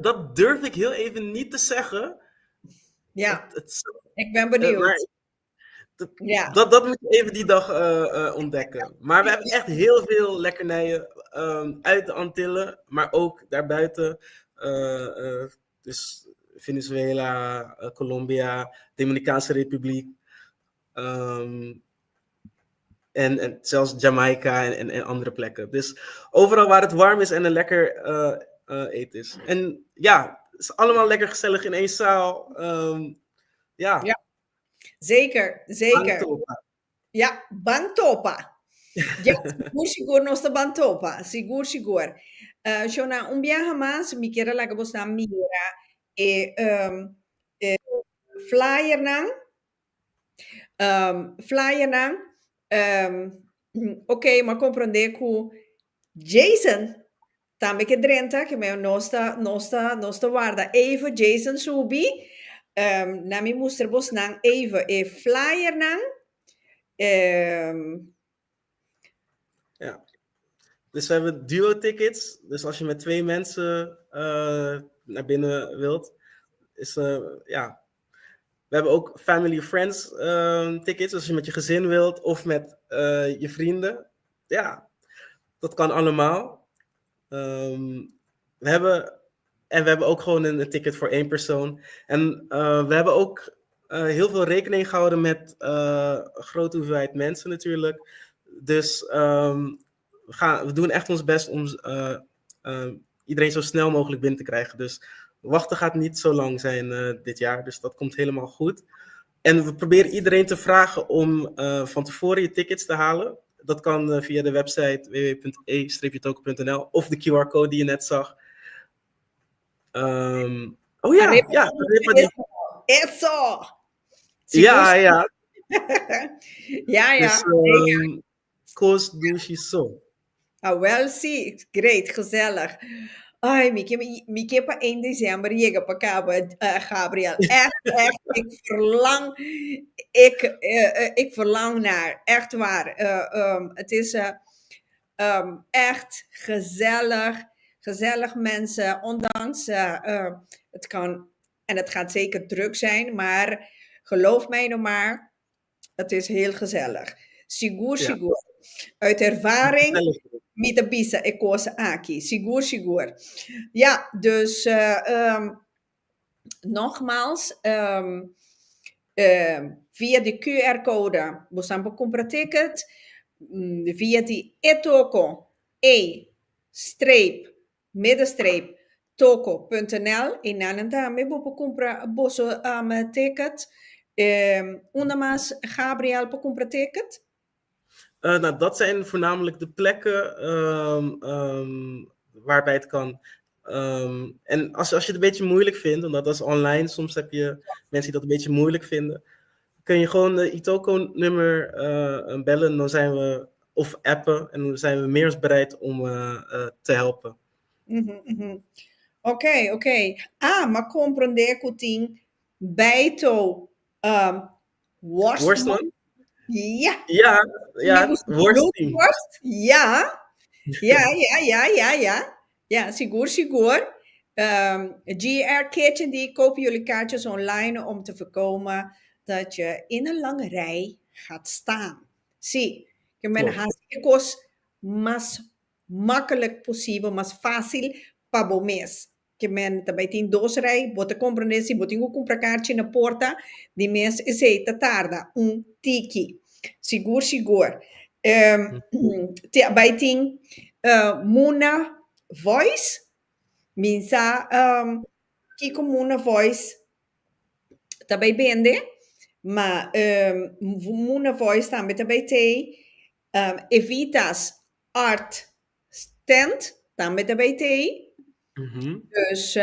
Dat durf ik heel even niet te zeggen. Ja, ik ben benieuwd. Dat moet je even die dag ontdekken. Maar we hebben echt heel veel lekkernijen uit de Antillen, maar ook daarbuiten. Dus Venezuela, Colombia, Dominicaanse Republiek. En zelfs Jamaica en andere plekken. Dus overal waar het warm is en een lekker eten is. En ja, het is allemaal lekker gezellig in één zaal. Ja, zeker. Bantopa. Ja, Bantopa. Ja, sigur nostra Bantopa. Sigur. Shona, viaje más, mi quiere la que vos mira. Flyer nang. Ok, ma comprende que Jason também que drenta que meu nosta guarda even Jason subi na mi moester bos nang even flyer nang ja, dus we hebben duo tickets, dus als je met 2 mensen naar binnen wilt is ja. We hebben ook family friends tickets, dus als je met je gezin wilt of met je vrienden. Ja, dat kan allemaal. We hebben ook gewoon een ticket voor 1 persoon. En we hebben ook heel veel rekening gehouden met een grote hoeveelheid mensen natuurlijk. Dus we doen echt ons best om iedereen zo snel mogelijk binnen te krijgen. Dus wachten gaat niet zo lang zijn dit jaar, dus dat komt helemaal goed. En we proberen iedereen te vragen om van tevoren je tickets te halen. Dat kan via de website www.e-token.nl of de QR-code die je net zag. Oh ja, Eso! Ja. Ja. Dus, Koos Dushi So. Ah, wel, zie. Great, gezellig. Ai, Miki pa 1 december llega pa Cabo, Gabriel. Echt, ik verlang naar, echt waar. Het is echt gezellig mensen, ondanks het kan, en het gaat zeker druk zijn, maar geloof mij nou maar, het is heel gezellig. Sigur. Uit ervaring, met de bisa ik koos aki. Sigur. Ja, dus nogmaals, via de QR-code, we staan compra ticket, via die etoko, toko.nl, en dan daarmee we compra bosso ticket. Ondermaas Gabriel pe compra ticket. Nou, dat zijn voornamelijk de plekken waarbij het kan. En als je het een beetje moeilijk vindt, omdat dat is online, soms heb je mensen die dat een beetje moeilijk vinden, kun je gewoon de Itoco-nummer bellen, dan zijn we, of appen, en dan zijn we meer als bereid om te helpen. Oké. Maar comprende kuting bijto worstman. Ja. Worstteam. Ja, sigur. GR Kitchen, die kopen jullie kaartjes online om te voorkomen dat je in een lange rij gaat staan. Zie, je bent hartstikke mas makkelijk possible, mas fácil para bomes. Que men também tem 2 rij, bota compreender se botinho compra kaartje na porta, die mens is tarda tiki. Sigur. Bij ting Muna Voice, minsa kiko Muna Voice, também bende, maar Muna Voice também tem Evitas Art Stand, também tem. Dus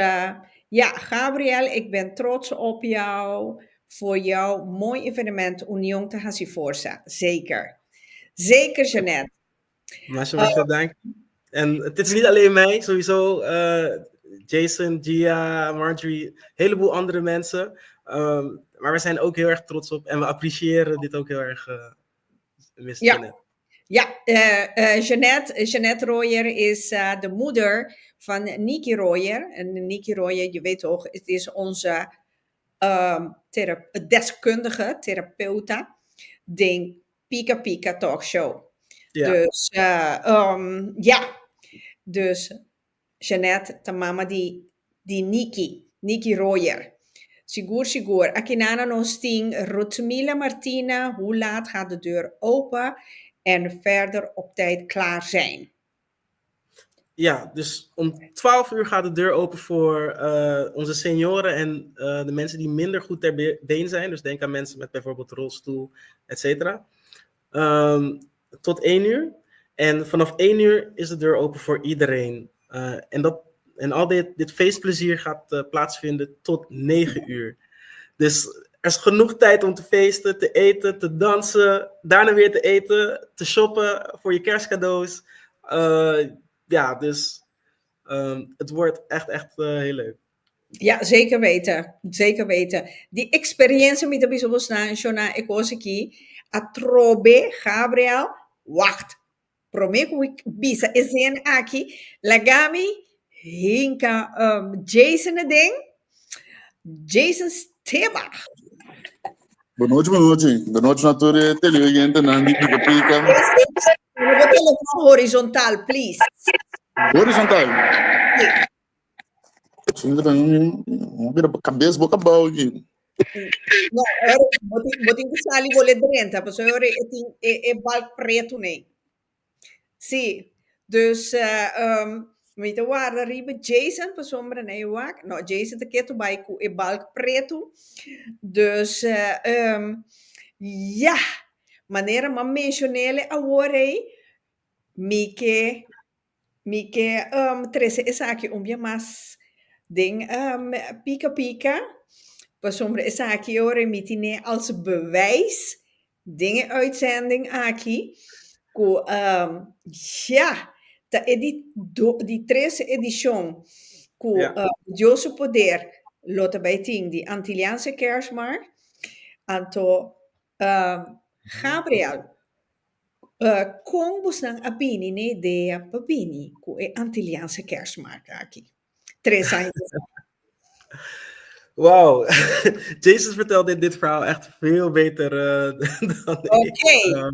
ja, Gabriel, ik ben trots op jou voor jouw mooi evenement Union te Hassi Forza. Zeker, Jeannette. Masha, dank. En het is niet alleen mij, sowieso Jason, Gia, Marjorie, een heleboel andere mensen. Maar we zijn ook heel erg trots op en we appreciëren dit ook heel erg, Miss Jeannette. Ja, Jeannette Royer is de moeder van Niki Royer. En Niki Royer, je weet toch, het is onze deskundige, therapeute, ding Pika Talkshow. Ja. Dus dus Jeannette, de mama die Niki Royer. Sigur. Akinana no sting, Rutmila Martina, hoe laat gaat de deur open? En verder op tijd klaar zijn. Ja, dus om 12 uur gaat de deur open voor onze senioren en de mensen die minder goed ter been zijn. Dus denk aan mensen met bijvoorbeeld rolstoel, et cetera. Tot 1 uur. En vanaf 1 uur is de deur open voor iedereen. En al dit feestplezier gaat plaatsvinden tot 9 uur. Dus er is genoeg tijd om te feesten, te eten, te dansen, daarna weer te eten, te shoppen voor je kerstcadeaus. Dus het wordt echt heel leuk. Ja, zeker weten. Die experience met de bijzonder Shona Ekosiki, Atrobe, Gabriel, wacht. Promeco bisa is aki, Lagami, Hinka, Jason het ding. Jason Steba. Boa noite, Nature, televidente, Nandi, Pica. Horizontal, please. Horizontal? Cabeça, boca balde. No, botin que sali vole drenta, pues ahora é balk preto nee. Sim, dus met de waarde riebe Jason per sombra nee wak. No, Jason te keto bij ku é balk preto. Dus ja, maneira ma mentionele awore Mike Teresa Isaki om je mas ding pika. Per sombra Isaki ore mitine als bewijs dingen uitzending aki. Ja, die 3e edition, Jose Poder, Lotte Bijting, die Antilliaanse kerstmarkt, Anto Gabriel, Kong busnang apini ne idea papini, ku e Antilliaanse kerstmarkt aqui. 3 anos. Wauw, Jason vertelde dit verhaal echt veel beter dan ik. Oké.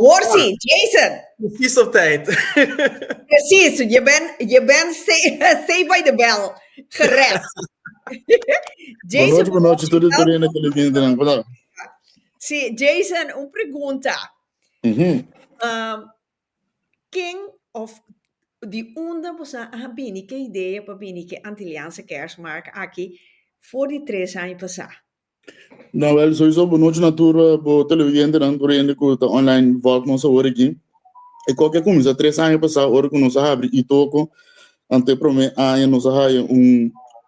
Worsie, Jason. Precies op tijd. Precies, je bent stay by the bell gered. Jason, Boa noite, tudo na televisão, não? Sim, Jason, uma pergunta. Quem of die onda bosa habini que ideia para bini que Antilliaanse kerstmarkt aqui voor die 3 anos passar. Não, wel sowieso boa noite natura, bo televisão dan doorheen ko ta online volk nos hoor aqui. E qualquer coisa 3 anos passar hora que nos abre e toco ante prome ano nos há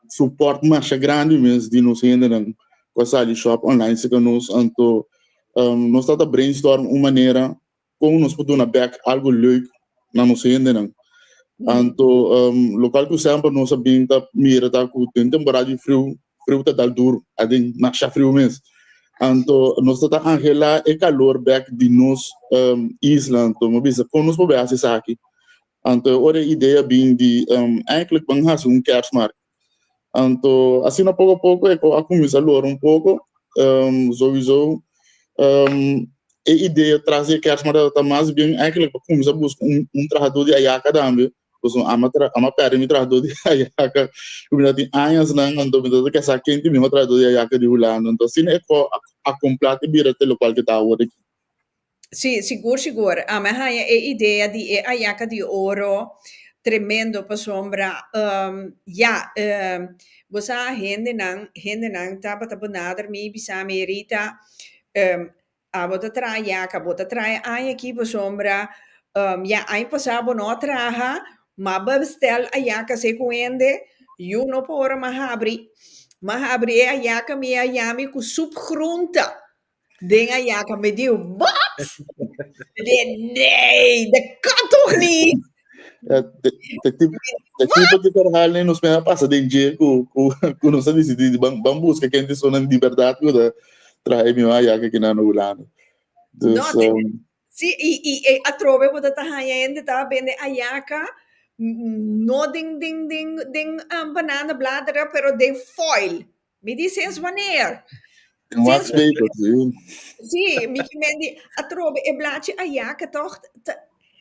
suporte mais grande mesmo de nos ainda dan com a sali shop online se que nos anto nós está a brainstorm uma maneira como nós podemos back algo leuk na nos ainda dan anto local que sempre nós sabemos tá mira tá com temporada de frio tá dal duro adem marcha frio mesmo anto nós está angela e calor back de nos isla anto mobisa como nós podemos acessar aqui anto ora ideia bem de eigenlijk banhas kerstmarkt anto assim a pouco é a começar a pouco sowieso a ideia trazer kerstmarkt tá mais bem eigenlijk começar a buscar trabalhador de ayaca também porque ama perder me trabalhador de ayaca como tem anos não então me que essa quente me trabalhador de ayaca de Holanda então assim é a completa birate local que tá agora aqui. Sim, seguro. A minha ideia de ayaca de ouro tremendo para sombra. Você gente não tá para benadar me bisa merita a bota trai aqui para sombra. Aí passava não traha, mas bestel ayaca se coende, you no por mahabri ayaca me ayami com subgrunta. Ding ayaca me diu, wat? Nee, dat kan toch niet? De tipo de verhaal nem nos passa de dia com nossa decisão de bambus que quem só na liberdade que da trai meu ayaca que na Holanda. Sim, e a trove pode estar ainda tá bem ayaca no ding banana bladeren pero ding foil. Me diz wanneer. Wax paper, sim, me mendi a trove e blaadje ayaca toch.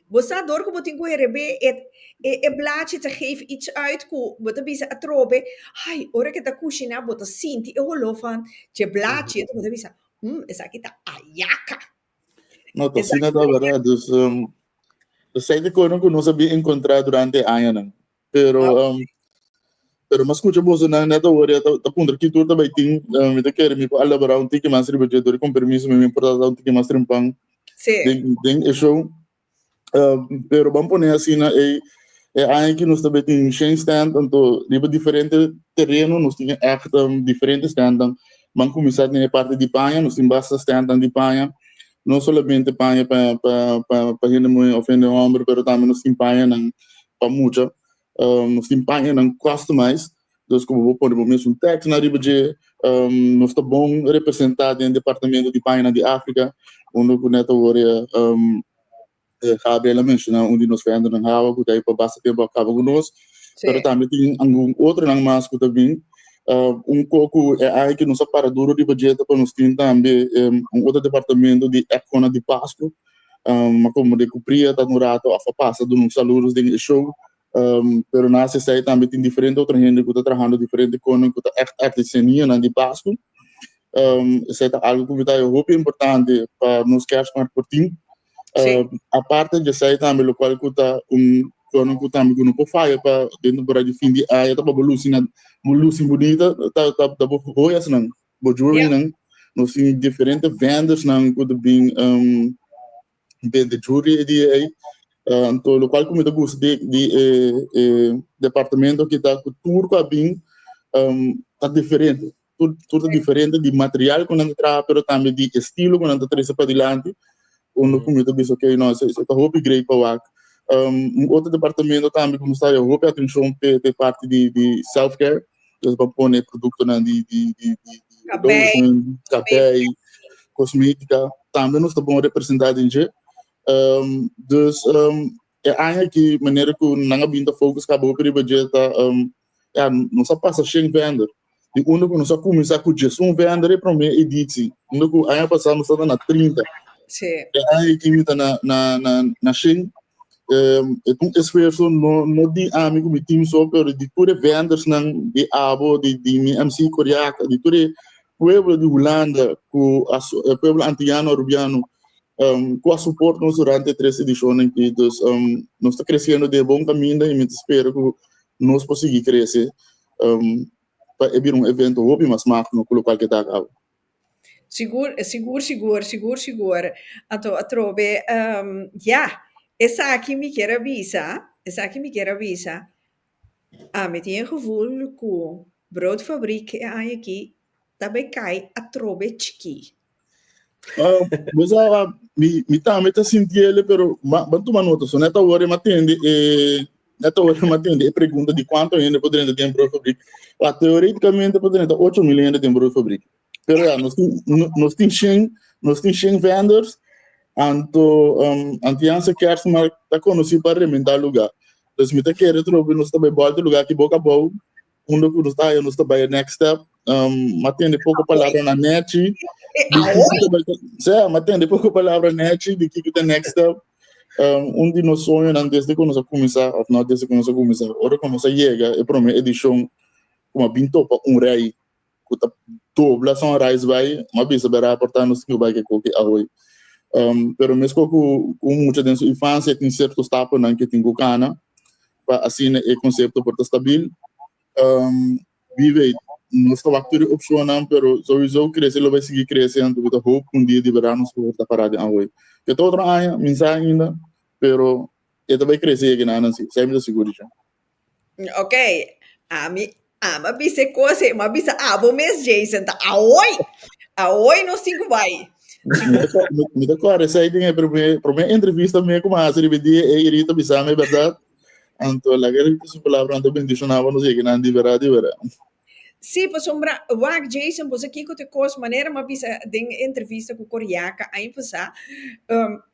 Você doorgebot in goeie rebe het blaadje te geven iets uit ko wat bisa a trove. Hai, ora que ta kushina bota sinti e holo van je blaadje wat bisa. Is aqui tá ayaca. Não, tô sim, tá verdade. Dus sei de coisa que não sabia encontrar durante a ano, pero mas escuta você na neta hora tá ponto que tudo também tem me tá querendo me elaborar um tique mais ribeiro com permisso me importar um tique mais trimpang. Sim. Den é show. Pero vamos poner assim na aí que nós também tem chain stand então riba diferente terreno nós tem echt diferente stand vamos começar na parte de panha nós tem bastante stand de panha não somente panha para gente muito ofender o homem, pero também nós tem panha para muita, nós tem panha customize, então como vou pôr mesmo text na riba de nós está bom representado em departamento de panha de África, onde o neto agora Gabriela mencionou onde nós fazemos na Hawa, que daí para bastante tempo acaba conosco, pero também tem outro mais que também pouco é aí que nós parador de budget para nós tem também outro departamento de econa de Páscoa mas como de cumprir tá no rato a passa do saludos de show pero nessa sai também tem diferente outra gente que está trabalhando diferente com que está artesania na de Páscoa isso é algo que é muito importante para nos kerstmarkt por tim a parte de sai também local que está quando que também não pode fazer para dentro para de fim de aí tá para lusin bonita tá boas não bojuri não nós tem diferentes vendas não que bem de jewelry de aí então local como eu gosto de departamento que tá tudo bem tá diferente tudo diferente de material quando entra pero também de estilo quando entra para adiante onde como eu disse, ok, não, isso é hope great para o outro departamento também como está, eu hope atenção ter parte de self-care, eles vão pôr produto de cabelo, cosmética, também nós estamos representados em G. Dus é aqui maneira que não há vindo focus acabou para budget não só passa sem vender e quando nós só começar com Jesus vender para mim edite quando que aí passar nós está na 30 sim é aí que está na Shen então esforço no de amigo meu time só pero de todos vendors não de abo de MC coreaca de todo pueblo de Holanda com o pueblo antiano rubiano com a suporte nós durante 3 edições aqui, então nós está crescendo de bom caminho e me espero que nós possamos crescer para abrir evento hobby mas magno com o qual que está a cabo. Seguro. Então, atrobe, essa aqui me quer avisar, me tem gevoel que o broodfabriek aqui também cai atrobe chiqui. Mi tá sentindo pero bantu manota so neta hora matende e pergunta de quanto ainda poderia ter para fabricar. Teoricamente poderia ter 8 milhões de para fabricar. Pero nós temos vendors anto antiança Kersmark tá conhecido para remendar lugar. Então me tá querendo trocar nós também volta lugar que boca boa onde nós está by next step matende pouco palavra na net matende pouco palavra net de que next step onde nós sonhamos desde que nós começar ou não desde que nós começar ora começa chega a primeira edição como binto para rei que tá dobla são rise vai uma vez para aportar nos que vai que arroz pero mesmo com muita dentro infância tem certos tapas não que tem cana para assim é conceito por estável vive nós estamos aqui opcionando, pero sowieso crescer, ele vai seguir crescendo, with a hope dia de verão nós vamos estar parados em Hawaii. Que todo ano, mensagem ainda, pero ele vai crescer aqui na Anansi, sempre seguro já. Ok, mas bisa coisa, mas bisa abo mês Jason, tá Hawaii nós cinco vai. Me dá claro, essa aí tem para minha entrevista minha com a série de Irita Bissame, é verdade? Então, a galera que se palavra anda bendicionava, não sei que não de verdade. Sim, para sombra, o Jason, você aqui que te coisa maneira, mas bisa tem entrevista com o coreaca, aí passar,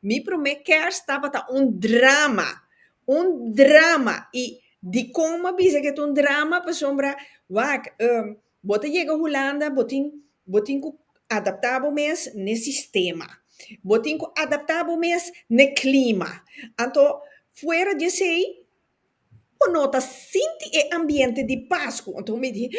me promete que estava um drama e de como bisa que é um drama para sombra, bota chega Holanda, botin com adaptável mesmo nesse sistema, botin com adaptável mesmo no clima, então fora de sei nota sinti e ambiente di Pasco. Então me diz,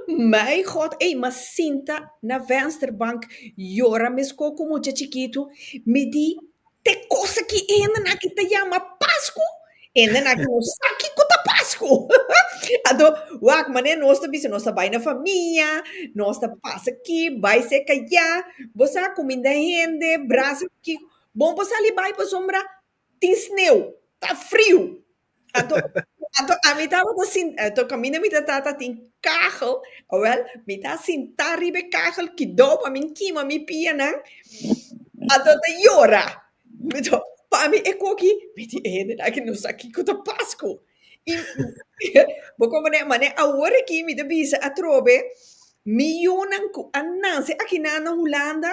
my God, mas sinta na vensterbank, jora mesco como muito chiquito, me diz, te coisa que ainda na que te chama Pasco, ainda na que não sabe que tá Pasco. Então, mané, nós vai na família, nós passa aqui, vai ser calhar, você comida rende, braço aqui, bom, você ali vai para sombra, tem snow, tá frio. Então, a mim estava assim, então caminho me tata tem carro, me tá assim, tá ribe carro que dopa mim queima me pia não, então tá llora, então para mim é coque, me diz aqui não sei que tá Pasco, e porque mané a hora que me devia a trobe, me unam com a Nancy aqui na Holanda,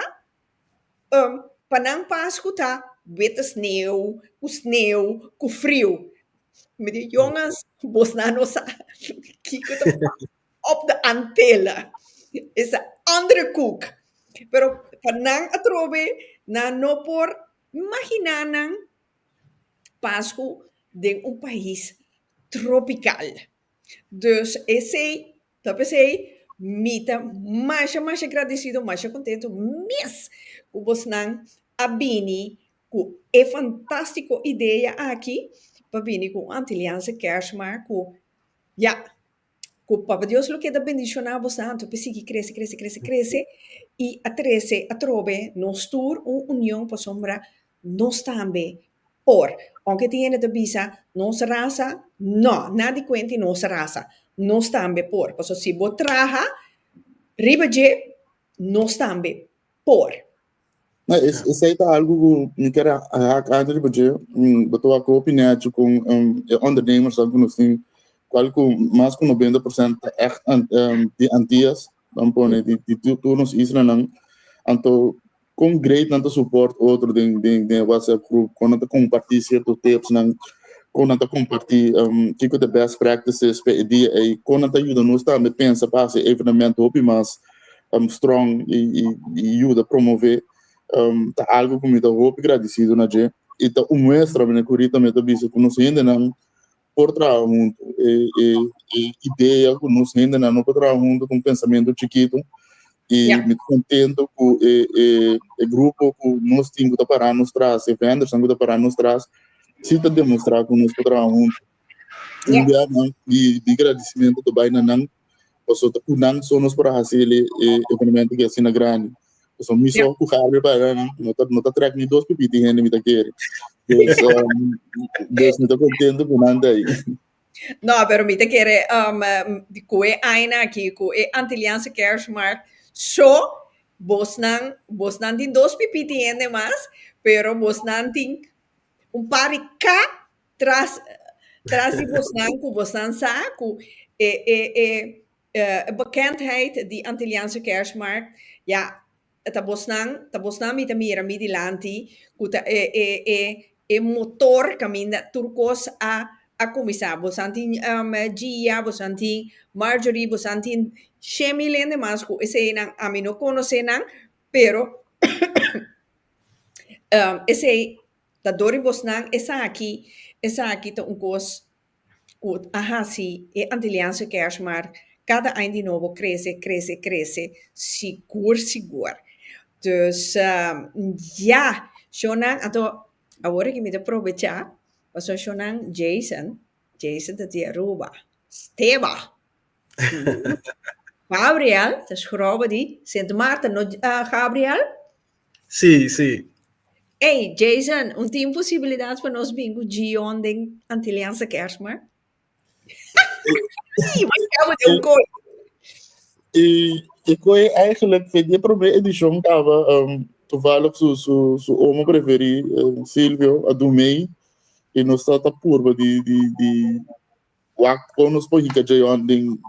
para não Pasco tá, veta sneeuw, com frio. Me diz, jongens, Bosnano sa kiko op de Antilla. Is een andere koek. Pero panang atrobe na no por imaginanang Pasco de país tropical. Dus esse, mita mais agradecido, mais contento, mas o Bosnan abini com é fantástico ideia aqui. Para vir com Antiliaanse Kersmark, com Papa Deus lo que da bendicionar você, então precisa crescer, e a 13, a trobe, nós tour união para sombra, nós também, aunque tiene de visa, nossa raça, não, nada cuenta nossa raça, nós também, porque se você traja, ribaje, nós também, Não, isso aí tá algo que me quer antes de você, botou a opinião com ondernemers dat we zien, qual que mais que 90% echt die antias, dan pone die turnos Israël, anto com great nanto support outro de WhatsApp group, quando nanto compartilhar certos tips nan, quando nanto compartilhar que the best practices pe dia e quando nanto ajuda nos tá me pensa passe evenemento opi mas strong e ajuda promover tá algo que me dá hope agradecido na je e tá mostra me curita me tá bicho que nos ainda não por trás junto ideia que nos ainda não por trás junto com pensamento chiquito e me contento com o grupo que nós temos que parar nos traz e vendors temos que parar nos traz se tá demonstrar que nós por trás junto e agradecimento do baina não posso tá unang só nos para fazer evenemento que assim na grande so mi so ku khabre para não tá track ni dos pipiti hende mi tá querer Deus me tá contento com nada aí. No, pero mi te quiere kue aina aqui kue Antilliaanse Kerstmarkt so bosnan din dos pipiti hende mas pero bosnan tin parica tras de bosnan sa ku bekendheid die Antilliaanse Kerstmarkt ja Tabosnan mit mira mi dilanti kuta motor caminda turcos a comisar bosantin Gia bosantin Marjorie bosantin Shemilene mas ku ese nang amino conocenan pero ese da dori bosnan esa aqui ta cos si Antilliaanse Kerstmarkt cada ano de novo cresce seguro. Dus ja, Shonan, agora que me dá aproveitar, passou Shonan Jason dat die Aruba, Steva, Gabriel, dat is groot die, Sint Maarten, Gabriel? Sí. Hey, Jason, tem possibilidade para nós bingo Gion de Antilliaanse Kerstmarkt? Sim, mas calma de coisa. Ik wil eigenlijk voor die probleem edition hebben toevallig zo oma preferi Silvio a do mee e nós está a purba de wak com nos põe que já ding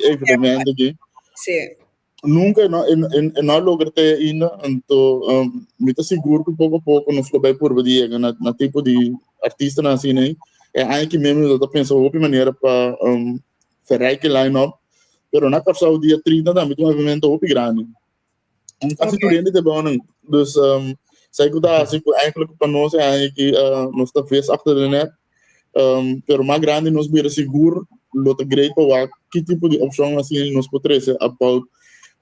evenemento aqui sim nunca não logrei ainda então me tá seguro que pouco a pouco nos vai purba de na tipo de artista assim né é aí que mesmo eu tô pensando outra maneira para verrijken line-up pero na passada dia 30 também tem evento muito grande. Assim tudo ainda é bom, dus sei que dá assim eigenlijk para nós é que nós está fez achter de net, pero mais grande nós vira seguro, lot great para que tipo de opção assim nós podemos about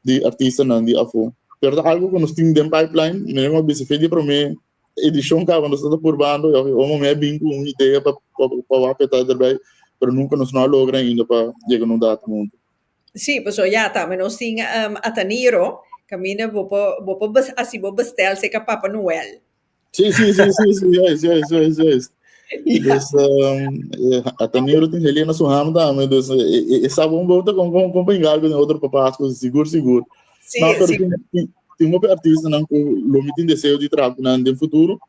de artista não de afo. Pero algo que nós temos em pipeline, mesmo se fez para mim edição que nós está por bando, eu vou me bem com uma ideia para apertar também, pero nunca nós não logra ainda para chegar no data mundo. Sí, pues ya también nos tiene Ataniro, camina vou bestel se que Papa Noel. Sí, yes. Dus Ataniro tem Helena Suham também, dus sabe volta com pingalgo em outro papás, seguro. Sim, não, tem uma artista não que lo me tem desejo de trabalhar no futuro.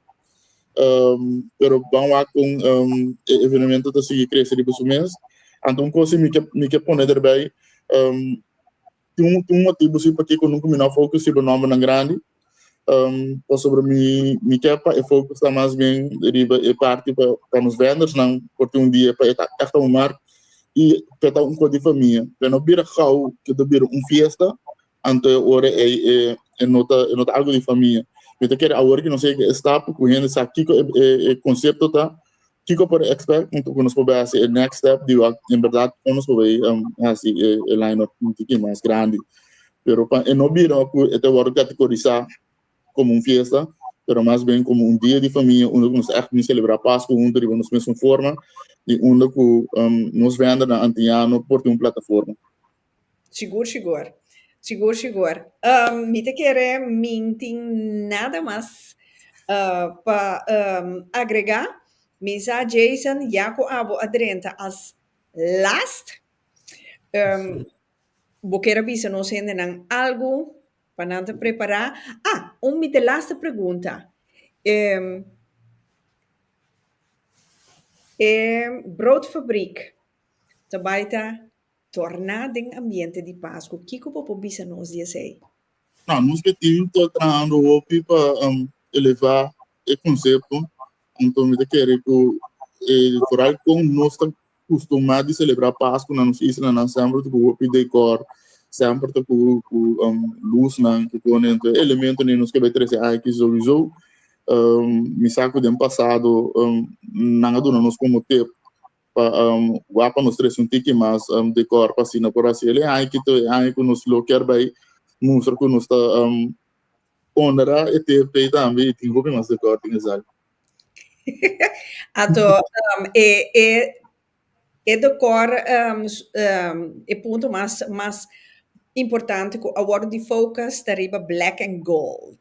Pero vamos lá com evento que se cresce de mês. Então coisa me quer pôr daarbij tem motivo sim porque eu nunca me não foco sobre o nome na grande sobre me quer para foco está mais bem riba e parte para nos vendors não porque dia para estar um mar e para um de família para não vir how que do vir fiesta ante hora é nota algo de família eu quero agora que não sei que está porque ainda sabe que conceito tá Kiko por expert untuk nos poder hacer el next step de en verdad nos poder hacer el line-up un poquito más grande pero no vino este va categorizar como una fiesta pero más bien como un día de familia onde nos echt niet celebrar Pascua onde nos mesma forma e onde nos vende na Antilliano por uma plataforma seguro me te querer minting nada mais para agregar Misa Jason, Jaco Abo Adrenta as last. Boqueira bisa nos hende nang algo para não te preparar. met de laatste pregunta. Broodfabriek. Tabaita torna ding ambiente di Pasco. Kiko popo bisa nos dia sei. Não, nós que temos trabalhando o para elevar o conceito, então me querer que coral com nós está acostumado a celebrar Páscoa na nossa isla, na sempre com o decor, sempre com luz na que componente elemento nem nos que vai trazer aqui sowieso. Me saco do passado não aduna nos como tempo para nos trazer tique mas decor para assim por assim ele aí que nos local vai mostrar que nos está onera e te também tem como mais decor tem exato. Ato decor é ponto mais importante que agora de focus dariba black and gold.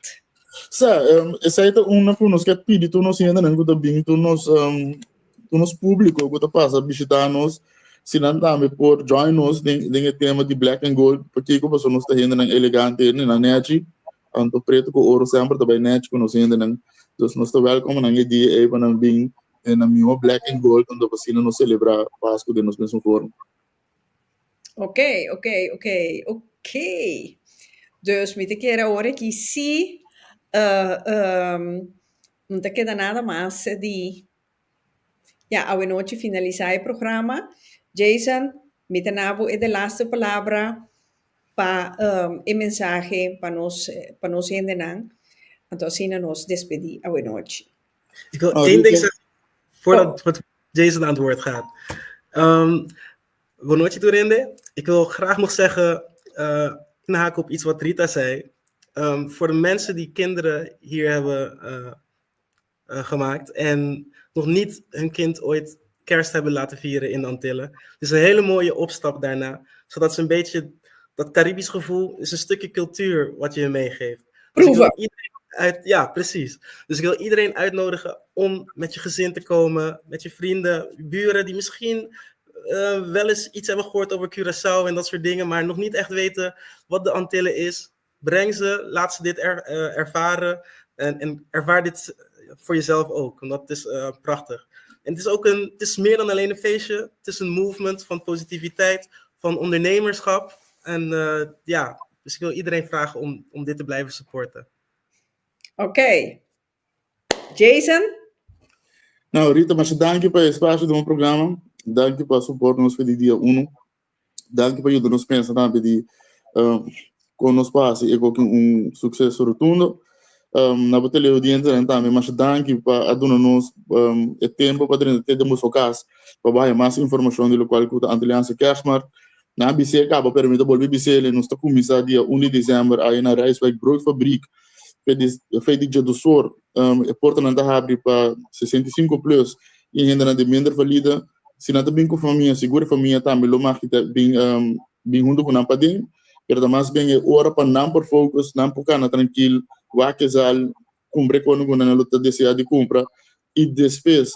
Essa é uma que nós quer pedir tu nós ainda não que bem tu nos público que passa visitar nós se não também por join nós den tema de black and gold porque como nós está ainda elegante na net anto preto com ouro sempre também net que nós ainda não então nós está welcome na ideia para não bem na minha black and gold quando você não celebrar Páscoa de nós mesmo forma. Ok. Dus met een keer hoor ik zie não te queda nada mais de a noite finalizar o programa. Jason, met de nabo é de laatste palavra para a mensagem para nós ainda. Então assim nós despedir a noite. Ik wil één ding zeggen voordat Jason aan het woord gaat. Boa noite, Durende. Ik wil graag nog zeggen, inhaken op iets wat Rita zei. Voor de mensen die kinderen hier hebben gemaakt en nog niet hun kind ooit kerst hebben laten vieren in de Antillen. Het is een hele mooie opstap daarna, zodat ze een beetje dat Caribisch gevoel is een stukje cultuur wat je meegeeft. Proeven. Ja, precies. Dus ik wil iedereen uitnodigen om met je gezin te komen, met je vrienden, buren die misschien wel eens iets hebben gehoord over Curaçao en dat soort dingen, maar nog niet echt weten wat de Antillen is. Breng ze, laat ze dit ervaren en ervaar dit voor jezelf ook, want dat is prachtig. En het is meer dan alleen een feestje, het is een movement van positiviteit, van ondernemerschap. En dus ik wil iedereen vragen om dit te blijven supporten. Oké. Jason? Nou, Rita, mas dank je voor je espaço do programa. Dank je voor support nos voor die dia 1. Dank je voor je nos pensa também de com nos passe e com sucesso rotundo. Na batalha audiência também, mas dank je para aduna-nos o tempo para termos focus para baixar mais informação do qual que a Antilliaanse Kerstmarkt. Na BC acaba permite volver BC, nós está começando dia 1 de dezembro aí na Rijswijk Broodfabriek. Feito dia do SOR, a porta não está abre para 65 plus e ainda de minder valida. Se não está bem com a família, segura a família também, lo mais que está bem junto com a padrinho. Pero mais bem é hora para não por focus, não por cana tranquilo, vai casar, cumprir com a luta desejar de compra e depois,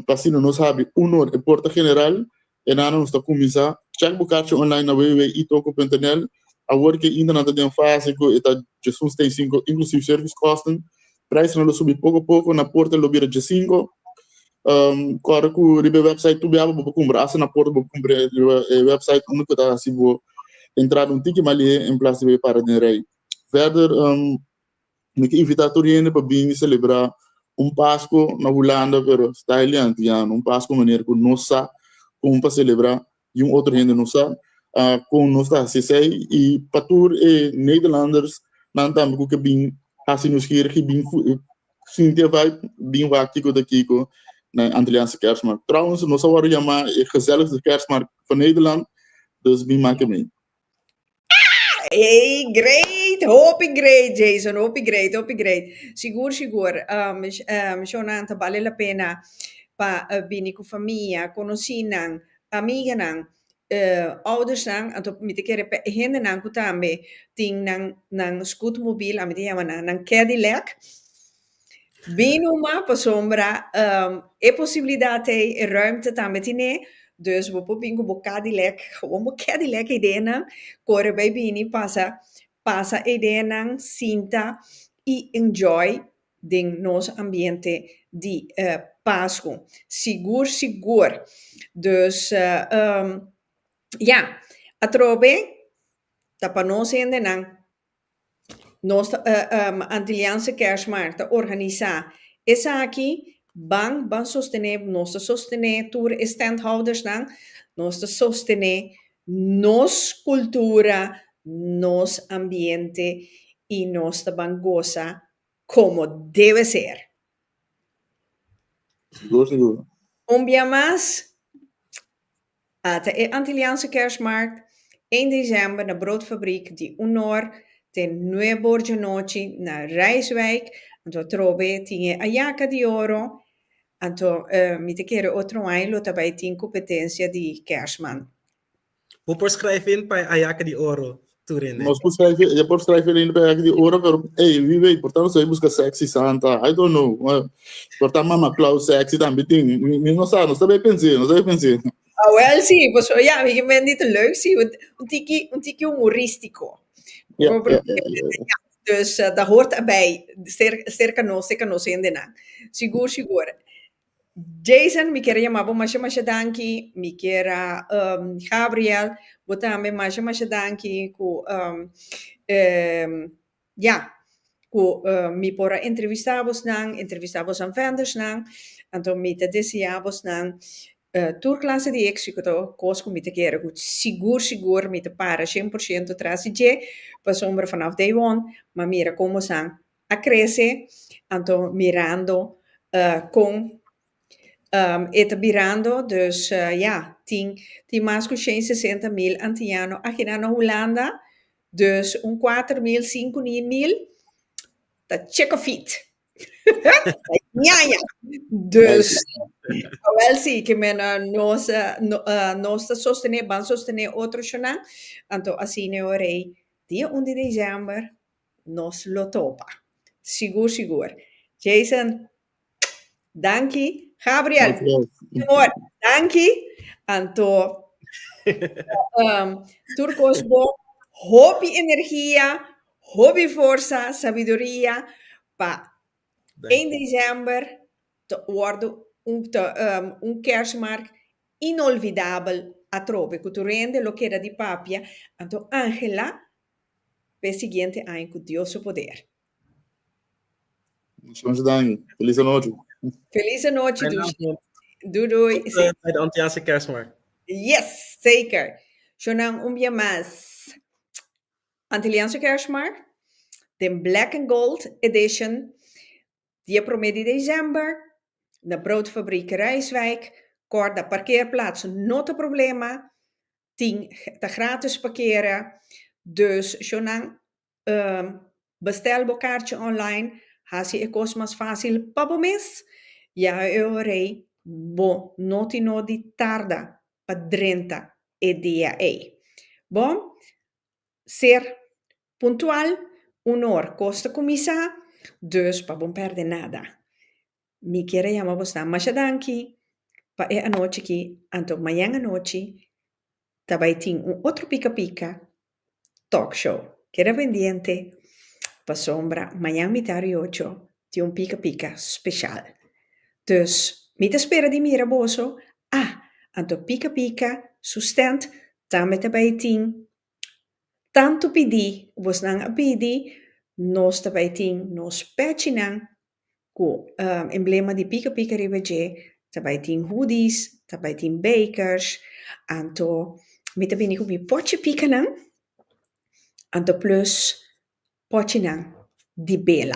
para se não sabe, a porta general, e não está começar, check bocate online na www.itoco.nl. Agora que ainda não está em fase, que está Jesus tem 5, inclusive service costing, preço não subir pouco a pouco, na porta lo vira de 5. Agora que o website tu beaba para comprar, na porta para comprar o website onde está assim vou entrar ticket malhe em place de para dinheiro. Verder, me que invitar todo mundo para vir celebrar Páscoa na Holanda, pero está italiano, Páscoa maneira que nós sa como para celebrar e outro gente não sabe. Com nós da CC e patur e Nederlanders não também que bem assim nos hier que bem Cynthia vai bem vai aqui com na Antilliaanse Kerstmarkt. Trouwens, nós agora chamar gezelligste Kerstmarkt van Nederland, dus bem maken mee. Hey, great! Hope great, Jason. Hope great. Sigur. Shonanta vale la pena pa bini com família, conhecinan, amiga ouders nang atau met kere pe hende nang kutame ting nang scootmobiel am dia mana nang Cadillac binuma pa sombra e possibiliteit e ruimte tametine dus we popingo bo Cadillac gewoon bo Cadillac idee nang kore bij bini passa idee nang cinta e enjoy ding nos ambiente di Pasco. Sigur. Dus ja, atrobe tapa nos in de nang nos Antilliaanse kerstmarkt organisa esa aqui ban sostener nos sostener tour standhouders nang nos sostener nos cultura, nos ambiente y nos bangosa como debe ser. Seguro. Un día más, at de Antilliaanse kerstmarkt, 1 december, na broodfabriek, die honor, ten Nuevo Noche, na Rijswijk, en to trobe, tinge Ayaka di Oro, en to, mi te kere otro ailo, tabay ting competencia di kerstman. Hoe schrijf je in bij Ayaka di Oro? Je pode schrijven in bij die oren, maar wie weet, portanto, zij busca sexy Santa, I don't know. Portanto, mama Claus sexy também tem. Não sabe pensar. Ah, wel, zie, pues ja, ik ben niet leuk, zie, een tikje humoristico. Ja. Dus dat hoort erbij. Sterker nog in de naam. Sigur. Jason, mi kera llamaba masha danki, mi kera Gabriel, botame masha danki, mi pora entrevistamos aan vendors nang, anto mi te deseamos nang tourklasse di executo, kosko mi te kera goed, sigur, mi te para 100% trasije, pasombra vanaf day one, maar mira como sang a crece, anto mirando con etablando, dus tien maas 60.000 antiano aqui na Holanda, dus 4.000, 5.000, dat check of it. Ja. Dus, wel zie ik men nos sostener outro chana, anto asine orei, dia 1 december, nos lo topa. Sigur. Jason, dankie. Gabriel, dankie. Anto, Turcosbo, hobby energia, hobby forza, sabiduria, pa 1 december te worden un kerstmarkt inolvidabel a trove, culturende lo que era di papia, anto Angela, per siguiente año con Dios su poder. Feliz noche. Feliz noche, doei. Bij de Antilliaanse kerstmarkt. Yes, zeker. Zolang een más. Antilliaanse kerstmarkt. De Black and Gold Edition. Die promedio december. De broodfabriek Rijswijk. Kort de parkeerplaats. Not een problema. 10 te gratis parkeren. Dus zolang bestel kaartje online. Hasi e kost mas fácil para mes. Ja, eu rei. Bom, noti no di tarda. Pa 30 dia. Bom, ser puntual. 1 hora costa comissa. Dus pa bom perde nada. Mi quiere llamar vos na machadanki. Pa e anoche ki. Anto mañana noche. Tabay ting un otro pica talk show. Queda pendiente. Pa sombra, mañana mitari 8, di un pica special. Dus, mi te spera di mira boso, anto pica, sustent, tamet tabay ting. Tanto pidi, vos nang a pidi, nos tabay ting, nos pechinang, ku emblema di pica ribeje, tabay ting hoodies, tabay ting bakers, anto, mi te bini ku mi potje pika nang, anto plus, Pochinang di Bela.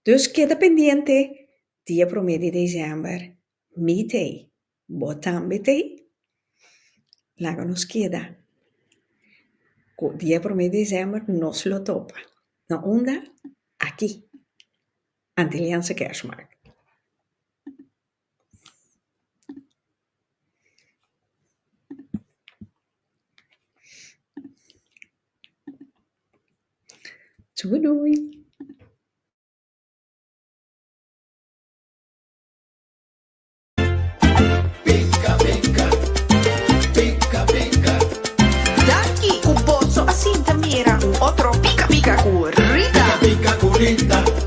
Dus queda pendiente, dia 1 december, mitei, botambetei, laga nos queda. Dia 1 december, nos lo topa. Na onda, aqui, Antilliaanse kerstmarkt. Doei. Danki, un pozzo a Sintamira, otro pica curita.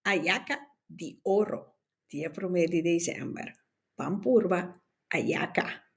Ayaka di oro. 10 de dezember. Pampurba Ayaka.